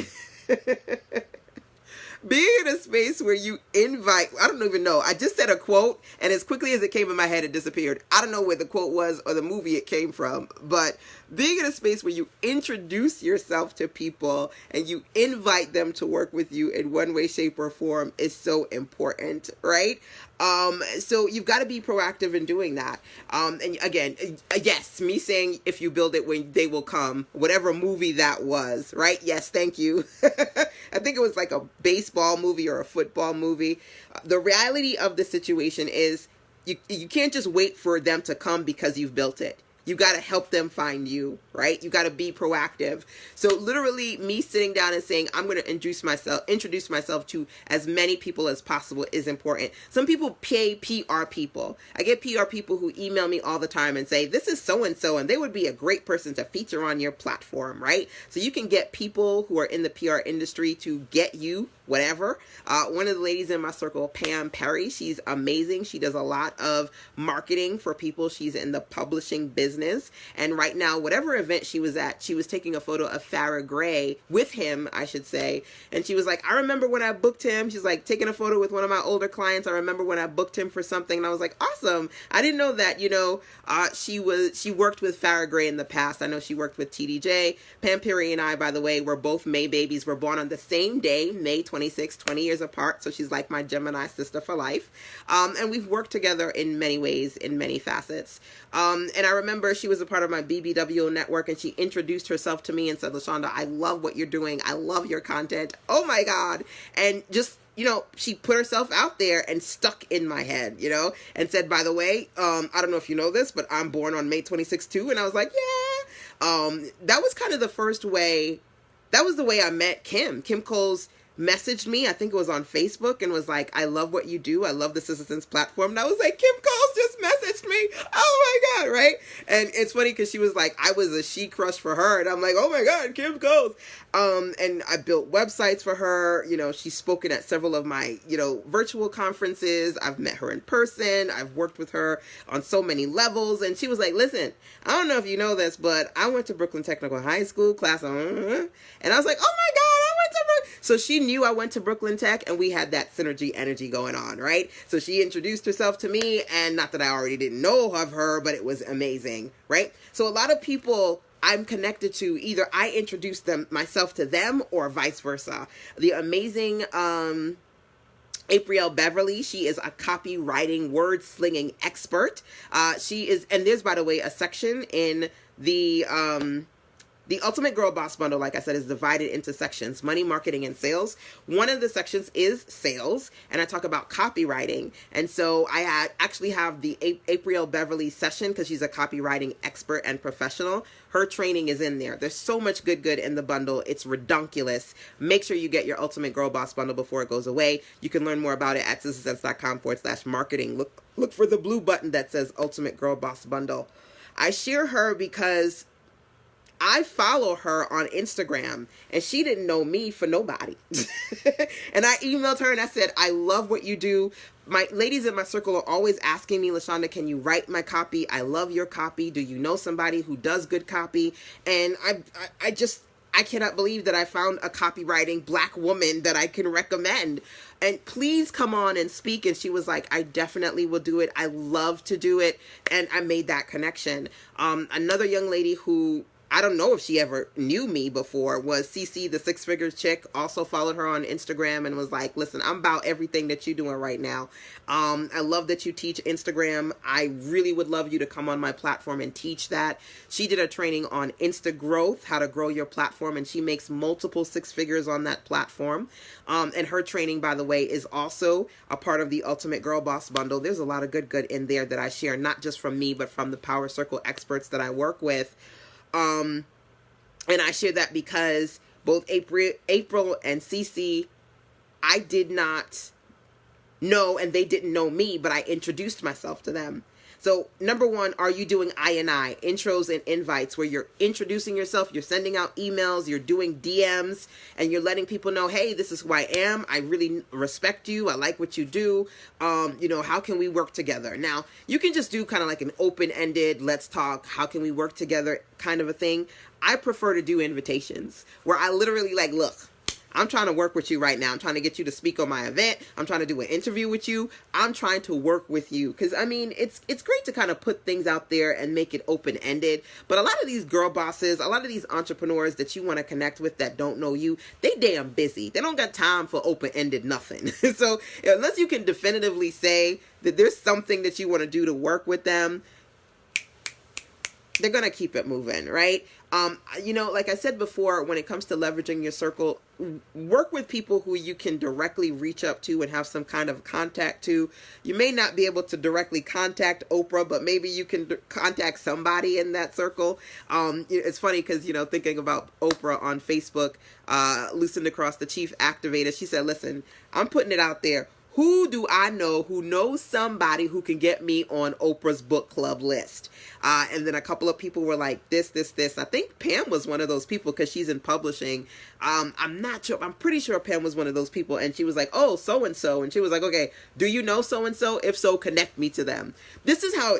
Speaker 1: Being in a space where you invite, I don't even know. I just said a quote, and as quickly as it came in my head, it disappeared. I don't know where the quote was or the movie it came from, but being in a space where you introduce yourself to people and you invite them to work with you in one way, shape, or form is so important, right? So you've got to be proactive in doing that. And again, yes, me saying if you build it, when they will come, whatever movie that was, right? Yes, thank you. I think it was like a baseball movie or a football movie. The reality of the situation is you can't just wait for them to come because you've built it. You got to help them find you, right? You got to be proactive. So literally me sitting down and saying, I'm going to introduce myself to as many people as possible is important. Some people pay PR people. I get PR people who email me all the time and say, this is so-and-so, and they would be a great person to feature on your platform, right? So you can get people who are in the PR industry to get you whatever. One of the ladies in my circle, Pam Perry, she's amazing. She does a lot of marketing for people. She's in the publishing business. business. And right now, whatever event she was at, she was taking a photo of Farrah Gray with him, I should say. And she was like, I remember when I booked him. She's like, taking a photo with one of my older clients. I remember when I booked him for something. And I was like, awesome. I didn't know that, she worked with Farrah Gray in the past. I know she worked with TDJ. Pam Perry and I, by the way, were both May babies. We're born on the same day, May 26, 20 years apart. So she's like my Gemini sister for life. And we've worked together in many ways, in many facets. And I remember she was a part of my BBWO network, and she introduced herself to me and said, LaShanda, I love what you're doing. I love your content. Oh my God. And just, she put herself out there and stuck in my head, and said, by the way, I don't know if you know this, but I'm born on May 26th too. And I was like, yeah. That was kind of the first way. That was the way I met Kim. Kim Coles messaged me, I think it was on Facebook, and was like, I love what you do. I love the Citizens platform. And I was like, Kim Coles just messaged me. Oh my God, right? And it's funny because she was like, I was a she crush for her. And I'm like, oh my God, Kim Coles. And I built websites for her. She's spoken at several of my, virtual conferences. I've met her in person. I've worked with her on so many levels. And she was like, listen, I don't know if you know this, but I went to Brooklyn Technical High School class. And I was like, oh my God, I went to Brooklyn. So she knew I went to Brooklyn Tech, and we had that synergy energy going on, right? So she introduced herself to me, and not that I already didn't know of her, but it was amazing, right? So a lot of people I'm connected to, either I introduced myself to them, or vice versa. The amazing April Beverly, she is a copywriting, word slinging expert. She is, and there's, by the way, a section in the Ultimate Girl Boss Bundle, like I said, is divided into sections: money, marketing, and sales. One of the sections is sales, and I talk about copywriting. And so I actually have the April Beverly session, because she's a copywriting expert and professional. Her training is in there. There's so much good in the bundle. It's redonkulous. Make sure you get your Ultimate Girl Boss Bundle before it goes away. You can learn more about it at sistersense.com/marketing. Look for the blue button that says Ultimate Girl Boss Bundle. I share her because I follow her on Instagram, and she didn't know me for nobody. And I emailed her and I said, I love what you do. My ladies in my circle are always asking me, LaShanda, can you write my copy? I love your copy. Do you know somebody who does good copy? And I cannot believe that I found a copywriting Black woman that I can recommend. And please come on and speak. And she was like, I definitely will do it. I love to do it. And I made that connection. Another young lady who, I don't know if she ever knew me before, was CC, the Six Figures chick. Also followed her on Instagram and was like, listen, I'm about everything that you're doing right now. I love that you teach Instagram. I really would love you to come on my platform and teach that. She did a training on Insta growth, how to grow your platform, and she makes multiple six figures on that platform. And her training, by the way, is also a part of the Ultimate Girl Boss Bundle. There's a lot of good in there that I share, not just from me, but from the Power Circle experts that I work with. And I share that because both April and Cece, I did not know, and they didn't know me, but I introduced myself to them. So number one, are you doing I&I, intros and invites, where you're introducing yourself, you're sending out emails, you're doing DMs, and you're letting people know, hey, this is who I am. I really respect you. I like what you do. How can we work together? Now, you can just do kind of like an open-ended, let's talk, how can we work together kind of a thing. I prefer to do invitations where I literally like, look, I'm trying to work with you right now. I'm trying to get you to speak on my event. I'm trying to do an interview with you. I'm trying to work with you. Because, I mean, it's great to kind of put things out there and make it open-ended. But a lot of these girl bosses, a lot of these entrepreneurs that you want to connect with that don't know you, they damn busy. They don't got time for open-ended nothing. So unless you can definitively say that there's something that you want to do to work with them, they're going to keep it moving, right? Like I said before, when it comes to leveraging your circle, work with people who you can directly reach up to and have some kind of contact to. You may not be able to directly contact Oprah, but maybe you can contact somebody in that circle. It's funny because, thinking about Oprah on Facebook, Lucinda Cross, the chief activator, she said, listen, I'm putting it out there. Who do I know who knows somebody who can get me on Oprah's book club list? And then a couple of people were like, this. I think Pam was one of those people because she's in publishing. I'm not sure. I'm pretty sure Pam was one of those people. And she was like, oh, so-and-so. And she was like, okay, do you know so-and-so? If so, connect me to them. This is how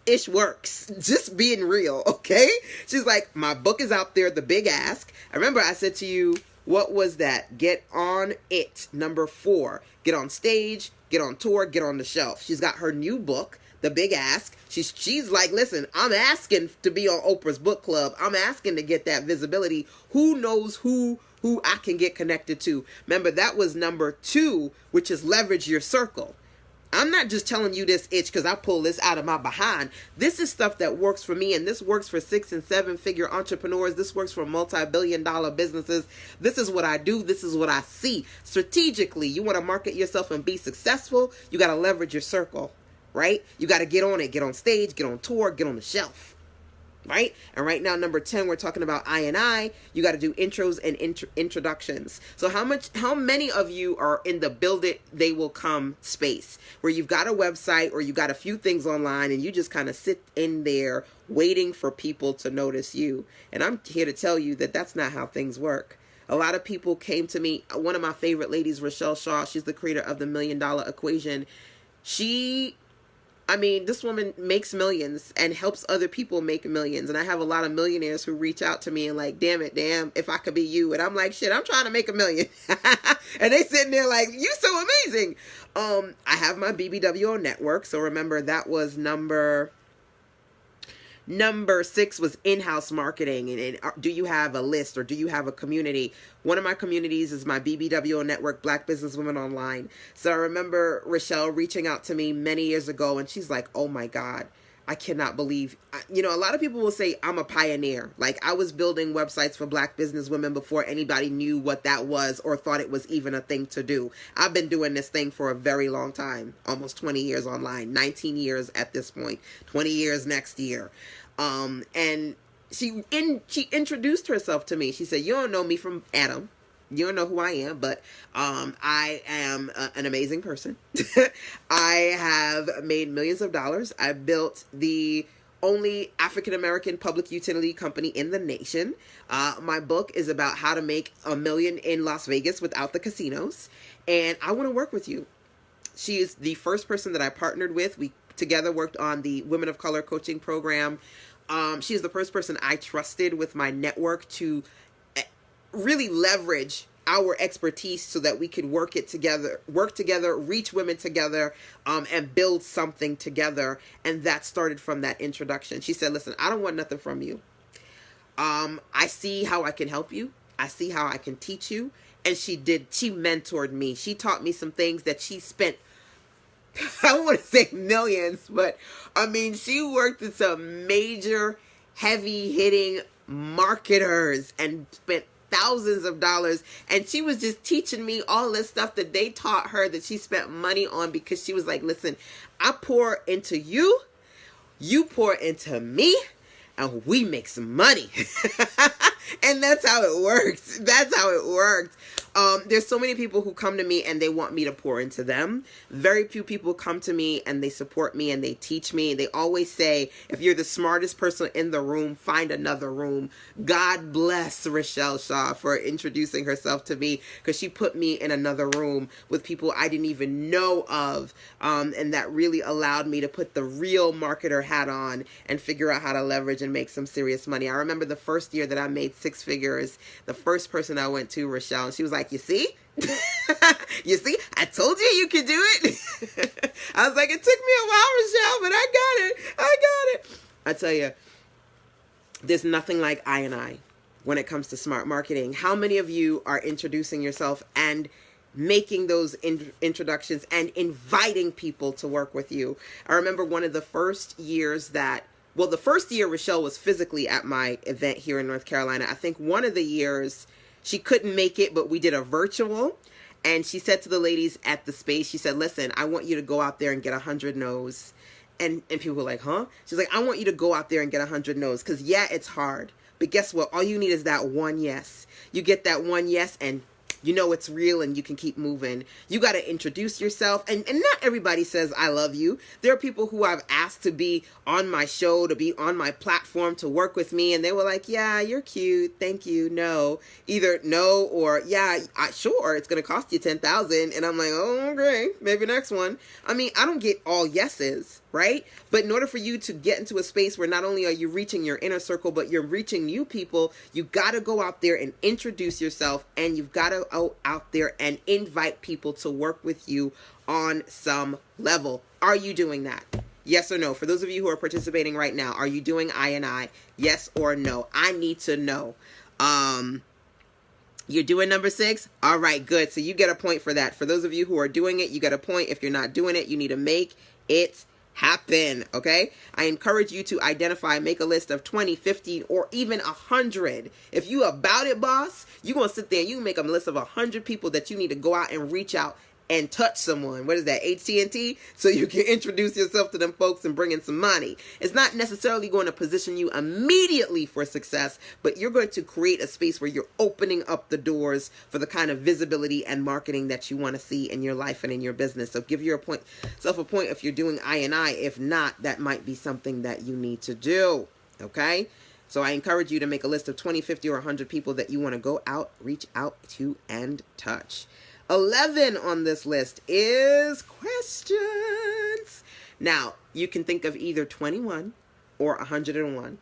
Speaker 1: ish works. Just being real, okay? She's like, my book is out there, The Big Ask. I remember I said to you, what was that? Get on it. Number 4. Get on stage, get on tour, get on the shelf. She's got her new book, The Big Ask. She's like, listen, I'm asking to be on Oprah's book club. I'm asking to get that visibility. Who knows who I can get connected to? Remember, that was number 2, which is leverage your circle. I'm not just telling you this itch because I pull this out of my behind. This is stuff that works for me, and this works for 6- and 7-figure entrepreneurs. This works for multi-billion-dollar businesses. This is what I do. This is what I see. Strategically, you want to market yourself and be successful, you got to leverage your circle, right? You got to get on it, get on stage, get on tour, get on the shelf, right? And right now, number 10, we're talking about I. You got to do intros and introductions. So how many of you are in the build it, they will come space where you've got a website or you got a few things online and you just kind of sit in there waiting for people to notice you? And I'm here to tell you that that's not how things work. A lot of people came to me. One of my favorite ladies, Rochelle Shaw, she's the creator of the $1 Million Equation. This woman makes millions and helps other people make millions. And I have a lot of millionaires who reach out to me and like, damn, if I could be you. And I'm like, shit, I'm trying to make $1 million. And they sitting there like, you so amazing. I have my BBWO network. So remember, that was number 6 was in-house marketing. And do you have a list or do you have a community? One of my communities is my BBWO network, Black Business Women Online. So I remember Rochelle reaching out to me many years ago and she's like, oh my God, I cannot believe, a lot of people will say I'm a pioneer. Like, I was building websites for Black business women before anybody knew what that was or thought it was even a thing to do. I've been doing this thing for a very long time, almost 20 years online, 19 years at this point, 20 years next year. And she introduced herself to me. She said, you don't know me from Adam. You don't know who I am, but I am an amazing person. I have made millions of dollars. I built the only African-American public utility company in the nation. My book is about how to make $1 million in Las Vegas without the casinos. And I want to work with you. She is the first person that I partnered with. We together worked on the Women of Color coaching program. She is the first person I trusted with my network to really leverage our expertise so that we could work together, reach women together, and build something together. And that started from that introduction. She said, listen, I don't want nothing from you. I see how I can help you. I see how I can teach you. And she mentored me. She taught me some things that she spent, I don't want to say millions, but she worked with some major heavy hitting marketers and spent thousands of dollars. And she was just teaching me all this stuff that they taught her that she spent money on, because she was like, listen, I pour into you, you pour into me, and we make some money. And that's how it works. That's how it worked. There's so many people who come to me and they want me to pour into them. Very few people come to me and they support me and they teach me. They always say, if you're the smartest person in the room, find another room. God bless Rochelle Shaw for introducing herself to me, because she put me in another room with people I didn't even know of. And that really allowed me to put the real marketer hat on and figure out how to leverage and make some serious money. I remember the first year that I made 6 figures, the first person I went to, Rochelle, and she was like, you see? You see? I told you could do it. I was like, it took me a while, Rochelle, but I got it. I tell you, there's nothing like I when it comes to smart marketing. How many of you are introducing yourself and making those introductions and inviting people to work with you? I remember one of the first years the first year Rochelle was physically at my event here in North Carolina. I think one of the years she couldn't make it, but we did a virtual. And she said to the ladies at the space, she said, listen, I want you to go out there and get 100 no's. And people were like, huh? She's like, I want you to go out there and get 100 no's. Because yeah, it's hard. But guess what? All you need is that one yes. You get that one yes and you know it's real and you can keep moving. You got to introduce yourself. And not everybody says, I love you. There are people who I've asked to be on my show, to be on my platform, to work with me. And they were like, yeah, you're cute. Thank you. No. Either no or yeah, sure, it's going to cost you $10,000. And I'm like, oh, okay, maybe next one. I don't get all yeses. right? But in order for you to get into a space where not only are you reaching your inner circle, but you're reaching new people, you got to go out there and introduce yourself, and you've got to go out there and invite people to work with you on some level. Are you doing that? Yes or no? For those of you who are participating right now, are you doing I? Yes or no? I need to know. You're doing number 6? All right, good. So you get a point for that. For those of you who are doing it, you get a point. If you're not doing it, you need to make it happen, okay? I encourage you to identify, make a list of 20, 50, or even 100. If you about it, boss, you're going to sit there and you make a list of 100 people that you need to go out and reach out and touch someone. What is that, AT&T? So you can introduce yourself to them folks and bring in some money. It's not necessarily going to position you immediately for success, but you're going to create a space where you're opening up the doors for the kind of visibility and marketing that you want to see in your life and in your business. So give yourself a point if you're doing I. If not, that might be something that you need to do, okay? So I encourage you to make a list of 20, 50, or 100 people that you want to go out, reach out to, and touch. 11 on this list is questions. Now, you can think of either 21 or 101.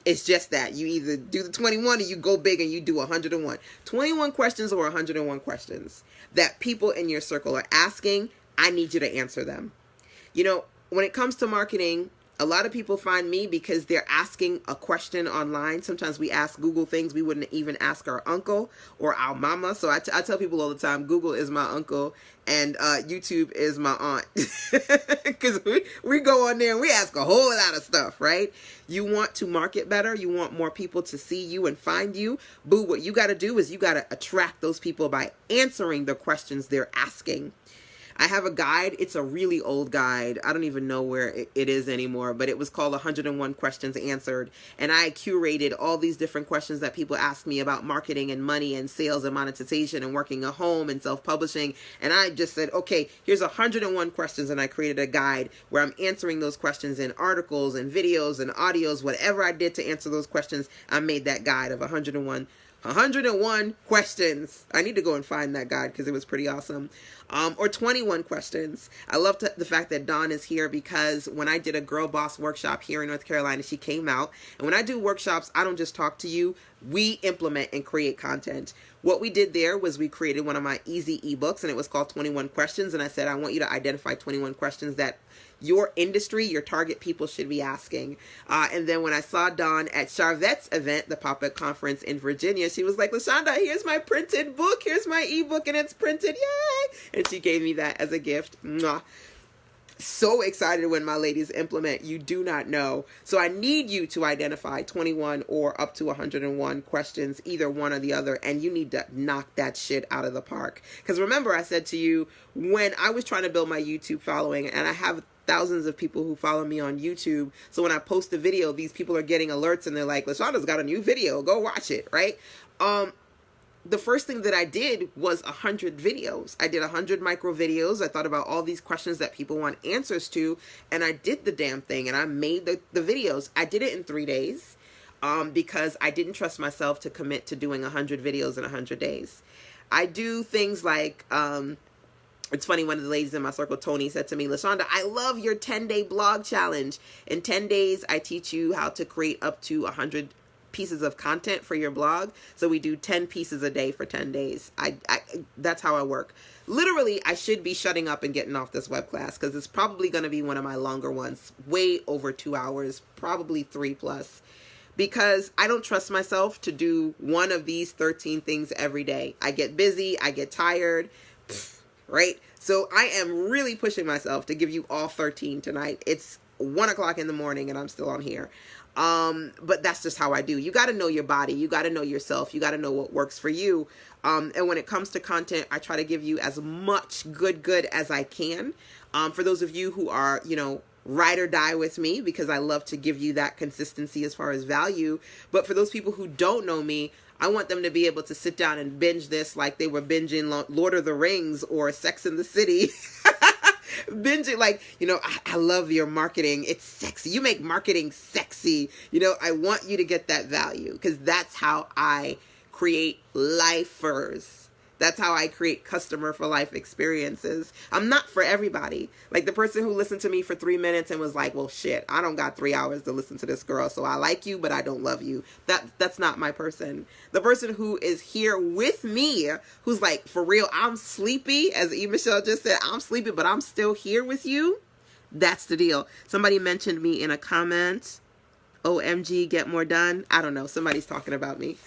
Speaker 1: It's just that. You either do the 21 or you go big and you do 101. 21 questions or 101 questions that people in your circle are asking. I need you to answer them. You know, when it comes to marketing, a lot of people find me because they're asking a question online. Sometimes we ask Google things we wouldn't even ask our uncle or our mama. So I tell people all the time, Google is my uncle and YouTube is my aunt. Because we go on there and we ask a whole lot of stuff, right? You want to market better. You want more people to see you and find you. Boo, what you got to do is you got to attract those people by answering the questions they're asking. I have a guide. It's a really old guide. I don't even know where it is anymore, but it was called 101 Questions Answered. And I curated all these different questions that people ask me about marketing and money and sales and monetization and working at home and self-publishing. And I just said, okay, here's 101 questions. And I created a guide where I'm answering those questions in articles and videos and audios. Whatever I did to answer those questions, I made that guide of 101 questions. I need to go and find that guide because it was pretty awesome. Or 21 questions. I love the fact that Dawn is here because when I did a Girl Boss workshop here in North Carolina, she came out. And when I do workshops, I don't just talk to you. We implement and create content. What we did there was we created one of my easy ebooks, and it was called 21 Questions. And I said, I want you to identify 21 questions that your industry, your target people should be asking. And then when I saw Dawn at Charvette's event, the pop-up conference in Virginia, she was like, LaShanda, here's my printed book. Here's my ebook and it's printed. Yay! And she gave me that as a gift. Mwah. So excited when my ladies implement. You do not know. So I need you to identify 21 or up to 101 questions, either one or the other, and you need to knock that shit out of the park. Because remember, I said to you, when I was trying to build my YouTube following, and I have thousands of people who follow me on YouTube. So when I post a video, these people are getting alerts and they're like, LaShanda's got a new video. Go watch it, right? The first thing that I did was 100 videos. I did 100 micro videos. I thought about all these questions that people want answers to, and I did the damn thing, and I made the videos. I did it in 3 days because I didn't trust myself to commit to doing 100 videos in 100 days. I do things like... it's funny, one of the ladies in my circle, Tony, said to me, LaShanda, I love your 10-day blog challenge. In 10 days, I teach you how to create up to 100 pieces of content for your blog. So we do 10 pieces a day for 10 days. That's how I work. Literally, I should be shutting up and getting off this web class because it's probably going to be one of my longer ones, way over 2 hours, probably 3+. Because I don't trust myself to do one of these 13 things every day. I get busy, I get tired, right? So I am really pushing myself to give you all 13 tonight. It's 1 o'clock in the morning and I'm still on here. But that's just how I do. You got to know your body. You got to know yourself. You got to know what works for you. And when it comes to content, I try to give you as much good as I can. For those of you who are, ride or die with me, because I love to give you that consistency as far as value. But for those people who don't know me, I want them to be able to sit down and binge this like they were binging Lord of the Rings or Sex in the City. Binge it like, I love your marketing. It's sexy. You make marketing sexy. I want you to get that value because that's how I create lifers. That's how I create customer for life experiences. I'm not for everybody. Like the person who listened to me for 3 minutes and was like, well, shit, I don't got 3 hours to listen to this girl. So I like you, but I don't love you. That's not my person. The person who is here with me, who's like, for real, I'm sleepy. As E. Michelle just said, I'm sleepy, but I'm still here with you. That's the deal. Somebody mentioned me in a comment. OMG, get more done. I don't know. Somebody's talking about me.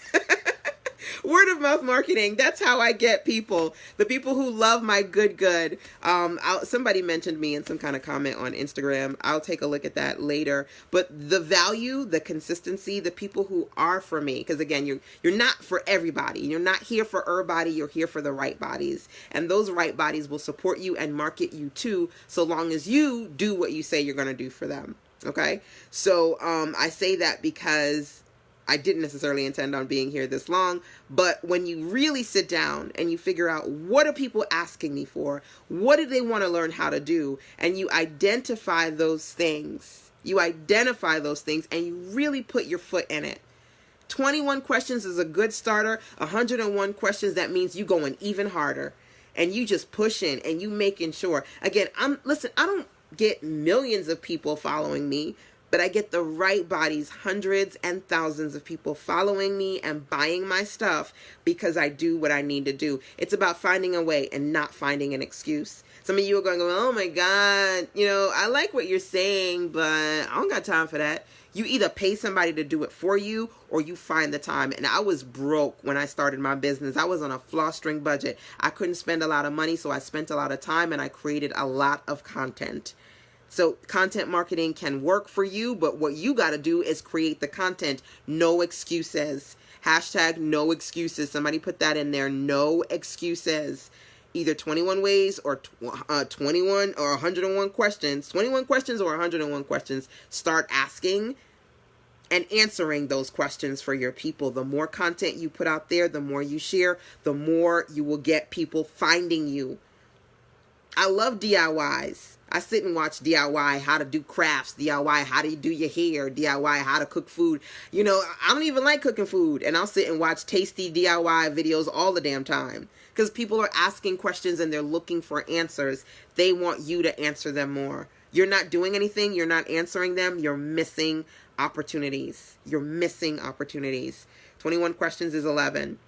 Speaker 1: Word of mouth marketing. That's how I get people. The people who love my good. Somebody mentioned me in some kind of comment on Instagram. I'll take a look at that later. But the value, the consistency, the people who are for me. Because again, you're not for everybody. You're not here for everybody. You're here for the right bodies. And those right bodies will support you and market you too, so long as you do what you say you're going to do for them. Okay, so I say that because I didn't necessarily intend on being here this long, but when you really sit down and you figure out what are people asking me for, what do they want to learn how to do, and you identify those things, and you really put your foot in it. 21 questions is a good starter. 101 questions, that means you going even harder, and you just pushing and you making sure. Again, I don't get millions of people following me, but I get the right bodies, hundreds and thousands of people following me and buying my stuff because I do what I need to do. It's about finding a way and not finding an excuse. Some of you are going, oh my God, I like what you're saying, but I don't got time for that. You either pay somebody to do it for you or you find the time. And I was broke when I started my business. I was on a floss-string budget. I couldn't spend a lot of money, so I spent a lot of time and I created a lot of content. So content marketing can work for you, but what you got to do is create the content. No excuses. Hashtag no excuses. Somebody put that in there. No excuses. Either 21 ways or 21 or 101 questions. 21 questions or 101 questions. Start asking and answering those questions for your people. The more content you put out there, the more you share, the more you will get people finding you. I love DIYs. I sit and watch DIY, how to do crafts, DIY, how to do your hair, DIY, how to cook food. I don't even like cooking food, and I'll sit and watch tasty DIY videos all the damn time because people are asking questions and they're looking for answers. They want you to answer them more. You're not doing anything. You're not answering them. You're missing opportunities. 21 questions is 11.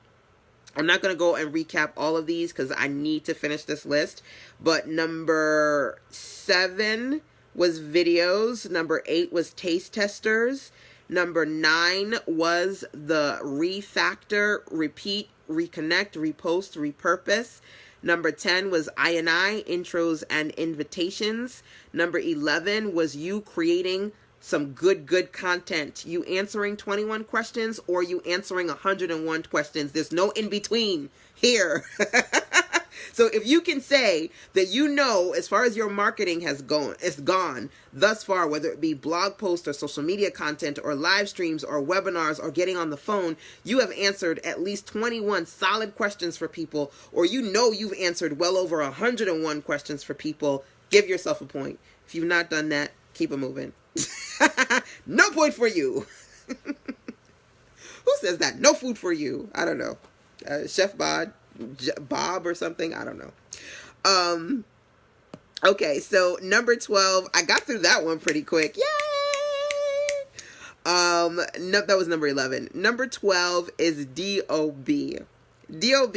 Speaker 1: I'm not going to go and recap all of these because I need to finish this list. But number 7 was videos. Number 8 was taste testers. Number 9 was the refactor, repeat, reconnect, repost, repurpose. Number 10 was I&I, intros and invitations. Number 11 was you creating some good content. You answering 21 questions or you answering 101 questions. There's no in between here. So if you can say that as far as your marketing has gone thus far, whether it be blog posts or social media content or live streams or webinars or getting on the phone, you have answered at least 21 solid questions for people, or you've answered well over 101 questions for people, give yourself a point. If you've not done that, keep it moving. No point for you. Who says that? No food for you. I don't know. Chef Bob or something. I don't know. Okay, so number 12. I got through that one pretty quick. Yay! No, that was number 11. Number 12 is DOB. DOB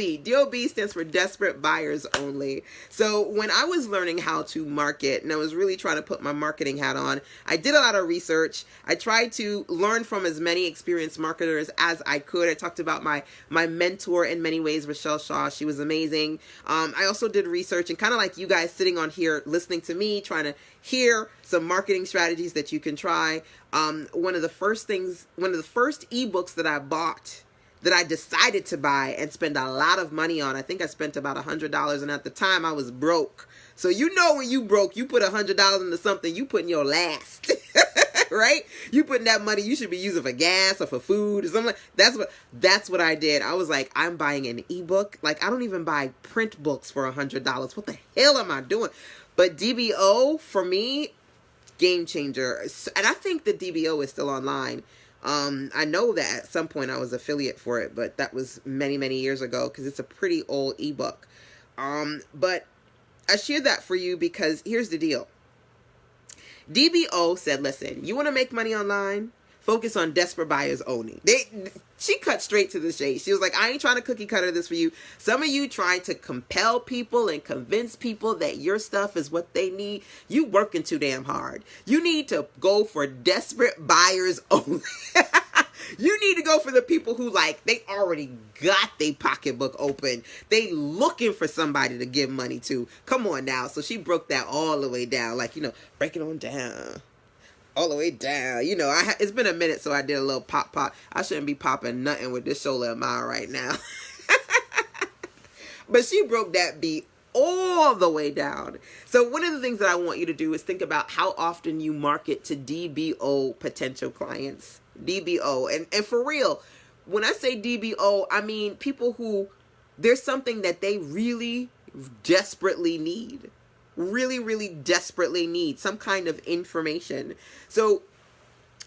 Speaker 1: stands for Desperate Buyers Only. So when I was learning how to market and I was really trying to put my marketing hat on, I did a lot of research. I tried to learn from as many experienced marketers as I could. I talked about my mentor in many ways, Rochelle Shaw. She was amazing. I also did research and kind of like you guys sitting on here listening to me, trying to hear some marketing strategies that you can try. One of the first ebooks that I bought, that I decided to buy and spend a lot of money on. I think I spent about $100, and at the time I was broke. So when you broke, you put $100 into something, you putting your last, right? You putting that money you should be using for gas or for food or something. That's what I did. I was like, I'm buying an ebook. Like, I don't even buy print books for $100. What the hell am I doing? But DBO, for me, game changer. And I think the DBO is still online. I know that at some point I was affiliate for it, but that was many, many years ago because it's a pretty old ebook. But I share that for you because here's the deal. DBO said, listen, you want to make money online? Focus on desperate buyers only. She cut straight to the chase. She was like, I ain't trying to cookie cutter this for you. Some of you trying to compel people and convince people that your stuff is what they need. You working too damn hard. You need to go for desperate buyers only. You need to go for the people who like, they already got their pocketbook open. They looking for somebody to give money to. Come on now. So she broke that all the way down. Like, break it on down. All the way down. It's been a minute, so I did a little pop. I shouldn't be popping nothing with this shoulder of mine right now. But she broke that beat all the way down. So one of the things that I want you to do is think about how often you market to DBO potential clients. DBO. And for real, when I say DBO, I mean people who there's something that they really desperately need. Really, really desperately need some kind of information. So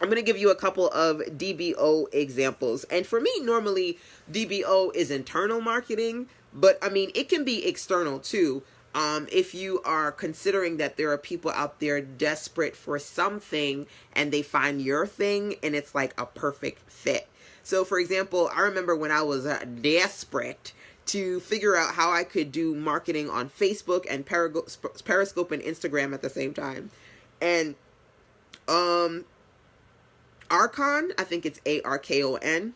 Speaker 1: I'm going to give you a couple of DBO examples. And for me, normally DBO is internal marketing, but I mean, it can be external too. If you are considering that there are people out there desperate for something and they find your thing and it's like a perfect fit. So for example, I remember when I was desperate to figure out how I could do marketing on Facebook and Periscope and Instagram at the same time. And Archon, I think it's Arkon,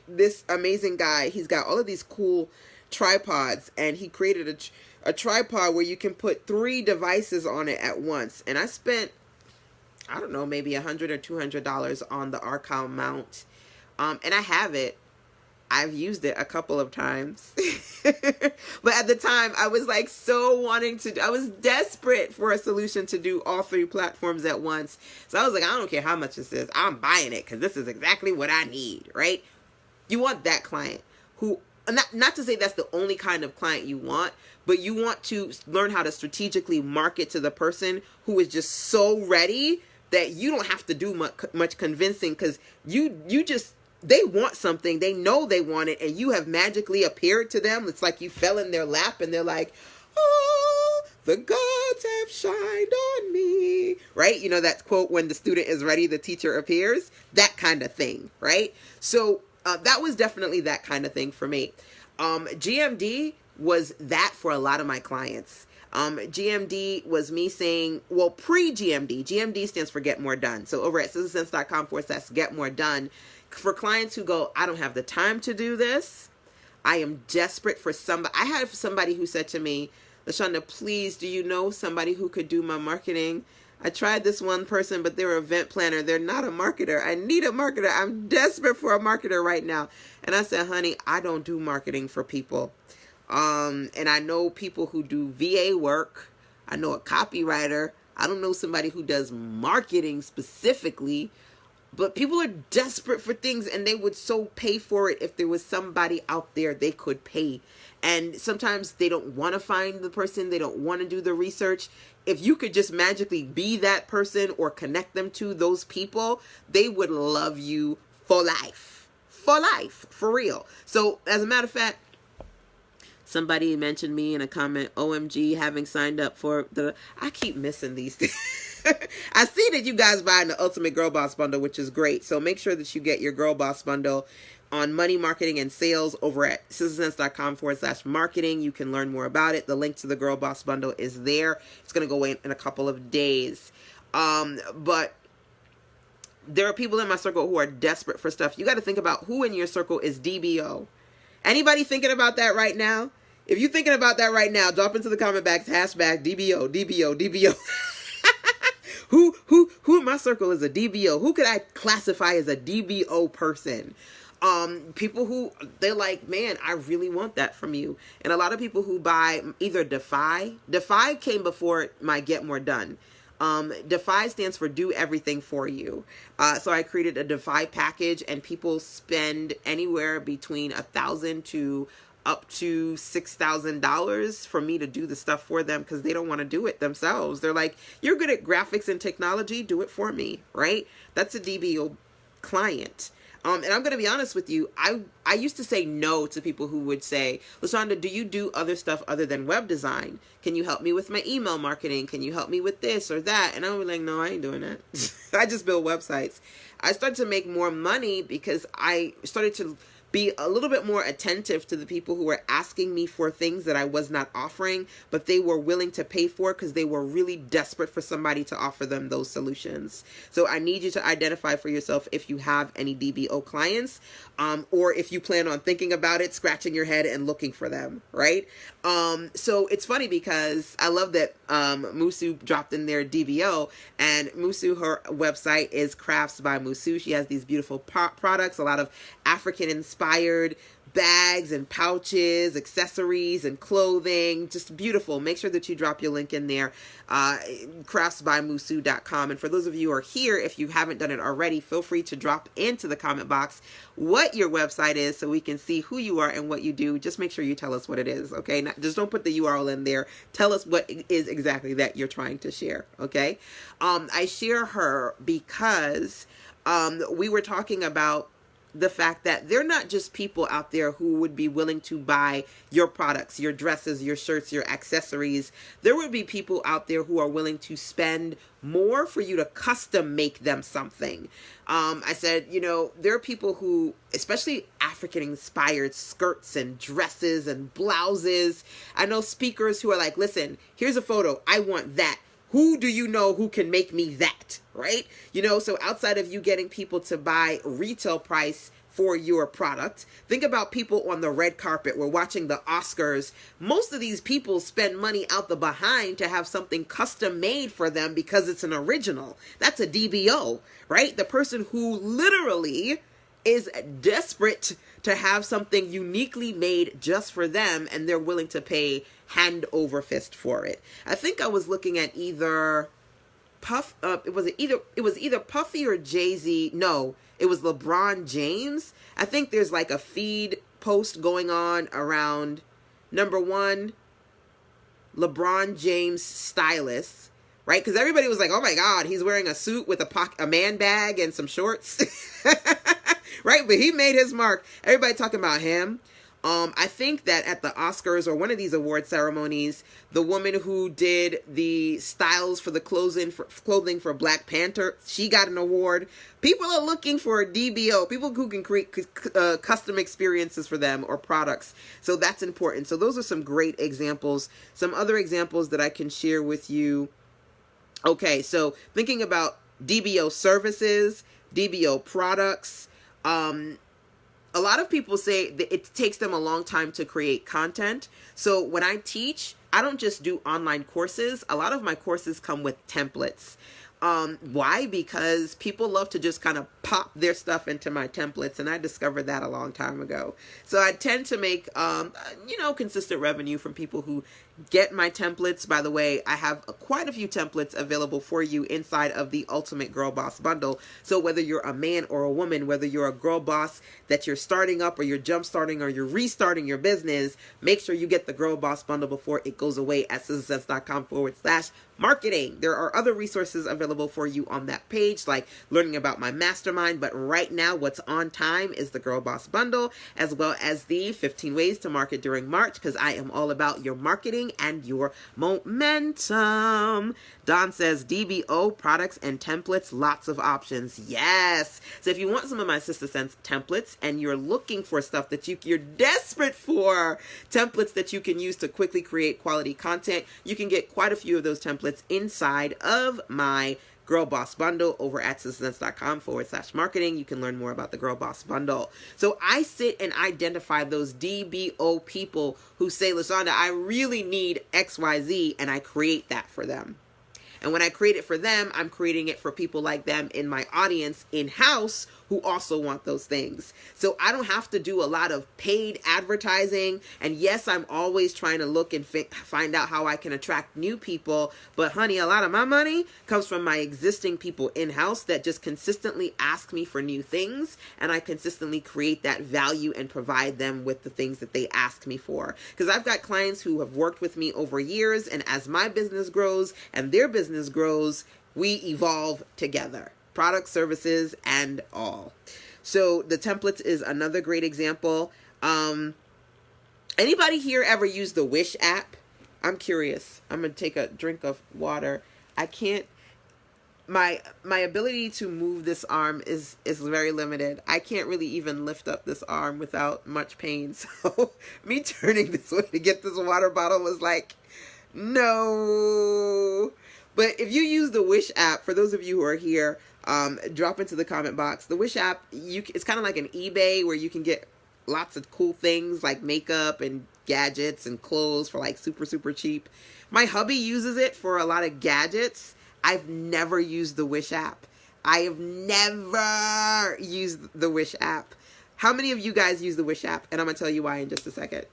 Speaker 1: this amazing guy, he's got all of these cool tripods, and he created a tripod where you can put 3 devices on it at once. And I spent, I don't know, maybe $100 or $200 on the Archon mount. And I have it. I've used it a couple of times. But at the time, I was like I was desperate for a solution to do all 3 platforms at once. So I was like, I don't care how much this is. I'm buying it because this is exactly what I need, right? You want that client who, not to say that's the only kind of client you want, but you want to learn how to strategically market to the person who is just so ready that you don't have to do much convincing because they want something, they know they want it, and you have magically appeared to them. It's like you fell in their lap and they're like, oh, the gods have shined on me, right? That quote, when the student is ready, the teacher appears, that kind of thing, right? So that was definitely that kind of thing for me. GMD was that for a lot of my clients. GMD was me saying, well, pre-GMD, GMD stands for Get More Done. So over at sizzlesense.com/Get More Done, for clients who go, I don't have the time to do this. I am desperate for somebody. I had somebody who said to me, LaShanda, please, do you know somebody who could do my marketing? I tried this one person, but they're an event planner. They're not a marketer. I need a marketer. I'm desperate for a marketer right now. And I said, honey, I don't do marketing for people. And I know people who do VA work. I know a copywriter. I don't know somebody who does marketing specifically. But people are desperate for things, and they would so pay for it if there was somebody out there they could pay. And sometimes they don't want to find the person. They don't want to do the research. If you could just magically be that person or connect them to those people, they would love you for life. For life. For real. So as a matter of fact, somebody mentioned me in a comment, OMG, having signed up for I keep missing these things. I see that you guys buying the Ultimate Girl Boss Bundle, which is great. So make sure that you get your Girl Boss Bundle on money marketing and sales over at sizzlesense.com/marketing. You can learn more about it. The link to the Girl Boss Bundle is there. It's going to go in a couple of days. But there are people in my circle who are desperate for stuff. You got to think about who in your circle is DBO. Anybody thinking about that right now? If you're thinking about that right now, drop into the comment box, #DBO, DBO, DBO. Who in my circle is a DBO? Who could I classify as a DBO person? People who, they're like, man, I really want that from you. And a lot of people who buy either Defy came before my Get More Done. Defy stands for Do Everything For You. So I created a Defy package, and people spend anywhere between $1,000 to up to $6,000 for me to do the stuff for them because they don't want to do it themselves. They're like, you're good at graphics and technology, do it for me, right? That's a DBO client. And I'm going to be honest with you. I used to say no to people who would say, LaShanda, do you do other stuff other than web design? Can you help me with my email marketing? Can you help me with this or that? And I was like, no, I ain't doing that. I just build websites. I started to make more money because I started to be a little bit more attentive to the people who were asking me for things that I was not offering, but they were willing to pay for because they were really desperate for somebody to offer them those solutions. So I need you to identify for yourself if you have any DBO clients, or if you plan on thinking about it, scratching your head and looking for them, right? So it's funny because I love that Musu dropped in their DBO, and Musu, her website is Crafts by Musu. She has these beautiful products, a lot of African inspired bags and pouches, accessories and clothing, just beautiful. Make sure that you drop your link in there, craftsbymusu.com. And for those of you who are here, if you haven't done it already, feel free to drop into the comment box what your website is so we can see who you are and what you do. Just make sure you tell us what it is, okay? Just don't put the URL in there. Tell us what it is exactly that you're trying to share, okay? I share her because we were talking about the fact that they're not just people out there who would be willing to buy your products, your dresses, your shirts, your accessories. There would be people out there who are willing to spend more for you to custom make them something. I said, you know, there are people who, especially African inspired skirts and dresses and blouses. I know speakers who are like, listen, here's a photo. I want that. Who do you know who can make me that, right? You know, so outside of you getting people to buy retail price for your product, think about people on the red carpet. We're watching the Oscars. Most of these people spend money out the behind to have something custom made for them because it's an original. That's a DBO, right? The person who literally is desperate to have something uniquely made just for them, and they're willing to pay hand over fist for it. I think I was looking at either it was either Puffy or Jay-Z. No, it was LeBron James. I think there's like a feed post going on around number one, LeBron James stylist, right? Because everybody was like, oh my God, he's wearing a suit with a man bag and some shorts. Right? But he made his mark. Everybody talking about him. I think that at the Oscars or one of these award ceremonies, the woman who did the styles for the clothing for Black Panther, she got an award. People are looking for a DBO, people who can create custom experiences for them or products. So that's important. So those are some great examples. Some other examples that I can share with you. Okay, so thinking about DBO services, DBO products, a lot of people say that it takes them a long time to create content. So when I teach, I don't just do online courses. A lot of my courses come with templates. Why? Because people love to just kind of pop their stuff into my templates, and I discovered that a long time ago. So I tend to make, consistent revenue from people who get my templates. By the way, I have quite a few templates available for you inside of the Ultimate Girl Boss Bundle. So whether you're a man or a woman, whether you're a girl boss that you're starting up or you're jump starting or you're restarting your business, make sure you get the Girl Boss Bundle before it goes away at sizzlesense.com/marketing. There are other resources available for you on that page, like learning about my mastermind. But right now, what's on time is the Girl Boss Bundle, as well as the 15 ways to market during March, because I am all about your marketing and your momentum. Don says DBO products and templates, lots of options. Yes. So if you want some of my Sister Sense templates and you're looking for stuff that you're desperate for, templates that you can use to quickly create quality content, you can get quite a few of those templates inside of my Girl Boss Bundle over at sistersense.com/marketing. You can learn more about the Girl Boss Bundle. So I sit and identify those DBO people who say, LaShanda, I really need XYZ, and I create that for them. And when I create it for them, I'm creating it for people like them in my audience in-house who also want those things. So I don't have to do a lot of paid advertising. And yes, I'm always trying to look and find out how I can attract new people. But honey, a lot of my money comes from my existing people in-house that just consistently ask me for new things. And I consistently create that value and provide them with the things that they ask me for. Because I've got clients who have worked with me over years. And as my business grows and their business grows, we evolve together. products, services, and all. So the templates is another great example. Anybody here ever use the Wish app? I'm curious. I'm going to take a drink of water. I can't, my ability to move this arm is very limited. I can't really even lift up this arm without much pain. So me turning this way to get this water bottle was like, no. But if you use the Wish app, for those of you who are here, drop into the comment box. The Wish app, it's kind of like an eBay where you can get lots of cool things like makeup and gadgets and clothes for like super, super cheap. My hubby uses it for a lot of gadgets. I've never used the Wish app. I have never used the Wish app. How many of you guys use the Wish app? And I'm going to tell you why in just a second.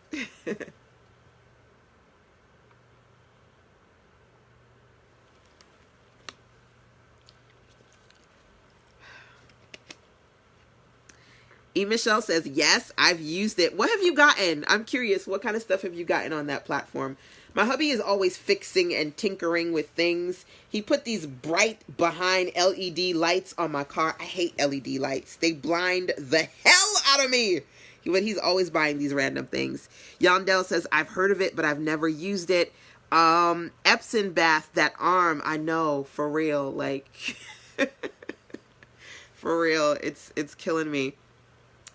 Speaker 1: Michelle says, yes, I've used it. What have you gotten? I'm curious. What kind of stuff have you gotten on that platform? My hubby is always fixing and tinkering with things. He put these bright behind LED lights on my car. I hate LED lights. They blind the hell out of me. But he's always buying these random things. Yandel says, I've heard of it, but I've never used it. Epsom bath, that arm, I know, for real. Like, for real, it's killing me.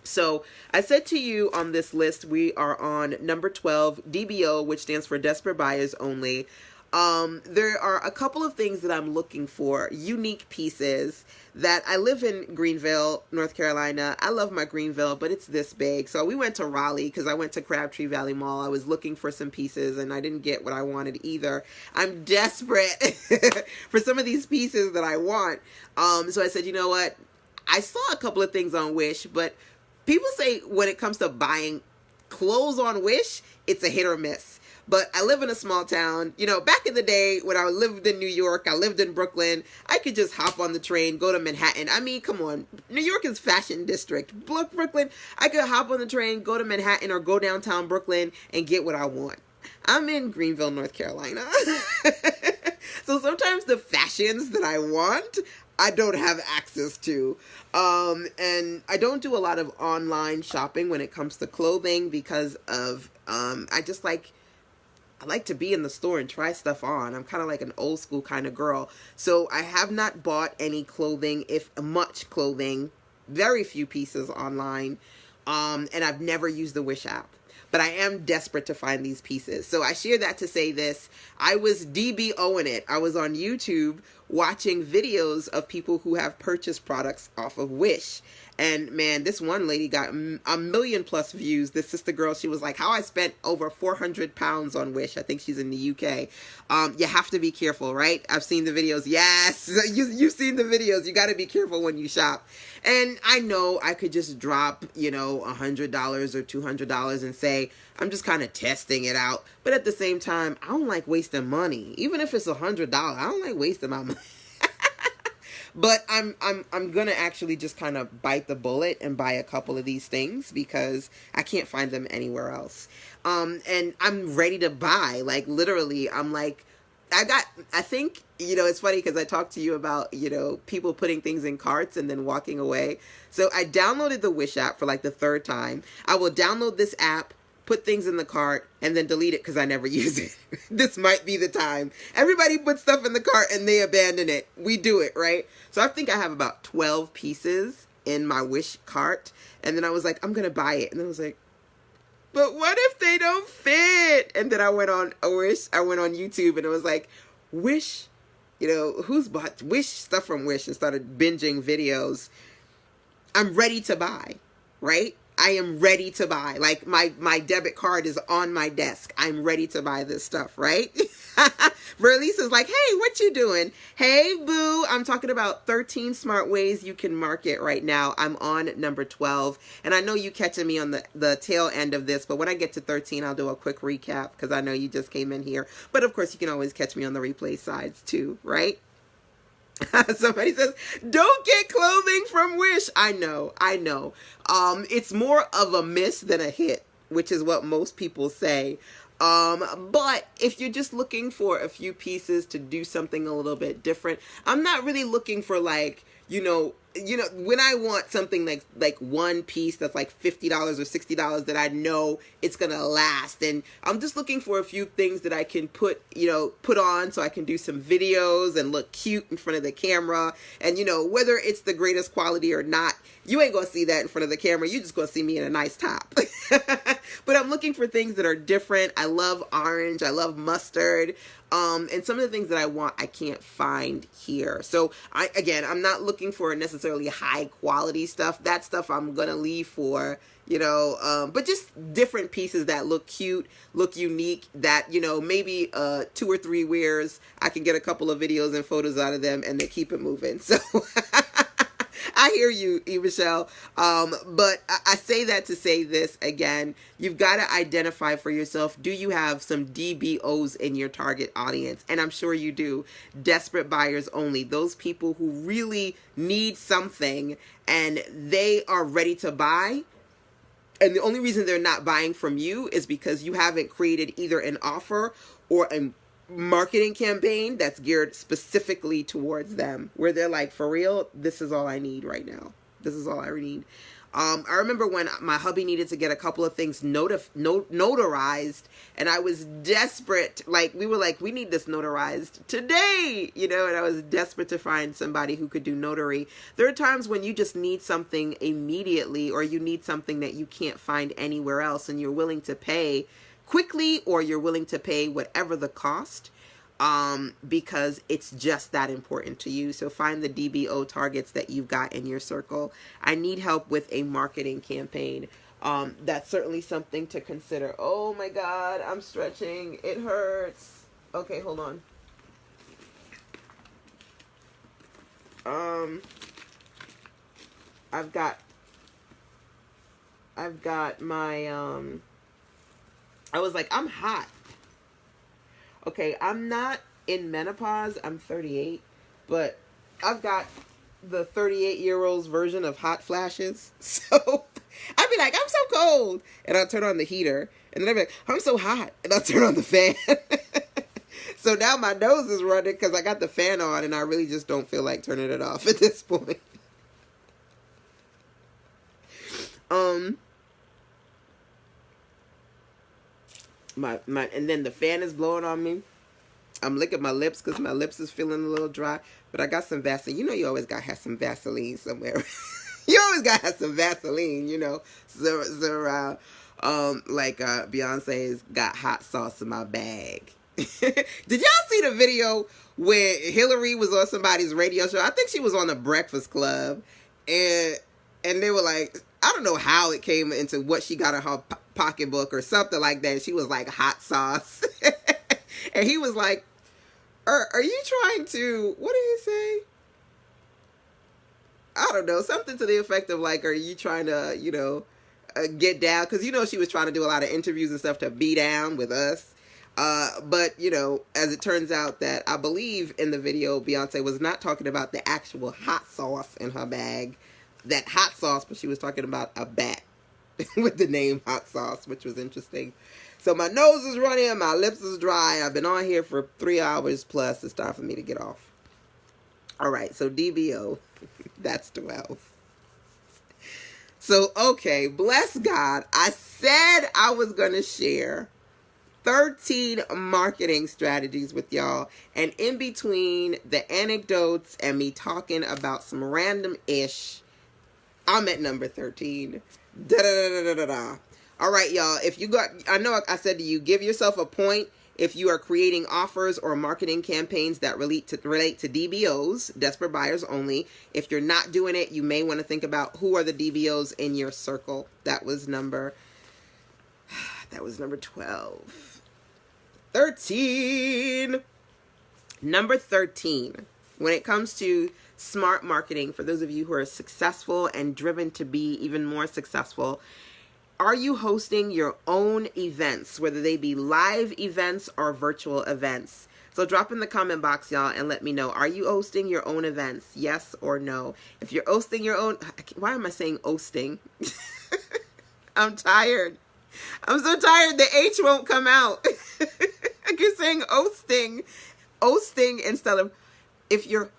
Speaker 1: So I said to you on this list, we are on number 12, DBO, which stands for Desperate Buyers Only. There are a couple of things that I'm looking for, unique pieces that I live in Greenville, North Carolina. I love my Greenville, but it's this big. So we went to Raleigh because I went to Crabtree Valley Mall. I was looking for some pieces and I didn't get what I wanted either. I'm desperate for some of these pieces that I want. So I said, you know what? I saw a couple of things on Wish, but people say when it comes to buying clothes on Wish, it's a hit or miss. But I live in a small town. You know, back in the day when I lived in New York, I lived in Brooklyn, I could just hop on the train, go to Manhattan. I mean, come on. New York is fashion district. Brooklyn, I could hop on the train, go to Manhattan or go downtown Brooklyn and get what I want. I'm in Greenville, North Carolina. So sometimes the fashions that I want, I don't have access to. And I don't do a lot of online shopping when it comes to clothing because of, I like to be in the store and try stuff on. I'm kind of like an old school kind of girl. So I have not bought any clothing, if much clothing, very few pieces online. And I've never used the Wish app. But I am desperate to find these pieces. So I share that to say this. I was DBOing it. I was on YouTube watching videos of people who have purchased products off of Wish. And man, this one lady got a million plus views. This sister girl, she was like, how I spent over 400 pounds on Wish. I think she's in the UK. You have to be careful, right? I've seen the videos. Yes, you've seen the videos. You got to be careful when you shop. And I know I could just drop, $100 or $200 and say, I'm just kind of testing it out. But at the same time, I don't like wasting money. Even if it's $100, I don't like wasting my money. But I'm gonna actually just kind of bite the bullet and buy a couple of these things because I can't find them anywhere else. And I'm ready to buy. Like literally, I'm like, I think, it's funny because I talked to you about, people putting things in carts and then walking away. So I downloaded the Wish app for like the third time. I will download this app, put things in the cart, and then delete it because I never use it. This might be the time. Everybody puts stuff in the cart and they abandon it. We do it, right? So I think I have about 12 pieces in my Wish cart. And then I was like, I'm going to buy it. And then I was like, but what if they don't fit? And then I went on Wish. I went on YouTube and it was like, Wish, who's bought Wish stuff from Wish, and started binging videos. I'm ready to buy, right? I am ready to buy. Like my debit card is on my desk. I'm ready to buy this stuff, right? Verlisa's like, hey, what you doing? Hey, boo. I'm talking about 13 smart ways you can market right now. I'm on number 12. And I know you catching me on the tail end of this, but when I get to 13, I'll do a quick recap because I know you just came in here. But of course, you can always catch me on the replay sides too, right? Somebody says, don't get clothing from Wish. I know. It's more of a miss than a hit, which is what most people say. But if you're just looking for a few pieces to do something a little bit different, I'm not really looking for like, when I want something like one piece that's like $50 or $60 that I know it's gonna last, and I'm just looking for a few things that I can put on so I can do some videos and look cute in front of the camera. And whether it's the greatest quality or not, you ain't gonna see that in front of the camera. You just gonna see me in a nice top. But I'm looking for things that are different. I love orange. I love mustard. And some of the things that I want, I can't find here. So I'm not looking for necessarily high quality stuff. That stuff I'm going to leave for, but just different pieces that look cute, look unique, that, maybe 2 or 3 wears, I can get a couple of videos and photos out of them and they keep it moving. So I hear you, E. Michelle. But I say that to say this again. You've got to identify for yourself, do you have some DBOs in your target audience? And I'm sure you do. Desperate buyers only. Those people who really need something and they are ready to buy. And the only reason they're not buying from you is because you haven't created either an offer or a marketing campaign that's geared specifically towards them, where they're like, for real, this is all I need right now. This is all I need. I remember when my hubby needed to get a couple of things notarized, and I was desperate. Like, we were like, we need this notarized today, and I was desperate to find somebody who could do notary. There are times when you just need something immediately, or you need something that you can't find anywhere else, and you're willing to pay quickly, or you're willing to pay whatever the cost, because it's just that important to you. So find the DBO targets that you've got in your circle. I need help with a marketing campaign. That's certainly something to consider. Oh my God, I'm stretching. It hurts. Okay, hold on. I've got my, I was like, I'm hot. Okay, I'm not in menopause. I'm 38, but I've got the 38-year-old's version of hot flashes. So I'd be like, I'm so cold. And I'll turn on the heater. And then I'd be like, I'm so hot. And I'll turn on the fan. So now my nose is running because I got the fan on and I really just don't feel like turning it off at this point. And then the fan is blowing on me. I'm licking my lips because my lips is feeling a little dry. But I got some Vaseline. You always got to have some Vaseline somewhere. You always got to have some Vaseline, So Beyonce's got hot sauce in my bag. Did y'all see the video where Hillary was on somebody's radio show? I think she was on the Breakfast Club. And they were like, I don't know how it came into what she got in her pocketbook or something like that. She was like, hot sauce. And he was like, are you trying to, what did he say? I don't know, something to the effect of like, are you trying to, get down? Because, she was trying to do a lot of interviews and stuff to be down with us. But, as it turns out that I believe in the video, Beyonce was not talking about the actual hot sauce in her bag. That hot sauce, but she was talking about a bat with the name hot sauce, which was interesting. So my nose is running, my lips is dry. I've been on here for 3 hours plus. It's time for me to get off. All right, so DBO, that's 12. So, okay, bless God. I said I was going to share 13 marketing strategies with y'all. And in between the anecdotes and me talking about some random-ish, I'm at number 13. Da-da-da-da-da-da. All right, y'all. I know I said to you, give yourself a point if you are creating offers or marketing campaigns that relate to DBOs, desperate buyers only. If you're not doing it, you may want to think about who are the DBOs in your circle. That was number 12. 13. Number 13. When it comes to smart marketing, for those of you who are successful and driven to be even more successful, are you hosting your own events, whether they be live events or virtual events? So drop in the comment box, y'all, and let me know. Are you hosting your own events? Yes or no? If you're hosting your own, why am I saying hosting? I'm tired. I'm so tired. The H won't come out. I keep saying hosting. Hosting instead of, if you're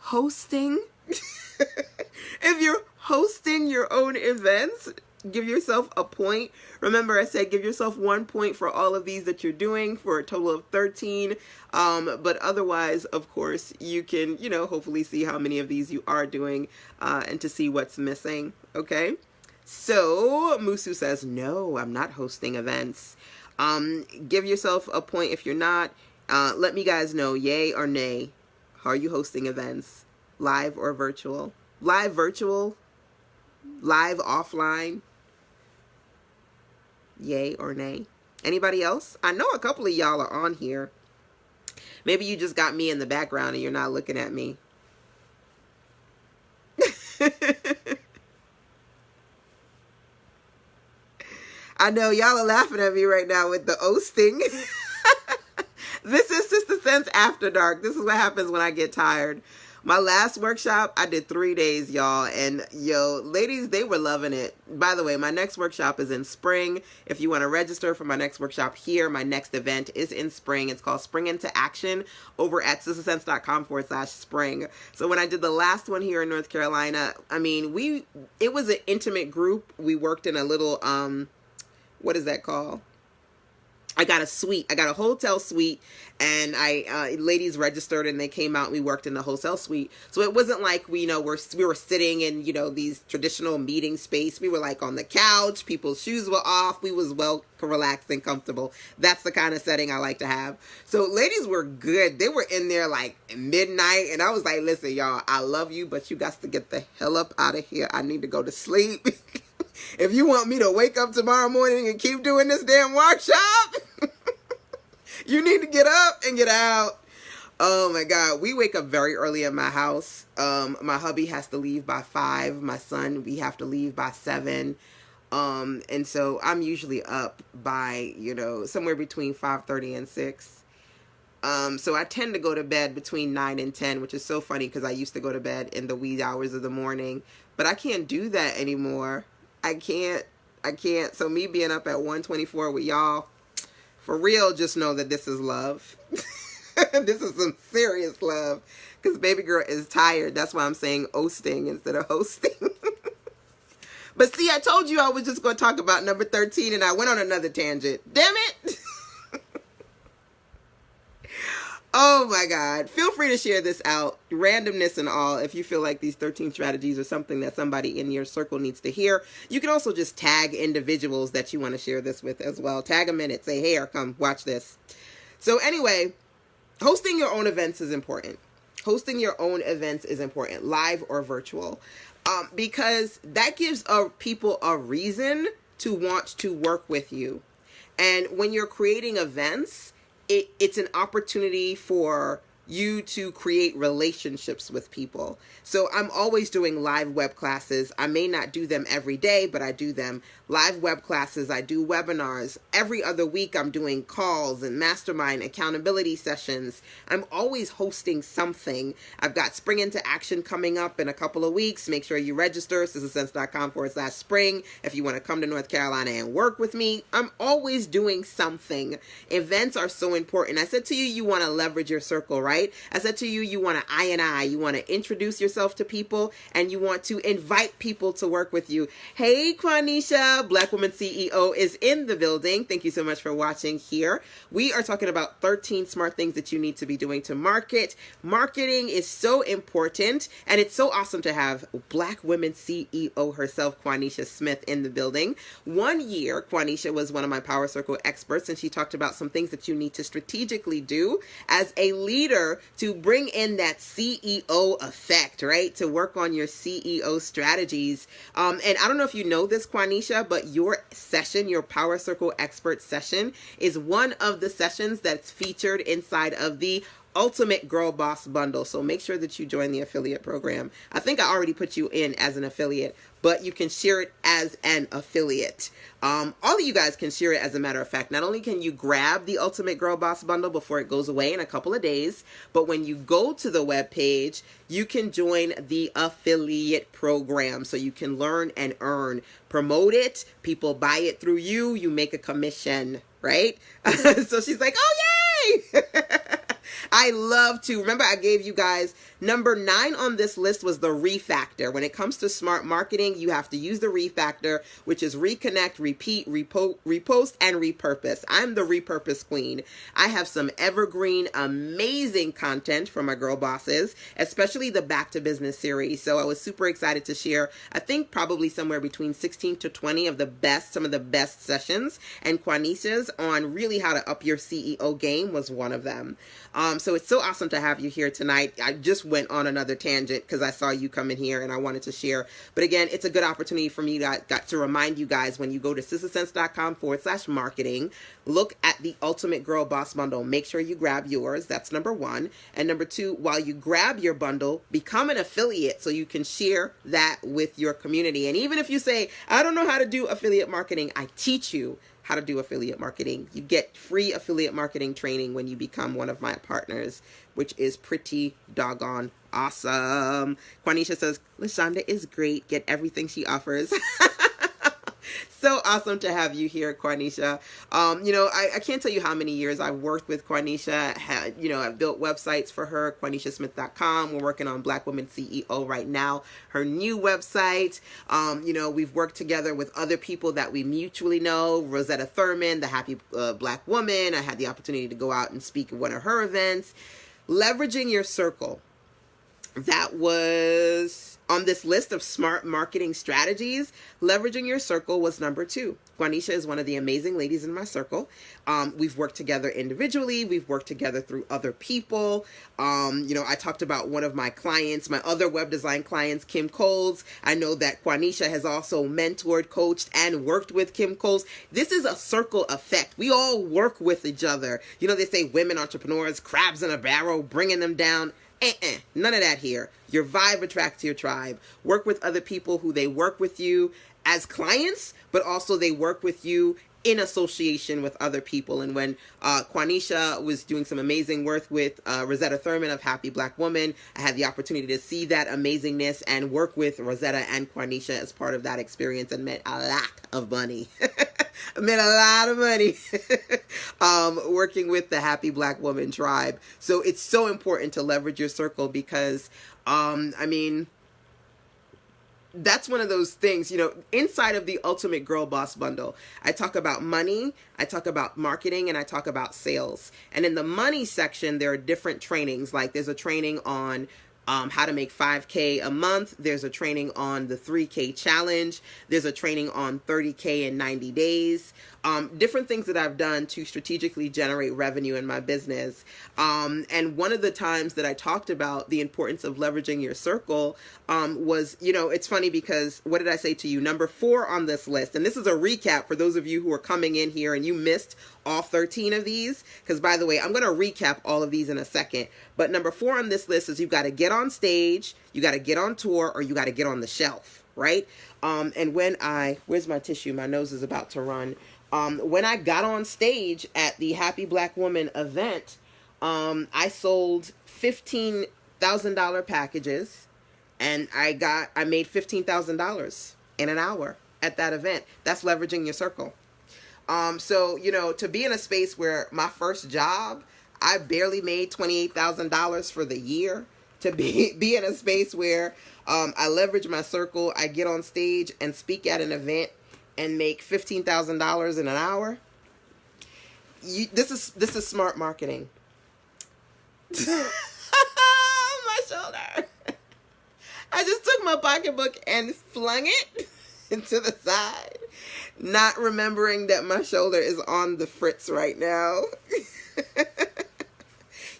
Speaker 1: hosting, if you're hosting your own events, give yourself a point. Remember, I said give yourself 1 point for all of these that you're doing for a total of 13. But otherwise, of course, you can, hopefully see how many of these you are doing and to see what's missing. Okay. So Musu says, no, I'm not hosting events. Give yourself a point if you're not. Let me guys know, yay or nay. Are you hosting events? Live or virtual? Live, virtual? Live, offline? Yay or nay? Anybody else? I know a couple of y'all are on here. Maybe you just got me in the background and you're not looking at me. I know y'all are laughing at me right now with the hosting. This is Sister Sense After Dark. This is what happens when I get tired. My last workshop, I did 3 days, y'all. And ladies, they were loving it. By the way, my next workshop is in spring. If you want to register for my next workshop here, my next event is in spring. It's called Spring Into Action over at sistersense.com/spring. So when I did the last one here in North Carolina, I mean, it was an intimate group. We worked in a little, what is that called? I got a suite. I got a hotel suite, and ladies registered and they came out and we worked in the hotel suite. So it wasn't like we were sitting in, these traditional meeting space. We were like on the couch, people's shoes were off. We was well relaxed and comfortable. That's the kind of setting I like to have. So ladies were good. They were in there like midnight, and I was like, listen, y'all, I love you, but you got to get the hell up out of here. I need to go to sleep. If you want me to wake up tomorrow morning and keep doing this damn workshop, you need to get up and get out. Oh my God. We wake up very early at my house. My hubby has to leave by 5. My son, we have to leave by 7. And so I'm usually up by, somewhere between 5:30 and 6. So I tend to go to bed between 9 and 10, which is so funny because I used to go to bed in the wee hours of the morning, but I can't do that anymore. I can't. So me being up at 1:24 with y'all, for real, just know that this is love. This is some serious love, because baby girl is tired. That's why I'm saying hosting instead of hosting. But see, I told you I was just going to talk about number 13 and I went on another tangent. Damn it. Oh my God. Feel free to share this out, randomness and all, if you feel like these 13 strategies are something that somebody in your circle needs to hear. You can also just tag individuals that you want to share this with as well. Tag them in it. Say, hey, come watch this. So anyway, hosting your own events is important. Hosting your own events is important, live or virtual, because that gives people a reason to want to work with you. And when you're creating events, it's an opportunity for you to create relationships with people. So I'm always doing live web classes. I may not do them every day, but I do them. Live web classes, I do webinars. Every other week I'm doing calls and mastermind accountability sessions. I'm always hosting something. I've got Spring Into Action coming up in a couple of weeks. Make sure you register, sistersense.com/spring. If you want to come to North Carolina and work with me, I'm always doing something. Events are so important. I said to you, you want to leverage your circle, right? I said to you, you want to I. You want to introduce yourself to people, and you want to invite people to work with you. Hey, Quanisha, Black Woman CEO is in the building. Thank you so much for watching here. We are talking about 13 smart things that you need to be doing to market. Marketing is so important, and it's so awesome to have Black Woman CEO herself, Quanisha Smith, in the building. 1 year, Quanisha was one of my Power Circle experts, and she talked about some things that you need to strategically do as a leader to bring in that CEO effect, right? To work on your CEO strategies. And I don't know if you know this, Quanisha, but your session, your Power Circle expert session, is one of the sessions that's featured inside of the Ultimate Girl Boss Bundle. So make sure that you join the affiliate program. I think I already put you in as an affiliate, but you can share it as an affiliate. All of you guys can share it, as a matter of fact. Not only can you grab the Ultimate Girl Boss Bundle before it goes away in a couple of days, but when you go to the web page, you can join the affiliate program so you can learn and earn. Promote it. People buy it through you. You make a commission, right? So she's like, oh, yay! I love to, remember I gave you guys Number 9 on this list was the refactor. When it comes to smart marketing, you have to use the refactor, which is reconnect, repeat, repost, and repurpose. I'm the repurpose queen. I have some evergreen, amazing content for my girl bosses, especially the Back to Business series. So I was super excited to share, I think probably somewhere between 16 to 20 of some of the best sessions, and Quanisha's on really how to up your CEO game was one of them. So it's so awesome to have you here tonight. I just went on another tangent because I saw you come in here and I wanted to share. But again, it's a good opportunity for me to remind you guys, when you go to sistasense.com/marketing, look at the Ultimate Girl Boss Bundle. Make sure you grab yours. That's number 1. And number 2, while you grab your bundle, become an affiliate so you can share that with your community. And even if you say, I don't know how to do affiliate marketing, I teach you how to do affiliate marketing. You get free affiliate marketing training when you become one of my partners, which is pretty doggone awesome. Quanisha says, LaShanda is great. Get everything she offers. So awesome to have you here, Quanisha. I can't tell you how many years I've worked with Quanisha. I've built websites for her, QuanishaSmith.com. We're working on Black Woman CEO right now, her new website. We've worked together with other people that we mutually know. Rosetta Thurman, the Happy Black Woman. I had the opportunity to go out and speak at one of her events. Leveraging your circle. That was on this list of smart marketing strategies. Leveraging your circle was number 2. Quanisha is one of the amazing ladies in my circle. We've worked together individually. We've worked together through other people. I talked about one of my clients, my other web design clients, Kim Coles. I know that Quanisha has also mentored, coached, and worked with Kim Coles. This is a circle effect. We all work with each other. They say women entrepreneurs, crabs in a barrel, bringing them down. None of that here. Your vibe attracts your tribe. Work with other people who they work with you as clients, but also they work with you in association with other people. And when Quanisha was doing some amazing work with Rosetta Thurman of Happy Black Woman, I had the opportunity to see that amazingness and work with Rosetta and Quanisha as part of that experience, and met a lot of money. I made a lot of money working with the Happy Black Woman tribe. So it's so important to leverage your circle because, that's one of those things, inside of the Ultimate Girl Boss Bundle, I talk about money, I talk about marketing, and I talk about sales. And in the money section, there are different trainings. Like there's a training on how to make $5K a month. There's a training on the 3K challenge. There's a training on 30K in 90 days. Different things that I've done to strategically generate revenue in my business. And one of the times that I talked about the importance of leveraging your circle was, it's funny because what did I say to you? Number 4 on this list, and this is a recap for those of you who are coming in here and you missed all 13 of these, because by the way, I'm going to recap all of these in a second. But number 4 on this list is you've got to get on stage, you got to get on tour, or you got to get on the shelf, right? And where's my tissue? My nose is about to run. When I got on stage at the Happy Black Woman event, I sold $15,000 packages, and I made $15,000 in an hour at that event. That's leveraging your circle. So, to be in a space where my first job, I barely made $28,000 for the year, to be in a space where I leverage my circle, I get on stage and speak at an event and make $15,000 in an hour. This is smart marketing. My shoulder. I just took my pocketbook and flung it into the side, not remembering that my shoulder is on the fritz right now.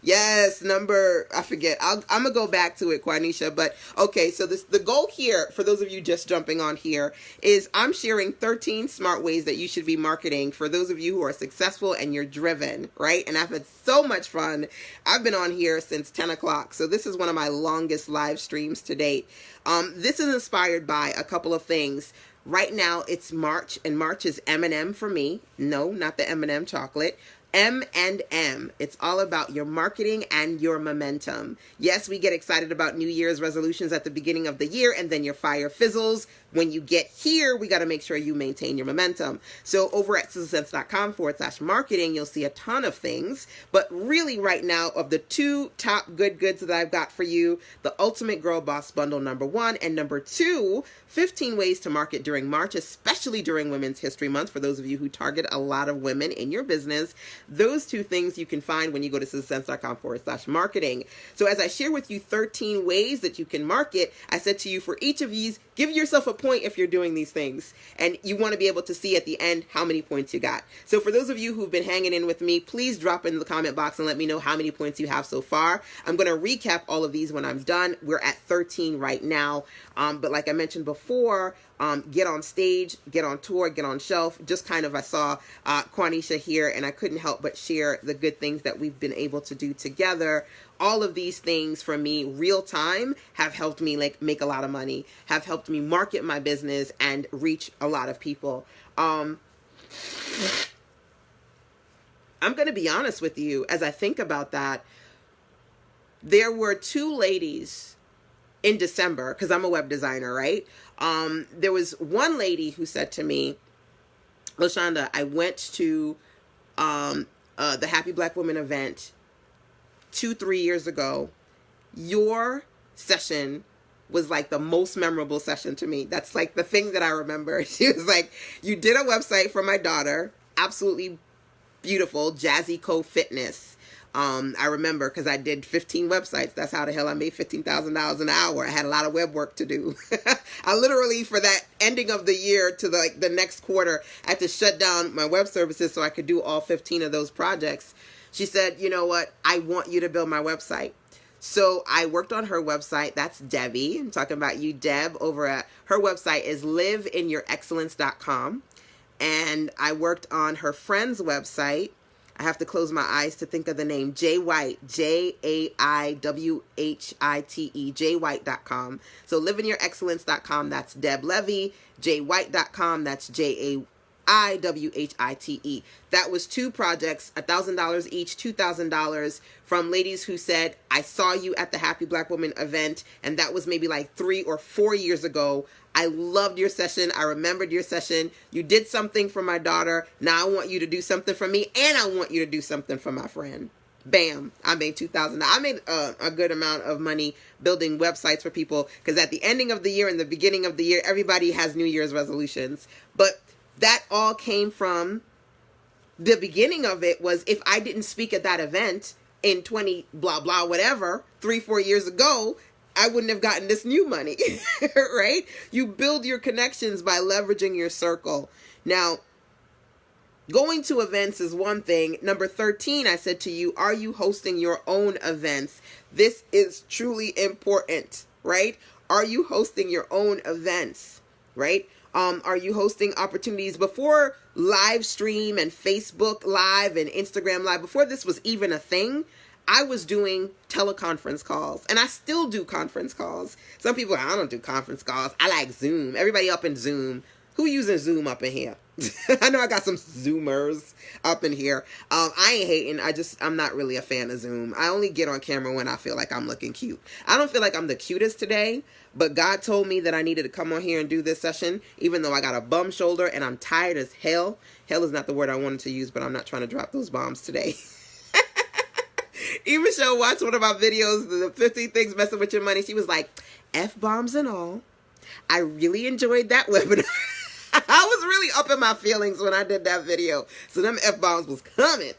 Speaker 1: Yes, I forget. I'm going to go back to it, Quanisha. But okay, so the goal here, for those of you just jumping on here, is I'm sharing 13 smart ways that you should be marketing for those of you who are successful and you're driven, right? And I've had so much fun. I've been on here since 10 o'clock. So this is one of my longest live streams to date. This is inspired by a couple of things. Right now, it's March, and March is M&M for me. No, not the M&M chocolate. M&M. It's all about your marketing and your momentum. Yes, we get excited about New Year's resolutions at the beginning of the year, and then your fire fizzles. when you get here, we got to make sure you maintain your momentum. So over at sizzlesense.com/marketing, you'll see a ton of things. But really right now, of the 2 top goods that I've got for you, the Ultimate Girl Boss Bundle #1 and #2, 15 ways to market during March, especially during Women's History Month, for those of you who target a lot of women in your business. Those 2 things you can find when you go to sizzlesense.com/marketing. So as I share with you 13 ways that you can market, I said to you, for each of these, give yourself a point if you're doing these things. And you want to be able to see at the end how many points you got. So for those of you who've been hanging in with me, please drop in the comment box and let me know how many points you have so far. I'm going to recap all of these when I'm done. We're at 13 right now. But like I mentioned before, get on stage, get on tour, get on shelf. Just kind of, I saw Quanisha here, and I couldn't help but share the good things that we've been able to do together. All of these things for me, real time, have helped me make a lot of money, have helped me market my business and reach a lot of people. I'm going to be honest with you, as I think about that, there were 2 ladies in December, because I'm a web designer, right? There was one lady who said to me, LaShanda, I went to the Happy Black Woman event 2-3 years ago. Your session was like the most memorable session to me. That's like the thing that I remember. She was like, you did a website for my daughter, absolutely beautiful, Jazzy Co Fitness. I remember because I did 15 websites. That's how the hell I made $15,000 an hour. I had a lot of web work to do. I literally, for that ending of the year to the next quarter, I had to shut down my web services so I could do all 15 of those projects. She said, you know what? I want you to build my website. So I worked on her website. That's Debbie. I'm talking about you, Deb, over at her website is liveinyourexcellence.com. And I worked on her friend's website. I have to close my eyes to think of the name. Jay White, Jaiwhite, jaywhite.com. So liveinyourexcellence.com, that's Deb Levy. Jaywhite.com, that's JAYWHITE. That was 2 projects, $1,000 each, $2,000 from ladies who said, I saw you at the Happy Black Woman event, and that was maybe like 3 or 4 years ago. I loved your session. I remembered your session. You did something for my daughter. Now I want you to do something for me, and I want you to do something for my friend. Bam. I made $2,000. I made a good amount of money building websites for people, because at the ending of the year and the beginning of the year, everybody has New Year's resolutions. But that all came from the beginning of it was, if I didn't speak at that event in 20 blah, blah, whatever, 3-4 years ago, I wouldn't have gotten this new money, right? You build your connections by leveraging your circle. Now, going to events is one thing. Number 13, I said to you, are you hosting your own events? This is truly important, right? Are you hosting your own events, right? Are you hosting opportunities before live stream and Facebook Live and Instagram Live? Before this was even a thing, I was doing teleconference calls, and I still do conference calls. Some people, I don't do conference calls. I like Zoom. Everybody up in Zoom. Who using Zoom up in here? I know I got some Zoomers up in here. I ain't hating. I'm not really a fan of Zoom. I only get on camera when I feel like I'm looking cute. I don't feel like I'm the cutest today, but God told me that I needed to come on here and do this session, even though I got a bum shoulder and I'm tired as hell. Hell is not the word I wanted to use, but I'm not trying to drop those bombs today. Even Michelle watched one of my videos, the 15 things messing with your money. She was like, F-bombs and all. I really enjoyed that webinar. I was really up in my feelings when I did that video. So them F-bombs was coming.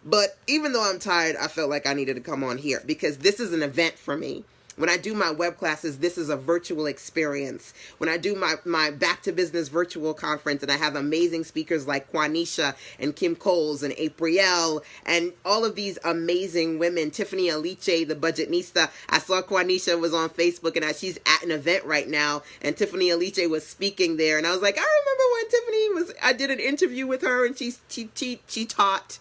Speaker 1: But even though I'm tired, I felt like I needed to come on here because this is an event for me. When I do my web classes, this is a virtual experience. When I do my Back to Business virtual conference and I have amazing speakers like Quanisha and Kim Coles and April and all of these amazing women, Tiffany Aliche, the Budgetnista. I saw Quanisha was on Facebook and she's at an event right now and Tiffany Aliche was speaking there. And I was like, I remember when I did an interview with her and she taught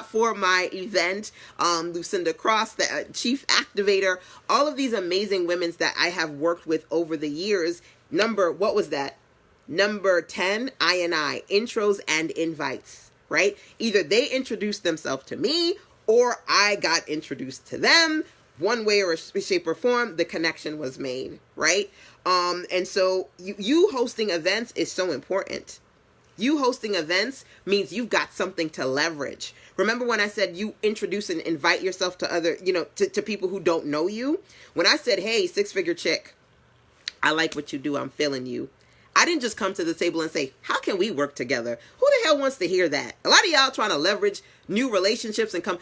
Speaker 1: for my event. Lucinda Cross, the chief activator, all of these amazing women that I have worked with over the years. What was that? Number 10, I, intros and invites, right? Either they introduced themselves to me or I got introduced to them one way or shape or form, the connection was made, right? And so you hosting events is so important. You hosting events means you've got something to leverage. Remember when I said you introduce and invite yourself to other, to people who don't know you? When I said, hey, six-figure chick, I like what you do, I'm feeling you. I didn't just come to the table and say, how can we work together? Who the hell wants to hear that? A lot of y'all trying to leverage new relationships and come,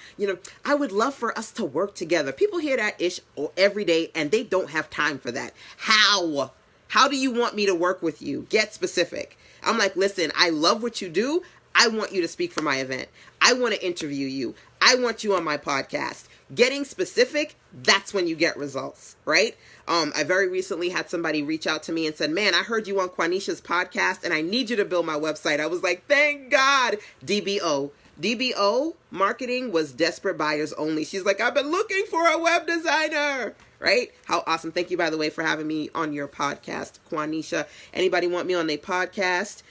Speaker 1: I would love for us to work together. People hear that ish every day and they don't have time for that. How? How do you want me to work with you? Get specific. I'm like, listen, I love what you do. I want you to speak for my event. I want to interview you. I want you on my podcast. Getting specific, that's when you get results, right? I very recently had somebody reach out to me and said, man, I heard you on Quanisha's podcast and I need you to build my website. I was like, thank God. DBO marketing was desperate buyers only. She's like, I've been looking for a web designer, right? How awesome. Thank you, by the way, for having me on your podcast, Quanisha. Anybody want me on their podcast?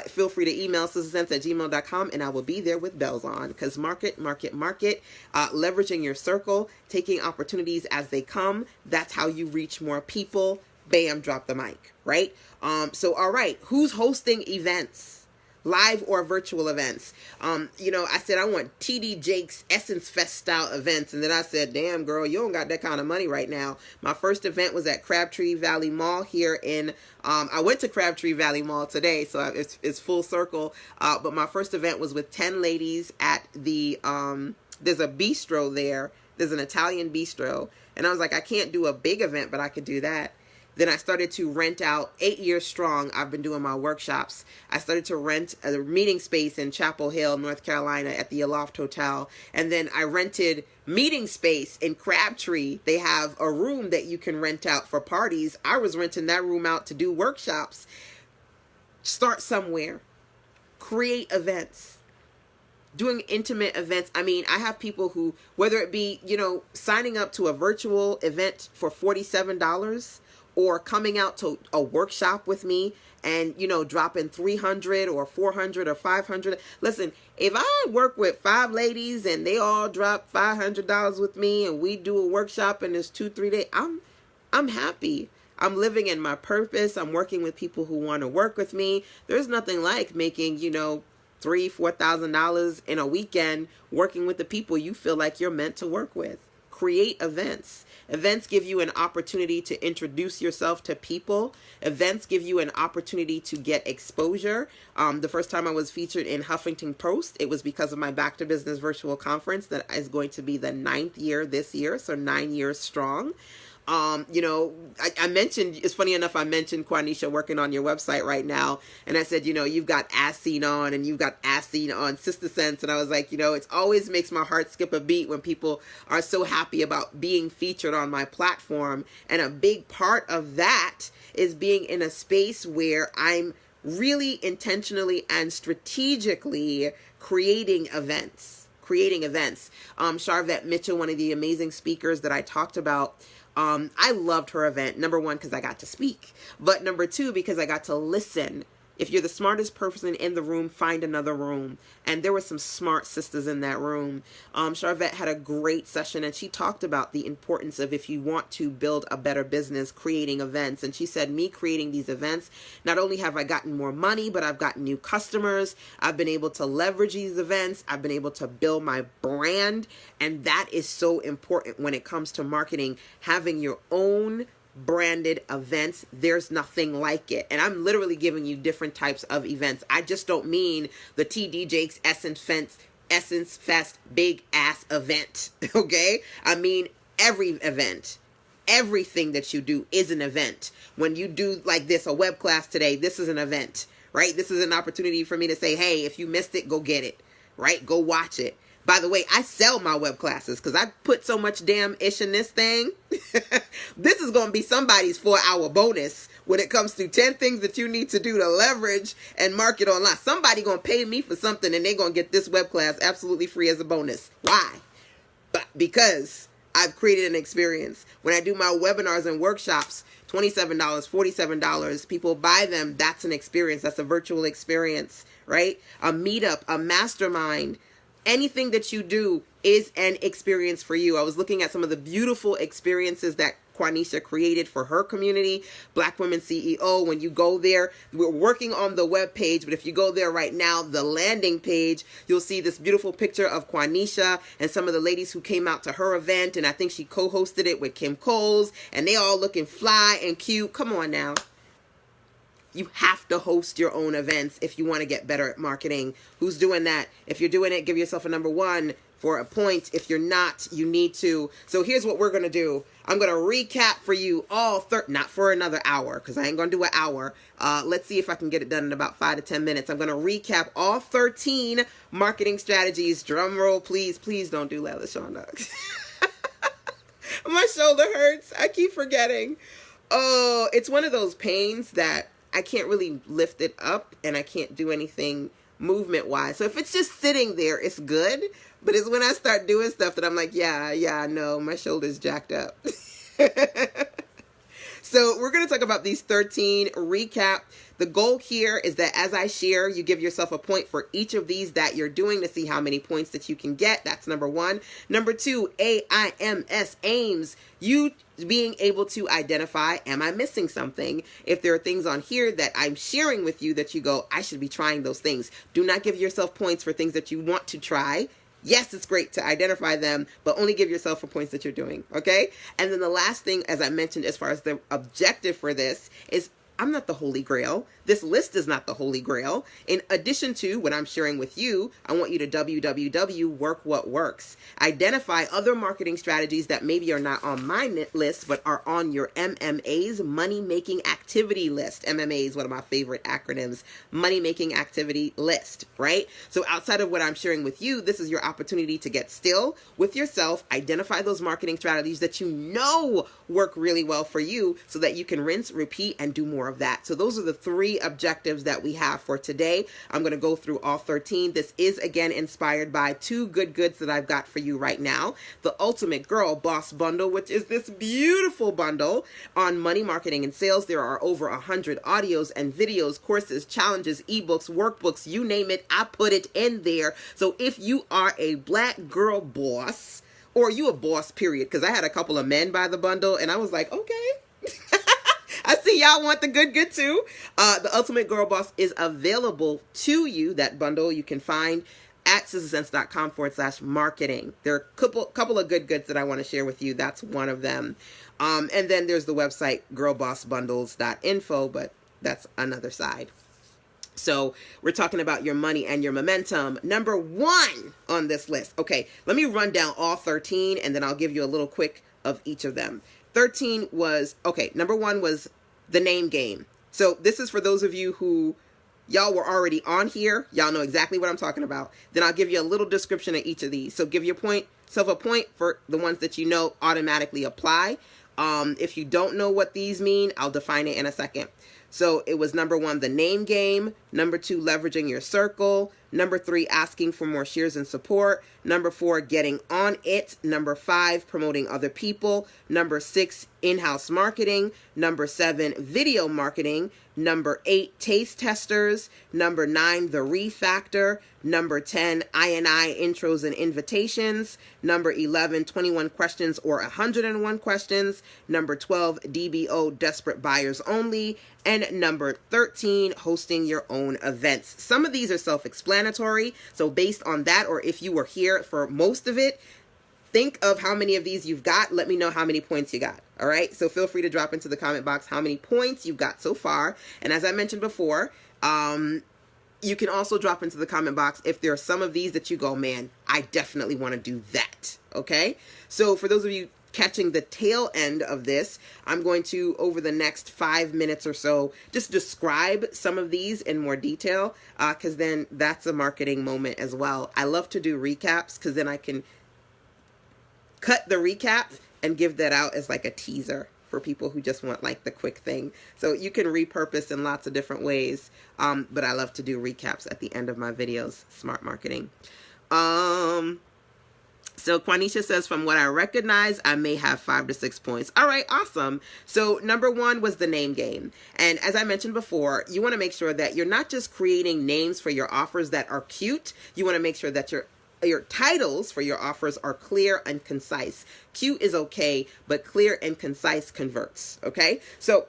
Speaker 1: Feel free to email sistersense@gmail.com and I will be there with bells on, because market, leveraging your circle, taking opportunities as they come. That's how you reach more people. Bam, drop the mic, right? So, all right, who's hosting events? Live or virtual events. I said, I want TD Jakes Essence Fest style events. And then I said, damn girl, you don't got that kind of money right now. My first event was at Crabtree Valley Mall here in, I went to Crabtree Valley Mall today, so it's full circle. But my first event was with 10 ladies at the, there's a bistro there. There's an Italian bistro. And I was like, I can't do a big event, but I could do that. Then I started to rent out, 8 years strong, I've been doing my workshops. I started to rent a meeting space in Chapel Hill, North Carolina at the Aloft Hotel. And then I rented meeting space in Crabtree. They have a room that you can rent out for parties. I was renting that room out to do workshops. Start somewhere. Create events. Doing intimate events. I mean, I have people who, whether it be, signing up to a virtual event for $47, or coming out to a workshop with me and, dropping $300 or $400 or $500. Listen, if I work with 5 ladies and they all drop $500 with me and we do a workshop and it's 2-3 days, I'm happy. I'm living in my purpose. I'm working with people who want to work with me. There's nothing like making, $3,000-$4,000 in a weekend working with the people you feel like you're meant to work with. Create events. Events give you an opportunity to introduce yourself to people. Events give you an opportunity to get exposure. The first time I was featured in Huffington Post, it was because of my Back to Business virtual conference that is going to be the 9th year this year, so 9 years strong. I mentioned, it's funny enough, I mentioned Quanisha working on your website right now. And I said, you've got As Seen On and you've got As Seen On Sister Sense. And I was like, it always makes my heart skip a beat when people are so happy about being featured on my platform. And a big part of that is being in a space where I'm really intentionally and strategically creating events. Charvette Mitchell, one of the amazing speakers that I talked about, I loved her event. Number 1, because I got to speak. But number 2, because I got to listen. If you're the smartest person in the room, find another room. And there were some smart sisters in that room. Charvette had a great session and she talked about the importance of, if you want to build a better business, creating events. And she said, me creating these events, not only have I gotten more money, but I've gotten new customers. I've been able to leverage these events. I've been able to build my brand. And that is so important when it comes to marketing, having your own branded events. There's nothing like it. And I'm literally giving you different types of events. I just don't mean the TD Jakes Essence Fest big ass event. Okay? I mean every event. Everything that you do is an event. When you do like this, a web class today, this is an event, right? This is an opportunity for me to say, hey, if you missed it, go get it, right? Go watch it. By the way, I sell my web classes because I put so much damn ish in this thing. This is going to be somebody's 4-hour bonus when it comes to 10 things that you need to do to leverage and market online. Somebody going to pay me for something and they're going to get this web class absolutely free as a bonus. Why? Because I've created an experience. When I do my webinars and workshops, $27, $47, people buy them. That's an experience. That's a virtual experience, right? A meetup, a mastermind, anything that you do is an experience for you. I was looking at some of the beautiful experiences that Quanisha created for her community, Black Women CEO. When you go there, we're working on the web page, but if you go there right now, the landing page, you'll see this beautiful picture of Quanisha and some of the ladies who came out to her event, and I think she co-hosted it with Kim Coles, and they all looking fly and cute. Come on now. You have to host your own events if you want to get better at marketing. Who's doing that? If you're doing it, give yourself a number 1 for a point. If you're not, you need to. So here's what we're going to do. I'm going to recap for you all, not for another hour, because I ain't going to do an hour. Let's see if I can get it done in about 5 to 10 minutes. I'm going to recap all 13 marketing strategies. Drum roll, please. Please don't do LaShanda. My shoulder hurts. I keep forgetting. Oh, it's one of those pains that I can't really lift it up, and I can't do anything movement-wise. So if it's just sitting there, it's good. But it's when I start doing stuff that I'm like, yeah, no, my shoulder's jacked up. So we're going to talk about these 13 recap. The goal here is that as I share, you give yourself a point for each of these that you're doing to see how many points that you can get. That's number 1. Number 2, AIMS, aims. You being able to identify, am I missing something? If there are things on here that I'm sharing with you that you go, I should be trying those things. Do not give yourself points for things that you want to try. Yes, it's great to identify them, but only give yourself for points that you're doing, okay? And then the last thing, as I mentioned, as far as the objective for this is, I'm not the Holy Grail. This list is not the Holy Grail. In addition to what I'm sharing with you, I want you to work what works. Identify other marketing strategies that maybe are not on my list, but are on your MMA's money making activity list. MMA is one of my favorite acronyms, money making activity list, right? So outside of what I'm sharing with you, this is your opportunity to get still with yourself, identify those marketing strategies that you know work really well for you so that you can rinse, repeat, and do more of that. So those are the 3 objectives that we have for today. I'm going to go through all 13. This is again inspired by 2 good goods that I've got for you right now. The Ultimate Girl Boss Bundle, which is this beautiful bundle on money marketing and sales. There are over 100 audios and videos, courses, challenges, ebooks, workbooks, you name it, I put it in there. So if you are a Black girl boss, or you a boss period, because I had a couple of men buy the bundle and I was like, okay. I see y'all want the good too. The Ultimate Girl Boss is available to you. That bundle you can find at sistersense.com/marketing. There are a couple of good goods that I want to share with you. That's one of them. And then there's the website girlbossbundles.info, but that's another side. So we're talking about your money and your momentum. Number 1 on this list. Okay, let me run down all 13 and then I'll give you a little quick of each of them. 13 was, okay, number 1 was the name game. So this is for those of you who, y'all were already on here. Y'all know exactly what I'm talking about. Then I'll give you a little description of each of these. So give yourself a point for the ones that you know automatically apply. If you don't know what these mean, I'll define it in a second. So it was number 1, the name game. Number 2, leveraging your circle. Number 3, asking for more shares and support. Number 4, getting on it. Number 5, promoting other people. Number 6, in-house marketing. Number 7, video marketing. Number 8, taste testers. Number 9, the refactor. Number 10, I&I intros and invitations. Number 11, 21 questions or 101 questions. Number 12, DBO, desperate buyers only. And number 13, hosting your own events. Some of these are self-explanatory. So based on that, or if you were here for most of it, think of how many of these you've got. Let me know how many points you got. All right. So feel free to drop into the comment box how many points you've got so far. And as I mentioned before, you can also drop into the comment box if there are some of these that you go, man, I definitely want to do that. Okay. So for those of you catching the tail end of this, I'm going to, over the next 5 minutes or so, just describe some of these in more detail, because then that's a marketing moment as well. I love to do recaps because then I can cut the recap and give that out as like a teaser for people who just want like the quick thing. So you can repurpose in lots of different ways, but I love to do recaps at the end of my videos. Smart marketing. So Quanisha says, from what I recognize, I may have 5 to 6 points. All right, awesome. So number 1 was the name game. And as I mentioned before, you want to make sure that you're not just creating names for your offers that are cute. You want to make sure that you're your titles for your offers are clear and concise. Cute is okay, but clear and concise converts. Okay. So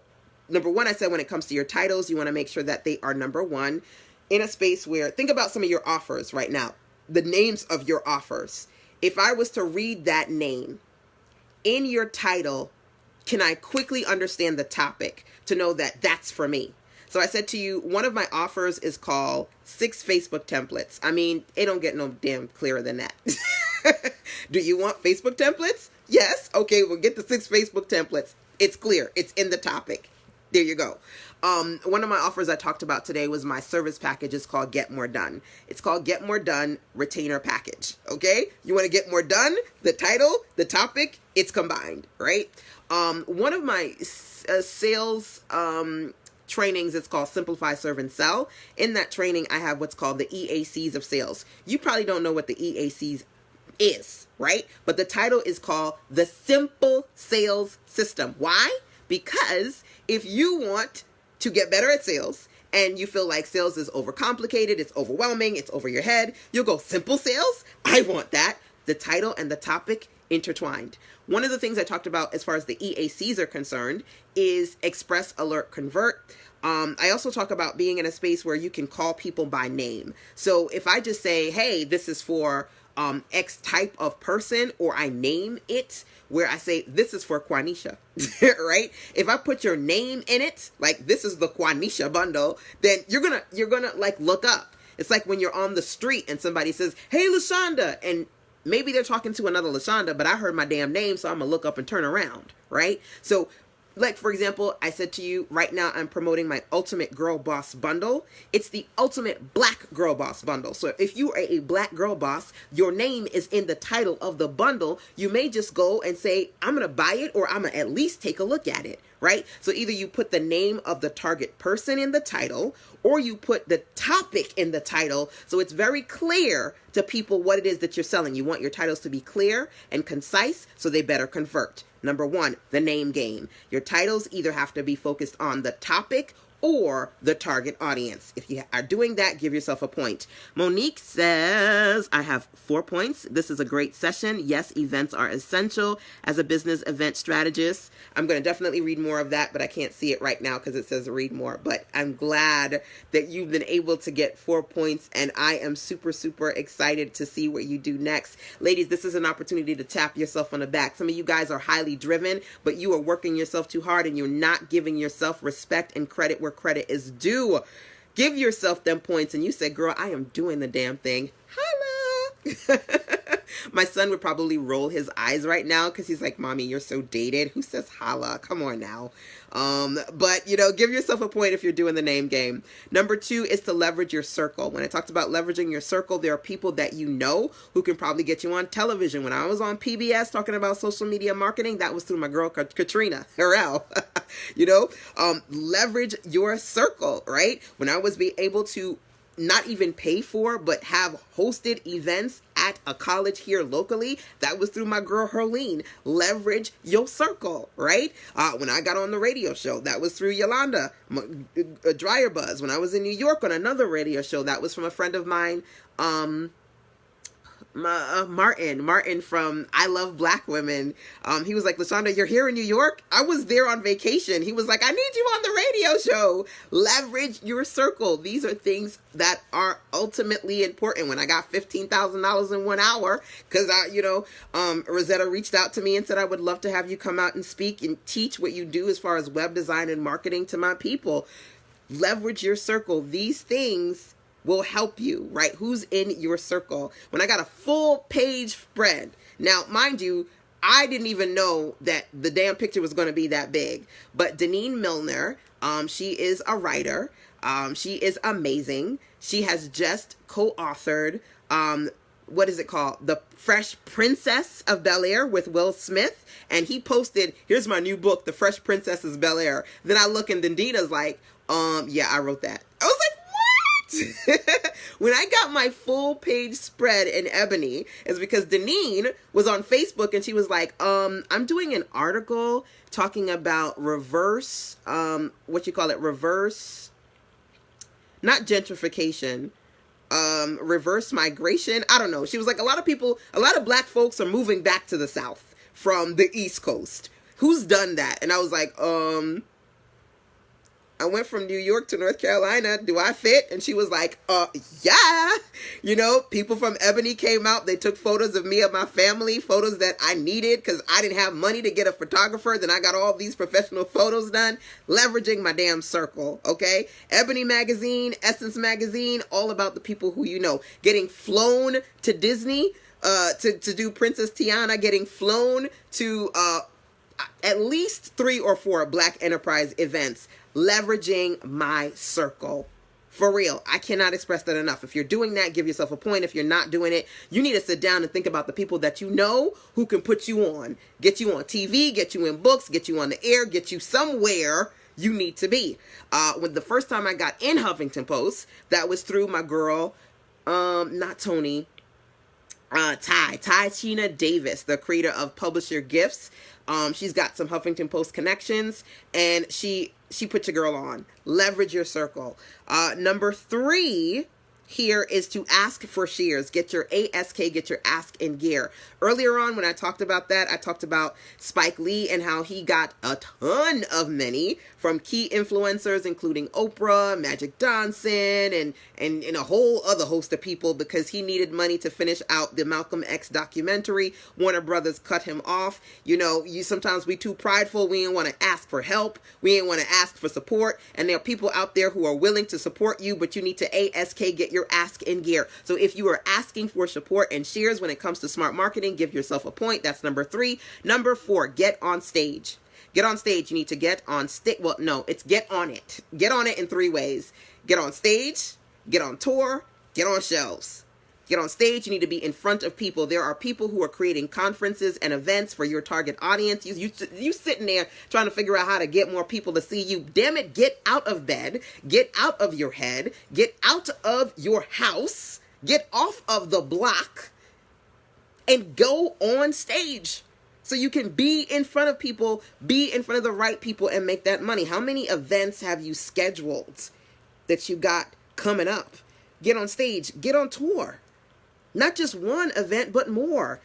Speaker 1: number one, I said when it comes to your titles, you want to make sure that they are number one in a space where, think about some of your offers right now, the names of your offers. If I was to read that name in your title, can I quickly understand the topic to know that that's for me? So I said to you, one of my offers is called 6 Facebook templates. I mean, it don't get no damn clearer than that. Do you want Facebook templates? Yes. Okay, we'll get the 6 Facebook templates. It's clear. It's in the topic. There you go. One of my offers I talked about today was my service package. It's called Get More Done. It's called Get More Done Retainer Package. Okay? You want to get more done? The title, the topic, it's combined, right? One of my sales trainings, it's called Simplify, Serve, and Sell. In that training, I have what's called the EACs of sales. You probably don't know what the EACs is, right? But the title is called The Simple Sales System. Why? Because if you want to get better at sales and you feel like sales is overcomplicated, it's overwhelming, it's over your head, you'll go simple sales. I want that. The title and the topic intertwined. One of the things I talked about as far as the EACs are concerned is express, alert, convert. I also talk about being in a space where you can call people by name. So if I just say, hey, this is for X type of person, or I name it, where I say, this is for Quanisha, right? If I put your name in it, like this is the Quanisha bundle, then you're gonna like look up. It's like when you're on the street and somebody says, hey, LaShanda, and maybe they're talking to another LaShanda, but I heard my damn name, so I'm gonna look up and turn around, right? So like, for example, I said to you, right now I'm promoting my Ultimate Girl Boss Bundle. It's the Ultimate Black Girl Boss Bundle. So if you are a black girl boss, your name is in the title of the bundle. You may just go and say, I'm going to buy it, or I'm going to at least take a look at it, right? So either you put the name of the target person in the title, or you put the topic in the title, so it's very clear to people what it is that you're selling. You want your titles to be clear and concise, so they better convert. Number one, the name game. Your titles either have to be focused on the topic or the target audience. If you are doing that, give yourself a point. Monique says, I have 4 points. This is a great session. Yes, events are essential as a business event strategist. I'm going to definitely read more of that, but I can't see it right now because it says read more. But I'm glad that you've been able to get 4 points, and I am super, super excited to see what you do next. Ladies, this is an opportunity to tap yourself on the back. Some of you guys are highly driven, but you are working yourself too hard, and you're not giving yourself respect and credit where credit is due. Give yourself them points, and you say, girl, I am doing the damn thing. Holla. My son would probably roll his eyes right now because he's like, Mommy, you're so dated. Who says holla? Come on now. But, give yourself a point if you're doing the name game. Number 2 is to leverage your circle. When I talked about leveraging your circle, there are people that you know who can probably get you on television. When I was on PBS talking about social media marketing, that was through my girl, Katrina Harrell. Leverage your circle, right? When I was able to not even pay for, but have hosted events at a college here locally, that was through my girl Herlene. Leverage your circle, right? When I got on the radio show, that was through Yolanda, Dryer Buzz. When I was in New York on another radio show, that was from a friend of mine, Martin from I Love Black Women. He was like, LaShanda, you're here in New York? I was there on vacation. He was like, I need you on the radio show. Leverage your circle. These are things that are ultimately important. When I got $15,000 in 1 hour, because Rosetta reached out to me and said, I would love to have you come out and speak and teach what you do as far as web design and marketing to my people. Leverage your circle. These things will help you, right? Who's in your circle? When I got a full page spread, now, mind you, I didn't even know that the damn picture was going to be that big. But Deneen Milner, she is a writer. She is amazing. She has just co-authored, what is it called? The Fresh Princess of Bel-Air with Will Smith. And he posted, here's my new book, The Fresh Princess of Bel-Air. Then I look and Dendina's like, yeah, I wrote that. I was like, when I got my full page spread in Ebony, is because Deneen was on Facebook and she was like, I'm doing an article talking about reverse, reverse, not gentrification, reverse migration. I don't know. She was like, a lot of black folks are moving back to the South from the East Coast. Who's done that? And I was like, I went from New York to North Carolina. Do I fit? And she was like, yeah. You know, people from Ebony came out. They took photos of me and my family, photos that I needed because I didn't have money to get a photographer. Then I got all these professional photos done, leveraging my damn circle, okay? Ebony Magazine, Essence Magazine, all about the people who you know. Getting flown to Disney to do Princess Tiana, getting flown to at least 3 or 4 Black Enterprise events, leveraging my circle. For real, I cannot express that enough. If you're doing that, give yourself a point. If you're not doing it, you need to sit down and think about the people that you know who can put you on. Get you on TV, get you in books, get you on the air, get you somewhere you need to be. When the first time I got in Huffington Post, that was through my girl, not Tony, Ty Chena Davis, the creator of Publish Your Gifts. She's got some Huffington Post connections, and she put your girl on. Leverage your circle. Number 3 here is to ask for shares. Get your ASK, get your ask in gear. Earlier on when I talked about that, I talked about Spike Lee and how he got a ton of money from key influencers, including Oprah, Magic Johnson, and a whole other host of people because he needed money to finish out the Malcolm X documentary. Warner Brothers cut him off. You know, sometimes we too prideful. We didn't want to ask for help. We didn't want to ask for support. And there are people out there who are willing to support you, but you need to ASK, get your ask in gear. So if you are asking for support and shares when it comes to smart marketing, give yourself a point. That's number 3. Number 4, get on stage. Get on stage. You need to get on stage. Well, no, it's get on it. Get on it in 3 ways. Get on stage, get on tour, get on shelves. Get on stage. You need to be in front of people. There are people who are creating conferences and events for your target audience. You sitting there trying to figure out how to get more people to see you. Damn it, get out of bed. Get out of your head. Get out of your house. Get off of the block and go on stage. So you can be in front of people, be in front of the right people, and make that money. How many events have you scheduled that you got coming up? Get on stage, get on tour. Not just one event, but more.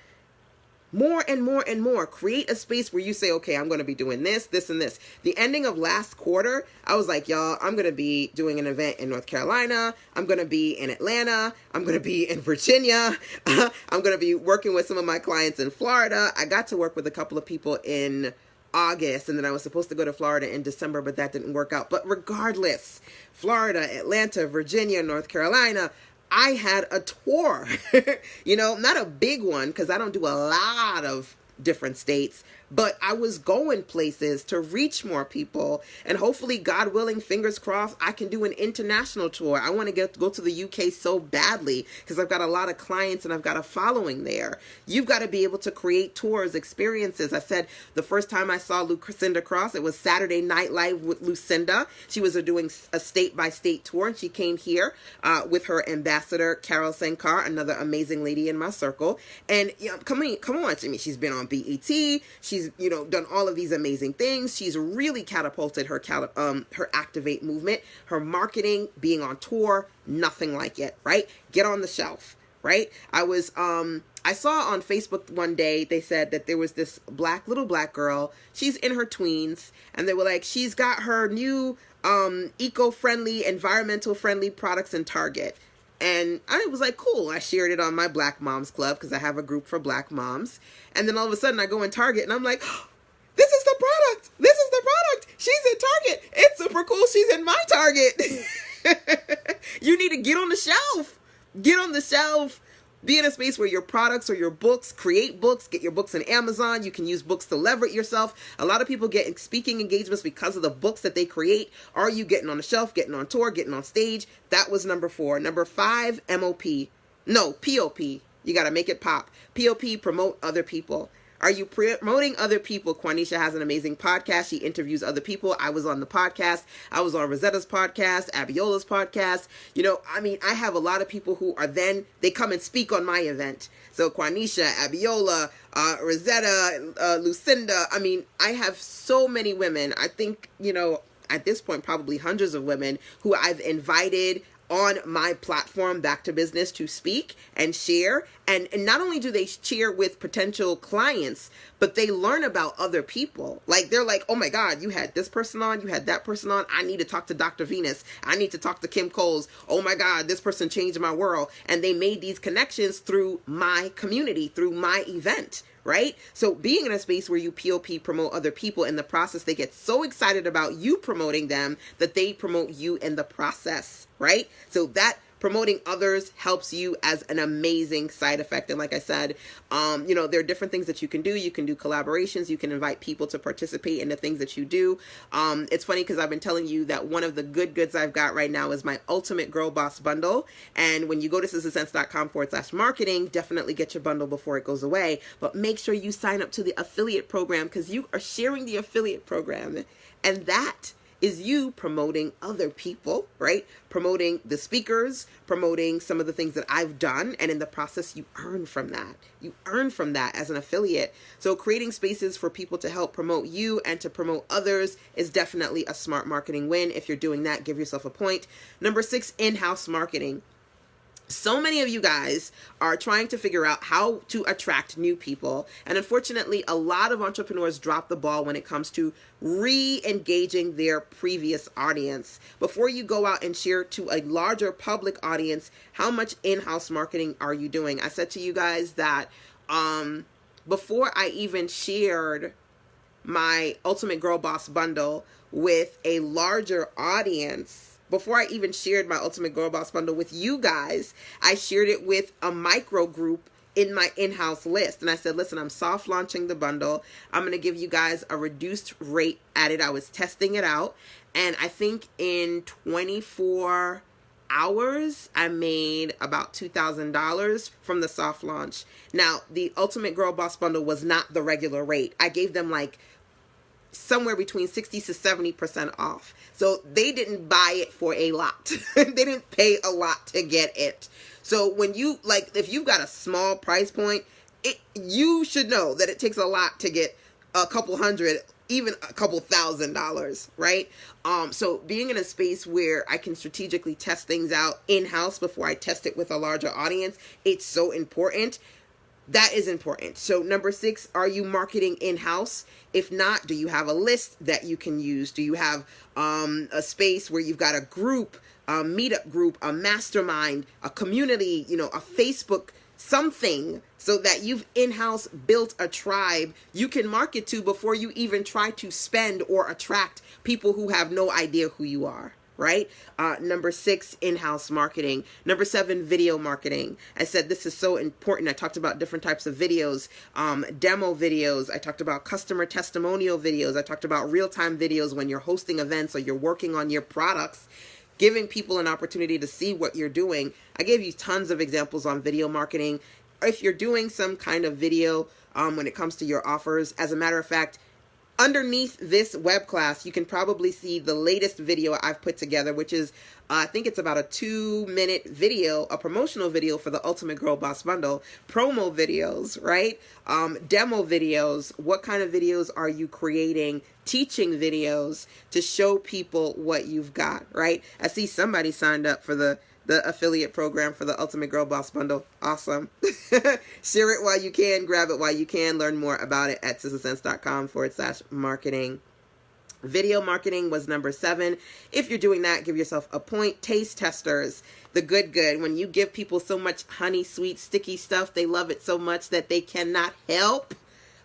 Speaker 1: More and more and more. Create a space where you say, okay, I'm going to be doing this, this, and this. The ending of last quarter, I was like, y'all, I'm going to be doing an event in North Carolina. I'm going to be in Atlanta. I'm going to be in Virginia. I'm going to be working with some of my clients in Florida. I got to work with a couple of people in August, and then I was supposed to go to Florida in December, but that didn't work out. But regardless, Florida, Atlanta, Virginia, North Carolina, I had a tour, you know, not a big one because I don't do a lot of different states, but I was going places to reach more people, and hopefully, God willing, fingers crossed, I can do an international tour. I want to go to the UK so badly because I've got a lot of clients and I've got a following there. You've got to be able to create tours, experiences. I said the first time I saw Lucinda Cross, it was Saturday Night Live with Lucinda. She was doing a state-by-state tour, and she came here with her ambassador, Carol Sankar, another amazing lady in my circle. And you know, come on, Jimmy. She's been on BET. She's done all of these amazing things. She's really catapulted her Activate movement, her marketing, being on tour, nothing like it, right? Get on the shelf, right? I saw on Facebook one day, they said that there was this little black girl. She's in her tweens, and they were like, she's got her new eco-friendly, environmental-friendly products in Target. And I was like, cool. I shared it on my Black Moms Club because I have a group for Black moms. And then all of a sudden I go in Target and I'm like, oh, this is the product. This is the product. She's in Target. It's super cool. She's in my Target. You need to get on the shelf. Get on the shelf. Be in a space where your products or your books, create books, get your books on Amazon. You can use books to leverage yourself. A lot of people get speaking engagements because of the books that they create. Are you getting on the shelf, getting on tour, getting on stage? That was number 4. Number 5, MOP. No, POP. You got to make it pop. POP, promote other people. Are you promoting other people? Quanisha has an amazing podcast. She interviews other people. I was on the podcast. I was on Rosetta's podcast, Abiola's podcast. I have a lot of people who are they come and speak on my event. So Quanisha, Abiola, Rosetta, Lucinda. I have so many women. I think, at this point, probably hundreds of women who I've invited on my platform, Back to Business, to speak and share. And not only do they share with potential clients, but they learn about other people. Like, they're like, oh my God, you had this person on, you had that person on. I need to talk to Dr. Venus. I need to talk to Kim Coles. Oh my God, this person changed my world. And they made these connections through my community, through my event. Right? So being in a space where you POP promote other people, in the process, they get so excited about you promoting them that they promote you in the process, right? So that promoting others helps you as an amazing side effect. And like I said, there are different things that you can do. You can do collaborations. You can invite people to participate in the things that you do. It's funny because I've been telling you that one of the goods I've got right now is my Ultimate Girl Boss bundle. And when you go to sistasense.com/marketing, definitely get your bundle before it goes away. But make sure you sign up to the affiliate program, because you are sharing the affiliate program. And that is you promoting other people, right? Promoting the speakers, promoting some of the things that I've done. And in the process, you earn from that. You earn from that as an affiliate. So creating spaces for people to help promote you and to promote others is definitely a smart marketing win. If you're doing that, give yourself a point. Number 6, in-house marketing. So many of you guys are trying to figure out how to attract new people. And unfortunately, a lot of entrepreneurs drop the ball when it comes to re-engaging their previous audience. Before you go out and share to a larger public audience, how much in-house marketing are you doing? I said to you guys that before I even shared my Ultimate Girl Boss bundle with a larger audience, before I even shared my Ultimate Girl Boss bundle with you guys, I shared it with a micro group in my in-house list. And I said, listen, I'm soft launching the bundle. I'm going to give you guys a reduced rate at it. I was testing it out. And I think in 24 hours, I made about $2,000 from the soft launch. Now, the Ultimate Girl Boss bundle was not the regular rate. I gave them like somewhere between 60 to 70% off. So they didn't buy it for a lot. They didn't pay a lot to get it. So when you, like, if you've got a small price point, you should know that it takes a lot to get a couple hundred, even a couple $1,000s, right? So being in a space where I can strategically test things out in-house before I test it with a larger audience, it's so important. That is important. So number 6, are you marketing in-house? If not, do you have a list that you can use? Do you have a space where you've got a group, a meetup group, a mastermind, a community, a Facebook, something, so that you've in-house built a tribe you can market to before you even try to spend or attract people who have no idea who you are? Right? Number 6, in-house marketing. Number 7, video marketing. I said this is so important. I talked about different types of videos, demo videos. I talked about customer testimonial videos. I talked about real-time videos when you're hosting events or you're working on your products, giving people an opportunity to see what you're doing. I gave you tons of examples on video marketing. If you're doing some kind of video when it comes to your offers, as a matter of fact, underneath this web class, you can probably see the latest video I've put together, which is, I think it's about a 2-minute video, a promotional video for the Ultimate Girl Boss bundle, promo videos, right? Demo videos. What kind of videos are you creating? Teaching videos to show people what you've got, right? I see somebody signed up for the affiliate program for the Ultimate Girl Boss bundle. Awesome. Share it while you can, grab it while you can, learn more about it at sistasense.com/marketing. Video marketing was number 7. If you're doing that, give yourself a point. Taste testers, the good. When you give people so much honey, sweet, sticky stuff, they love it so much that they cannot help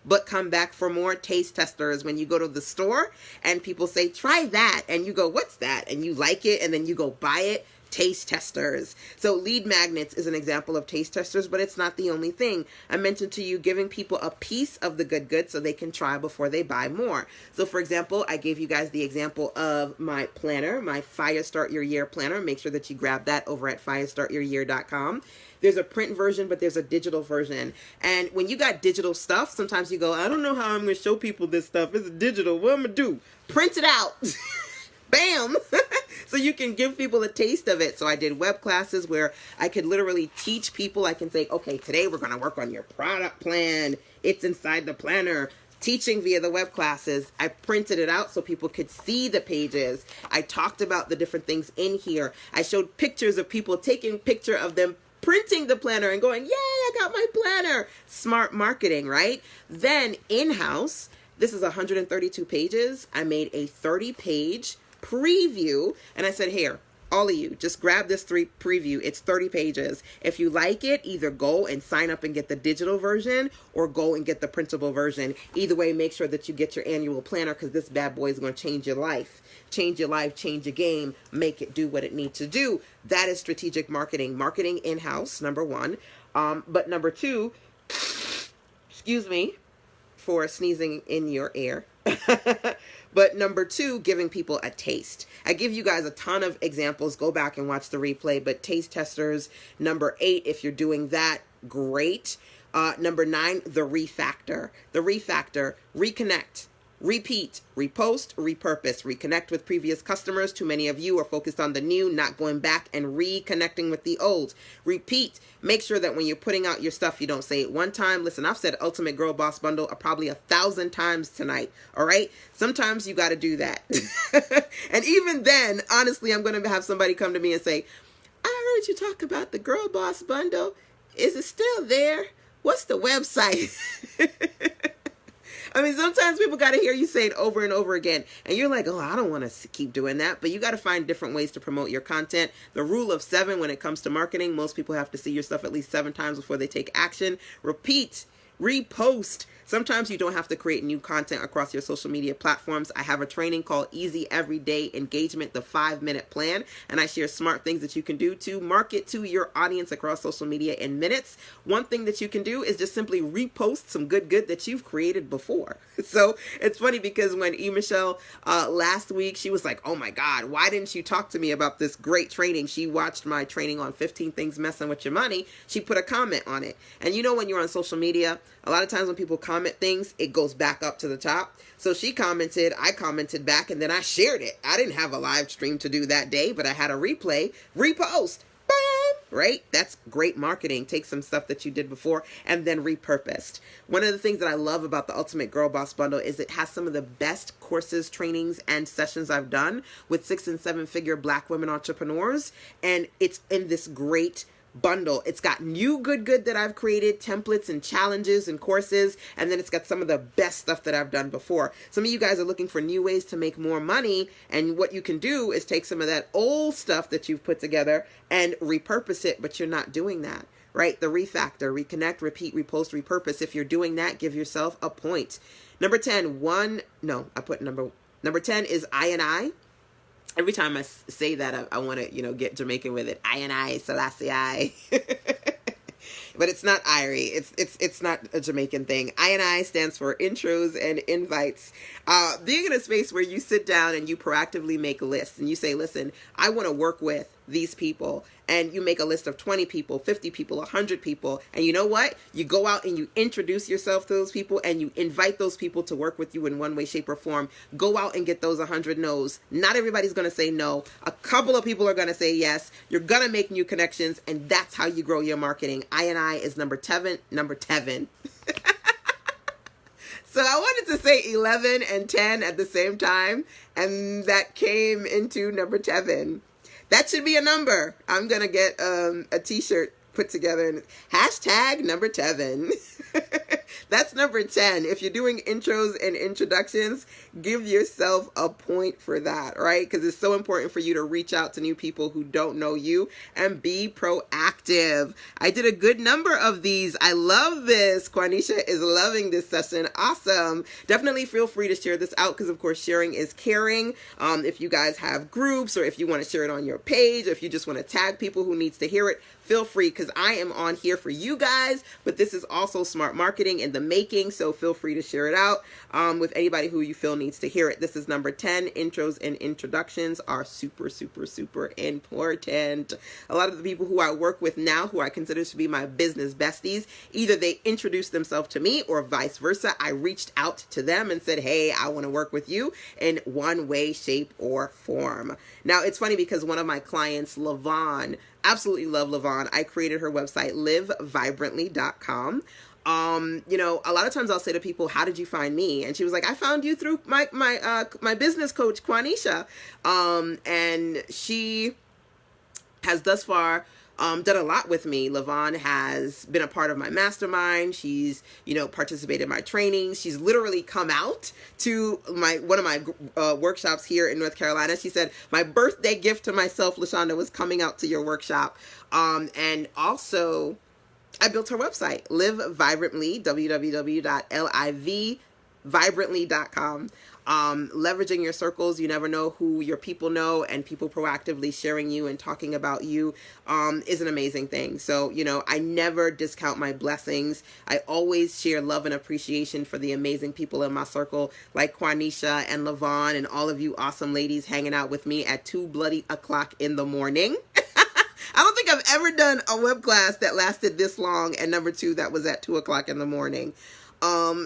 Speaker 1: but come back for more. Taste testers, when you go to the store and people say, try that, and you go, what's that? And you like it, and then you go buy it. Taste testers. So lead magnets is an example of taste testers, but it's not the only thing. I mentioned to you giving people a piece of the good so they can try before they buy more. So for example, I gave you guys the example of my planner, my Fire Start Your Year planner. Make sure that you grab that over at firestartyouryear.com. There's a print version, but there's a digital version. And when you got digital stuff, sometimes you go, I don't know how I'm going to show people this stuff. It's digital. What am I going to do? Print it out. Bam! So you can give people a taste of it. So I did web classes where I could literally teach people. I can say, okay, today we're going to work on your product plan. It's inside the planner. teaching via the web classes, I printed it out so people could see the pages. I talked about the different things in here. I showed pictures of people taking picture of them printing the planner and going, yay, I got my planner. Smart marketing, right? Then in-house, this is 132 pages. I made a 30-page preview, and I said, here, all of you, just grab this preview. It's 30 pages. If you like it, either go and sign up and get the digital version or go and get the printable version. Either way, make sure that you get your annual planner, because this bad boy is going to change your life. Change your life, change your game, make it do what it needs to do. That is strategic marketing. Marketing in-house, number one. But number two, excuse me for sneezing in your ear. But number two, giving people a taste. I give you guys a ton of examples. Go back and watch the replay. But taste testers, number 8, if you're doing that, great. Number 9, the refactor. The refactor, reconnect, repeat, repost, repurpose, reconnect with previous customers. Too many of you are focused on the new, not going back and reconnecting with the old. Repeat. Make sure that when you're putting out your stuff, you don't say it one time. Listen, I've said Ultimate Girl Boss Bundle probably 1,000 times tonight. All right. Sometimes you got to do that. And even then, honestly, I'm going to have somebody come to me and say, I heard you talk about the Girl Boss Bundle. Is it still there? What's the website? I mean, sometimes people got to hear you say it over and over again. And you're like, oh, I don't want to keep doing that. But you got to find different ways to promote your content. The rule of 7 when it comes to marketing, most people have to see your stuff at least 7 times before they take action. Repeat, repost. Sometimes you don't have to create new content across your social media platforms. I have a training called Easy Everyday Engagement, the 5-minute plan. And I share smart things that you can do to market to your audience across social media in minutes. One thing that you can do is just simply repost some good that you've created before. So it's funny because when Michelle last week, she was like, oh my God, why didn't you talk to me about this great training? She watched my training on 15 things messing with your money. She put a comment on it. And you know, when you're on social media, a lot of times when people comment things, it goes back up to the top. So she commented, I commented back, and then I shared it. I didn't have a live stream to do that day, but I had a replay, repost, bam, right? That's great marketing. Take some stuff that you did before and then repurposed. One of the things that I love about the Ultimate Girl Boss Bundle is it has some of the best courses, trainings, and sessions I've done with 6- and 7-figure Black women entrepreneurs. And it's in this great bundle. It's got new good that I've created, templates and challenges and courses, and then it's got some of the best stuff that I've done before. Some of you guys are looking for new ways to make more money, and what you can do is take some of that old stuff that you've put together and repurpose it, but you're not doing that, right? The refactor, reconnect, repeat, repost, repurpose. If you're doing that, give yourself a point. Number 10, number 10 is I. Every time I say that, I want to, get Jamaican with it. I, Selassie I. But it's not Irie. It's not a Jamaican thing. I stands for intros and invites. Being in a space where you sit down and you proactively make lists and you say, listen, I want to work with these people, and you make a list of 20 people, 50 people, 100 people, and you know what? You go out and you introduce yourself to those people and you invite those people to work with you in one way, shape, or form. Go out and get those 100 no's. Not everybody's going to say no. A couple of people are going to say yes. You're going to make new connections, and that's how you grow your marketing. I is number 7. So I wanted to say 11 and 10 at the same time, and that came into number 7. That should be a number. I'm going to get a t-shirt put together and hashtag number 7. That's number 10. If you're doing intros and introductions, give yourself a point for that, right? Because it's so important for you to reach out to new people who don't know you and be proactive. I did a good number of these. I love this. Quanisha is loving this session. Awesome. Definitely feel free to share this out because, of course, sharing is caring. If you guys have groups or if you want to share it on your page, or if you just want to tag people who needs to hear it, feel free, because I am on here for you guys, but this is also smart marketing in the making, so feel free to share it out with anybody who you feel needs to hear it. This is number 10. Intros and introductions are super important. A lot of the people who I work with now, who I consider to be my business besties, either they introduced themselves to me or vice versa. I reached out to them and said, hey, I want to work with you in one way, shape, or form. Now, it's funny because one of my clients, Lavon, absolutely love Lavon. I created her website, livevibrantly.com. You know, a lot of times I'll say to people, how did you find me? And she was like, I found you through my business coach, Quanisha. And she has thus far done a lot with me. Lavon has been a part of my mastermind. She's, you know, participated in my trainings. She's literally come out to one of my workshops here in North Carolina. She said, my birthday gift to myself, LaShanda, was coming out to your workshop. And also, I built her website, Live Vibrantly, www.livvibrantly.com. Leveraging your circles. You never know who your people know, and people proactively sharing you and talking about you is an amazing thing. So, you know, I never discount my blessings. I always share love and appreciation for the amazing people in my circle, like Quanisha and Lavon and all of you awesome ladies hanging out with me at 2 bloody o'clock in the morning. I don't think I've ever done a web class that lasted this long, and number 2, that was at 2 o'clock in the morning.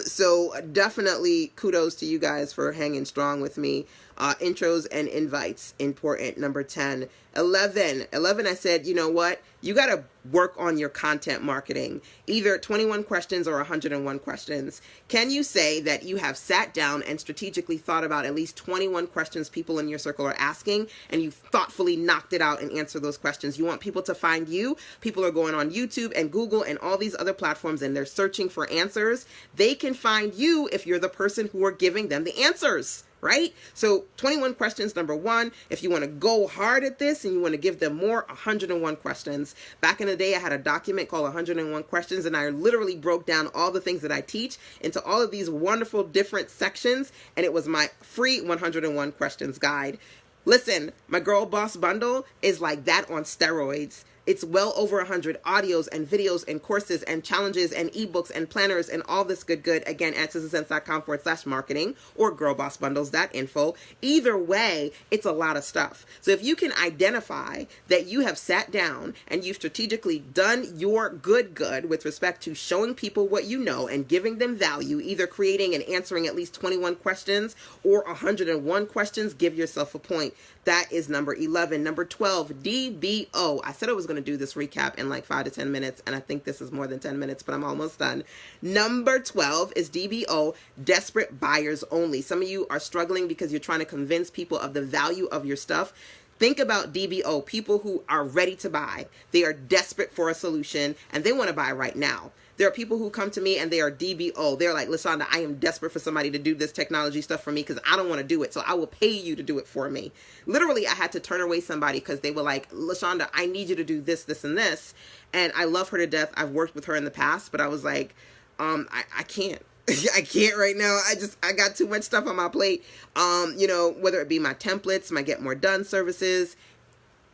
Speaker 1: So definitely kudos to you guys for hanging strong with me. Intros and invites, important. Number 10. 11, I said, you know what? You got to work on your content marketing, either 21 questions or 101 questions. Can you say that you have sat down and strategically thought about at least 21 questions people in your circle are asking, and you thoughtfully knocked it out and answered those questions? You want people to find you. People are going on YouTube and Google and all these other platforms, and they're searching for answers. They can find you if you're the person who are giving them the answers. Right? So 21 questions, number 1. If you want to go hard at this and you want to give them more, 101 questions. Back in the day, I had a document called 101 questions, and I literally broke down all the things that I teach into all of these wonderful different sections, and it was my free 101 questions guide. Listen, my Girl Boss bundle is like that on steroids. It's well over 100 audios and videos and courses and challenges and ebooks and planners and all this good. Again, at sistersense.com/marketing or girlbossbundles.info. Either way, it's a lot of stuff. So if you can identify that you have sat down and you've strategically done your good with respect to showing people what you know and giving them value, either creating and answering at least 21 questions or 101 questions, give yourself a point. That is number 11. Number 12, DBO. I said I was going to do this recap in like 5 to 10 minutes, and I think this is more than 10 minutes, but I'm almost done. Number 12 is DBO, desperate buyers only. Some of you are struggling because you're trying to convince people of the value of your stuff. Think about DBO, people who are ready to buy. They are desperate for a solution, and they want to buy right now. There are people who come to me and they are DBO. They're like, LaShanda, I am desperate for somebody to do this technology stuff for me because I don't want to do it. So I will pay you to do it for me. Literally, I had to turn away somebody because they were like, LaShanda, I need you to do this, this, and this. And I love her to death. I've worked with her in the past, but I was like, I can't. I can't right now. I got too much stuff on my plate. You know, whether it be my templates, my Get More Done services.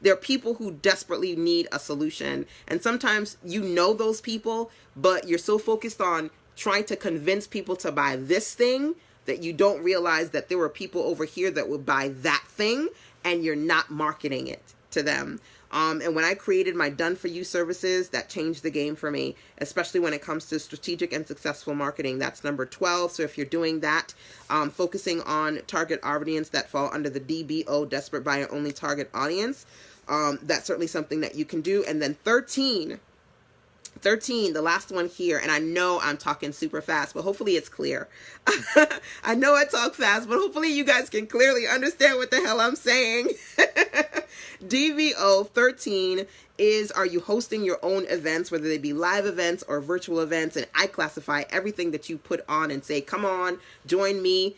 Speaker 1: There are people who desperately need a solution. And sometimes you know those people, but you're so focused on trying to convince people to buy this thing that you don't realize that there were people over here that would buy that thing, and you're not marketing it to them. And when I created my Done For You services, that changed the game for me, especially when it comes to strategic and successful marketing. That's number 12. So if you're doing that, focusing on target audience that fall under the DBO, desperate buyer only target audience, that's certainly something that you can do. And then 13, the last one here, and I know I'm talking super fast, but hopefully it's clear. I know I talk fast, but hopefully you guys can clearly understand what the hell I'm saying. DVO 13 is, are you hosting your own events, whether they be live events or virtual events? And I classify everything that you put on and say, come on, join me.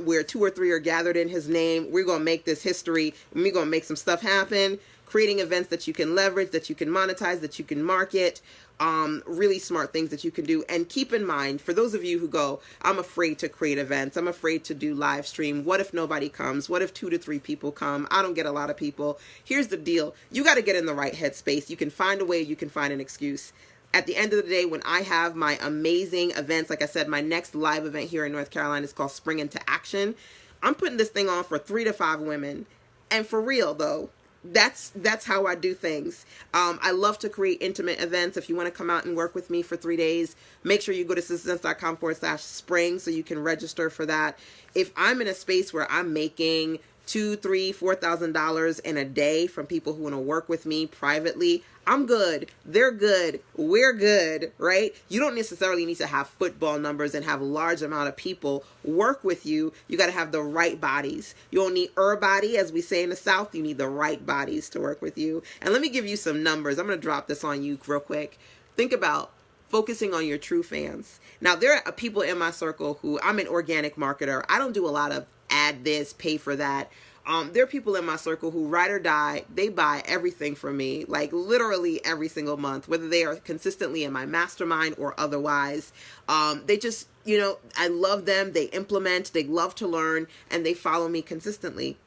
Speaker 1: Where 2 or 3 are gathered in his name. We're going to make this history. We're going to make some stuff happen. Creating events that you can leverage, that you can monetize, that you can market. Really smart things that you can do. And keep in mind, for those of you who go, I'm afraid to create events. I'm afraid to do live stream. What if nobody comes? What if 2 to 3 people come? I don't get a lot of people. Here's the deal. You got to get in the right headspace. You can find a way. You can find an excuse. At the end of the day, when I have my amazing events, like I said, my next live event here in North Carolina is called Spring Into Action. I'm putting this thing on for 3 to 5 women. And for real, though, that's how I do things. I love to create intimate events. If you want to come out and work with me for 3 days, make sure you go to sistersense.com/spring so you can register for that. If I'm in a space where I'm making $2,000, $3,000, $4,000 in a day from people who want to work with me privately, I'm good. They're good. We're good, right? You don't necessarily need to have football numbers and have a large amount of people work with you. You got to have the right bodies. You don't need body, as we say in the South. You need the right bodies to work with you. And let me give you some numbers. I'm going to drop this on you real quick. Think about focusing on your true fans. Now, there are people in my circle who, I'm an organic marketer. I don't do a lot of add this, pay for that. There are people in my circle who ride or die, they buy everything from me, like literally every single month, whether they are consistently in my mastermind or otherwise. They just, I love them. They implement, they love to learn, and they follow me consistently.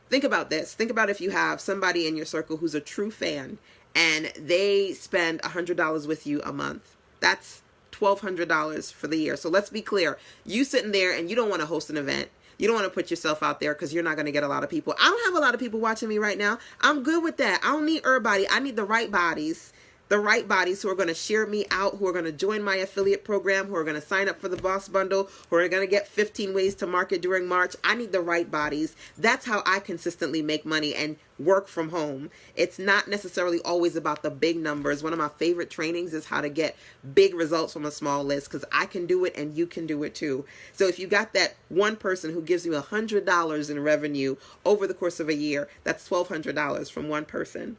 Speaker 1: Think about this. Think about if you have somebody in your circle who's a true fan and they spend $100 with you a month. That's $1,200 for the year. So let's be clear. You sitting there and you don't want to host an event. You don't want to put yourself out there because you're not going to get a lot of people. I don't have a lot of people watching me right now. I'm good with that. I don't need everybody. I need the right bodies. The right bodies who are going to share me out, who are going to join my affiliate program, who are going to sign up for the Boss Bundle, who are going to get 15 ways to market during March. I need the right bodies. That's how I consistently make money and work from home. It's not necessarily always about the big numbers. One of my favorite trainings is how to get big results from a small list, because I can do it and you can do it too. So if you got that one person who gives you $100 in revenue over the course of a year, that's $1,200 from one person.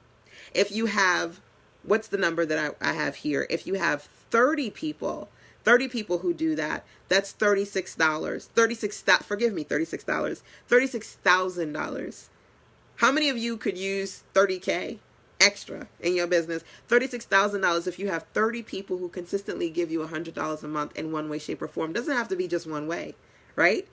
Speaker 1: If you have, what's the number that I have here? If you have 30 people who do that, that's $36. $36,000. How many of you could use 30K extra in your business? $36,000 if you have 30 people who consistently give you $100 a month in one way, shape, or form. Doesn't have to be just one way, right?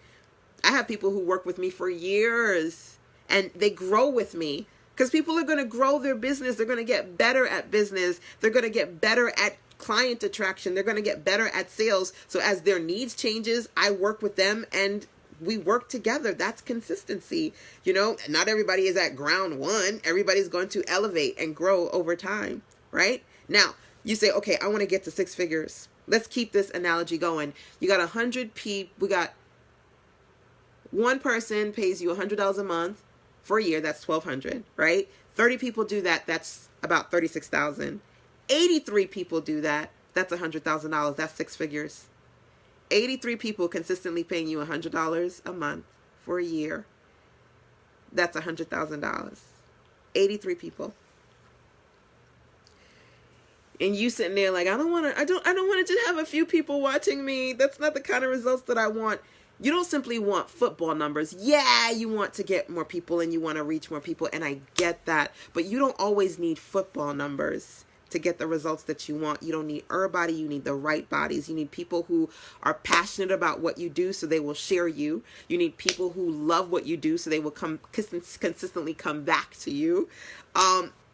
Speaker 1: I have people who work with me for years and they grow with me. Because people are going to grow their business. They're going to get better at business. They're going to get better at client attraction. They're going to get better at sales. So as their needs changes, I work with them and we work together. That's consistency. Not everybody is at ground one. Everybody's going to elevate and grow over time, right? Now, you say, okay, I want to get to 6 figures. Let's keep this analogy going. You got 100 people. We got one person pays you $100 a month. For a year, that's $1,200, right? 30 people do that, that's about $36,000. 83 people do that, that's $100,000. That's 6 figures. 83 people consistently paying you $100 a month for a year. That's $100,000. 83 people. And you sitting there like, I don't want to just have a few people watching me. That's not the kind of results that I want. You don't simply want football numbers. Yeah, you want to get more people and you want to reach more people, and I get that. But you don't always need football numbers to get the results that you want. You don't need everybody. You need the right bodies. You need people who are passionate about what you do so they will share you. You need people who love what you do so they will consistently come back to you.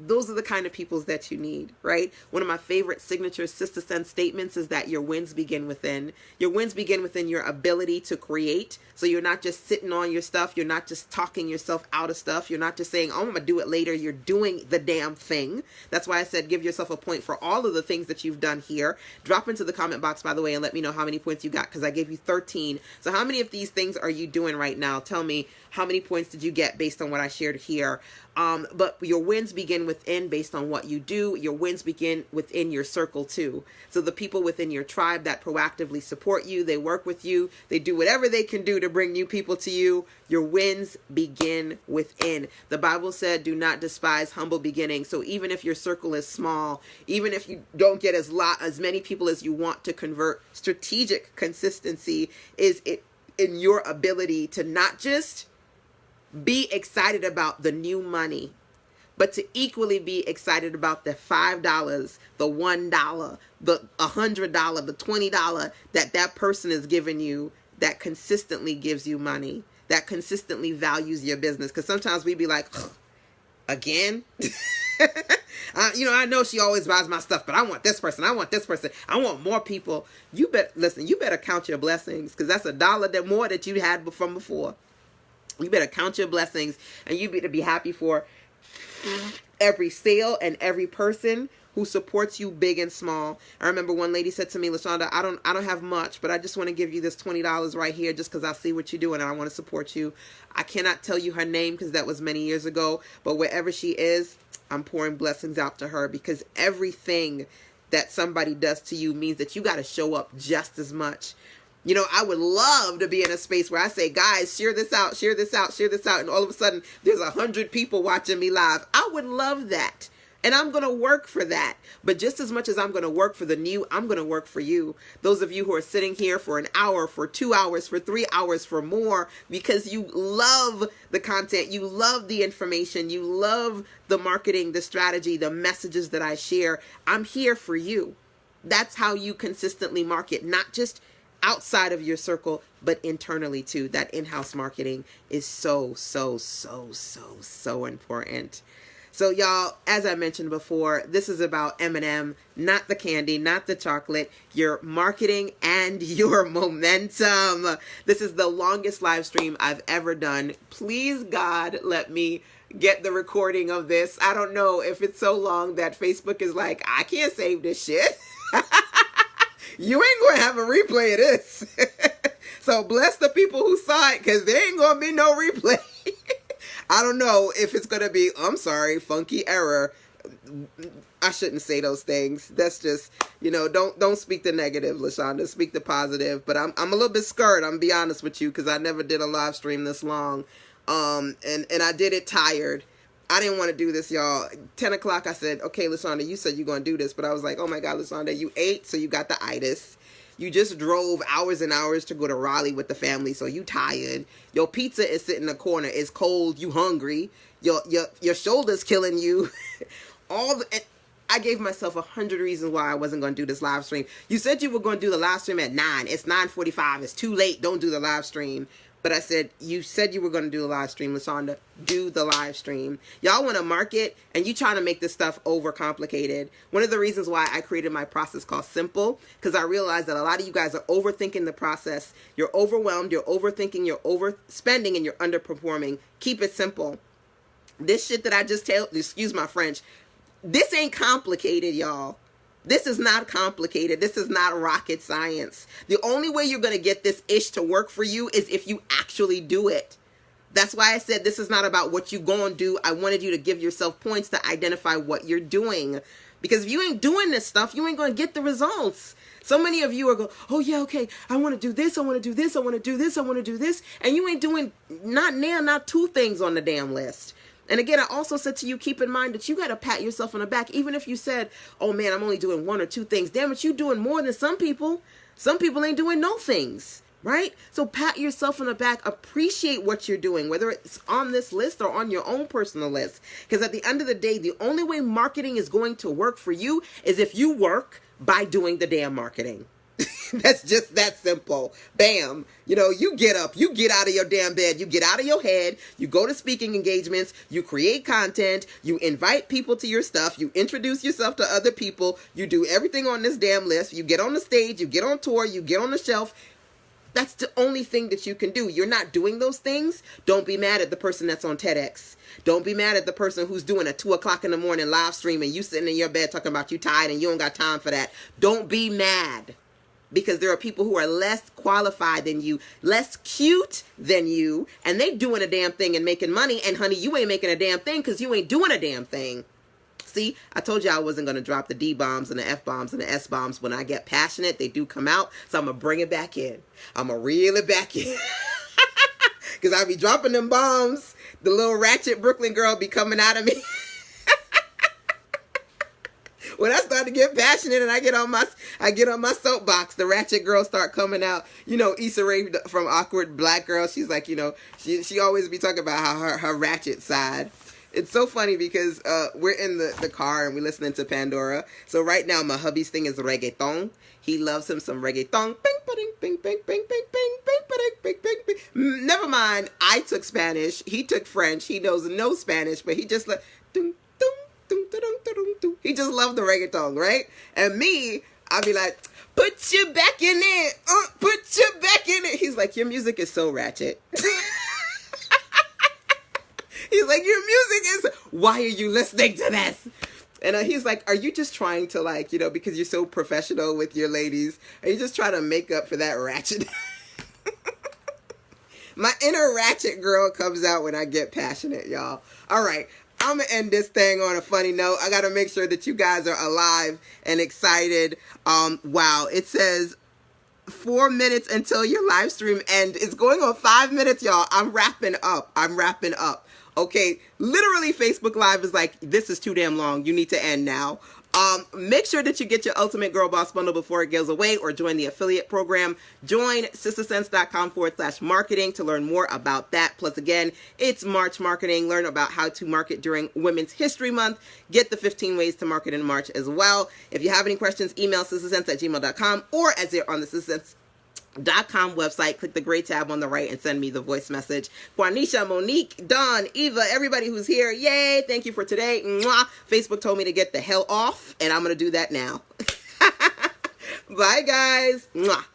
Speaker 1: Those are the kind of peoples that you need, right? One of my favorite signature Sister Sense statements is that your wins begin within. Your wins begin within your ability to create. So you're not just sitting on your stuff. You're not just talking yourself out of stuff. You're not just saying, oh, I'm going to do it later. You're doing the damn thing. That's why I said give yourself a point for all of the things that you've done here. Drop into the comment box, by the way, and let me know how many points you got, because I gave you 13. So how many of these things are you doing right now? Tell me, how many points did you get based on what I shared here? But your wins begin within based on what you do. Your wins begin within your circle too. So the people within your tribe that proactively support you, they work with you, they do whatever they can do to bring new people to you. Your wins begin within. The Bible said, do not despise humble beginnings. So even if your circle is small, even if you don't get as many people as you want to convert, strategic consistency is it in your ability to not just be excited about the new money, but to equally be excited about the $5, the $1, the $100, the $20 that person is giving you, that consistently gives you money, that consistently values your business. Because sometimes we be like, again? I know she always buys my stuff, but I want this person. I want more people. You better count your blessings, because that's $1 more that you had from before. You better count your blessings, and you better be happy for every sale and every person who supports you big and small. I remember one lady said to me, LaShanda, I don't have much, but I just want to give you this $20 right here just because I see what you're doing and I want to support you. I cannot tell you her name because that was many years ago, but wherever she is, I'm pouring blessings out to her, because everything that somebody does to you means that you got to show up just as much. You know, I would love to be in a space where I say, guys, share this out, share this out, share this out. And all of a sudden there's 100 people watching me live. I would love that. And I'm going to work for that. But just as much as I'm going to work for the new, I'm going to work for you. Those of you who are sitting here for an hour, for 2 hours, for 3 hours, for more, because you love the content, you love the information, you love the marketing, the strategy, the messages that I share. I'm here for you. That's how you consistently market, not just outside of your circle, but internally too. That in-house marketing is so important. So y'all, as I mentioned before, this is about M&M, not the candy, not the chocolate, your marketing and your momentum. This is the longest live stream I've ever done. Please, God, let me get the recording of this. I don't know if it's so long that Facebook is like, I can't save this shit. You ain't going to have a replay of this. So bless the people who saw it, because there ain't going to be no replay. I don't know if it's going to be, I'm sorry, funky error. I shouldn't say those things. That's just, you know, don't speak the negative, LaShanda. Speak the positive. But I'm a little bit scared, I'm going to be honest with you, because I never did a live stream this long. And I did it tired. I didn't want to do this, y'all. 10 o'clock, I said, okay, LaShanda, you said you're going to do this. But I was like, oh my God, LaShanda, you ate, so you got the itis. You just drove hours and hours to go to Raleigh with the family, so you tired. Your pizza is sitting in the corner. It's cold. You hungry. Your shoulder's killing you. I gave myself 100 reasons why I wasn't going to do this live stream. You said you were going to do the live stream at 9. It's 9:45. It's too late. Don't do the live stream. But I said, you said you were going to do the live stream, LaShanda. Do the live stream. Y'all want to market, and you trying to make this stuff overcomplicated. One of the reasons why I created my process called Simple, because I realized that a lot of you guys are overthinking the process. You're overwhelmed. You're overthinking. You're overspending, and you're underperforming. Keep it simple. This shit that I just tell, excuse my French, this ain't complicated, y'all. This is not complicated. This is not rocket science. The only way you're going to get this ish to work for you is if you actually do it. That's why I said this is not about what you going to do. I wanted you to give yourself points to identify what you're doing. Because if you ain't doing this stuff, you ain't going to get the results. So many of you are going, oh yeah, okay, I want to do this, I want to do this, I want to do this, I want to do this. And you ain't doing not 2 things on the damn list. And again, I also said to you, keep in mind that you got to pat yourself on the back. Even if you said, oh man, I'm only doing 1 or 2 things. Damn it, you doing more than some people. Some people ain't doing no things, right? So pat yourself on the back. Appreciate what you're doing, whether it's on this list or on your own personal list. Because at the end of the day, the only way marketing is going to work for you is if you work by doing the damn marketing. That's just that simple. Bam. You know, you get up, you get out of your damn bed, you get out of your head, you go to speaking engagements, you create content, you invite people to your stuff, you introduce yourself to other people, you do everything on this damn list, you get on the stage, you get on tour, you get on the shelf. That's the only thing that you can do. You're not doing those things. Don't be mad at the person that's on TEDx. Don't be mad at the person who's doing a 2 o'clock in the morning live stream and you sitting in your bed talking about you tired and you don't got time for that. Don't be mad. Because there are people who are less qualified than you, less cute than you, and they doing a damn thing and making money. And honey, you ain't making a damn thing because you ain't doing a damn thing. See, I told you I wasn't going to drop the D-bombs and the F-bombs and the S-bombs. When I get passionate, they do come out. So I'm going to bring it back in. I'm going to reel it back in. Because I be dropping them bombs. The little ratchet Brooklyn girl be coming out of me. When I start to get passionate and I get on my soapbox, the ratchet girls start coming out. You know, Issa Rae from Awkward Black Girl, she's like, you know, she always be talking about how her ratchet side. It's so funny because we're in the car and we're listening to Pandora. So right now my hubby's thing is reggaeton. He loves him some reggaeton. Bing, ba-ding, bing, bing, bing, bing, bing, bing, ba-ding, bing, bing, bing. Never mind, I took Spanish. He took French. He knows no Spanish, but he just like, dum, dum. He just loved the reggaeton, right? And me, I'll be like, put your back in it. Put your back in it. He's like, your music is so ratchet. He's like, your music is, why are you listening to this? And he's like, are you just trying to, like, you know, because you're so professional with your ladies, are you just trying to make up for that ratchet? My inner ratchet girl comes out when I get passionate, y'all. All right. I'm going to end this thing on a funny note. I got to make sure that you guys are alive and excited. Wow. It says 4 minutes until your live stream ends. It's going on 5 minutes, y'all. I'm wrapping up. Okay. Literally, Facebook Live is like, this is too damn long. You need to end now. Make sure that you get your Ultimate Girl Boss bundle before it goes away, or join the affiliate program. Join sistersense.com/marketing to learn more about that. Plus, again, it's March marketing. Learn about how to market during Women's History Month. Get the 15 ways to market in March as well. If you have any questions, email sistersense@gmail.com, or as they're on the sistersense.com website, click the gray tab on the right and send me the voice message. Juanisha, Monique, Dawn, Eva, everybody who's here, yay, thank you for today. Mwah. Facebook told me to get the hell off, and I'm going to do that now. Bye, guys. Mwah.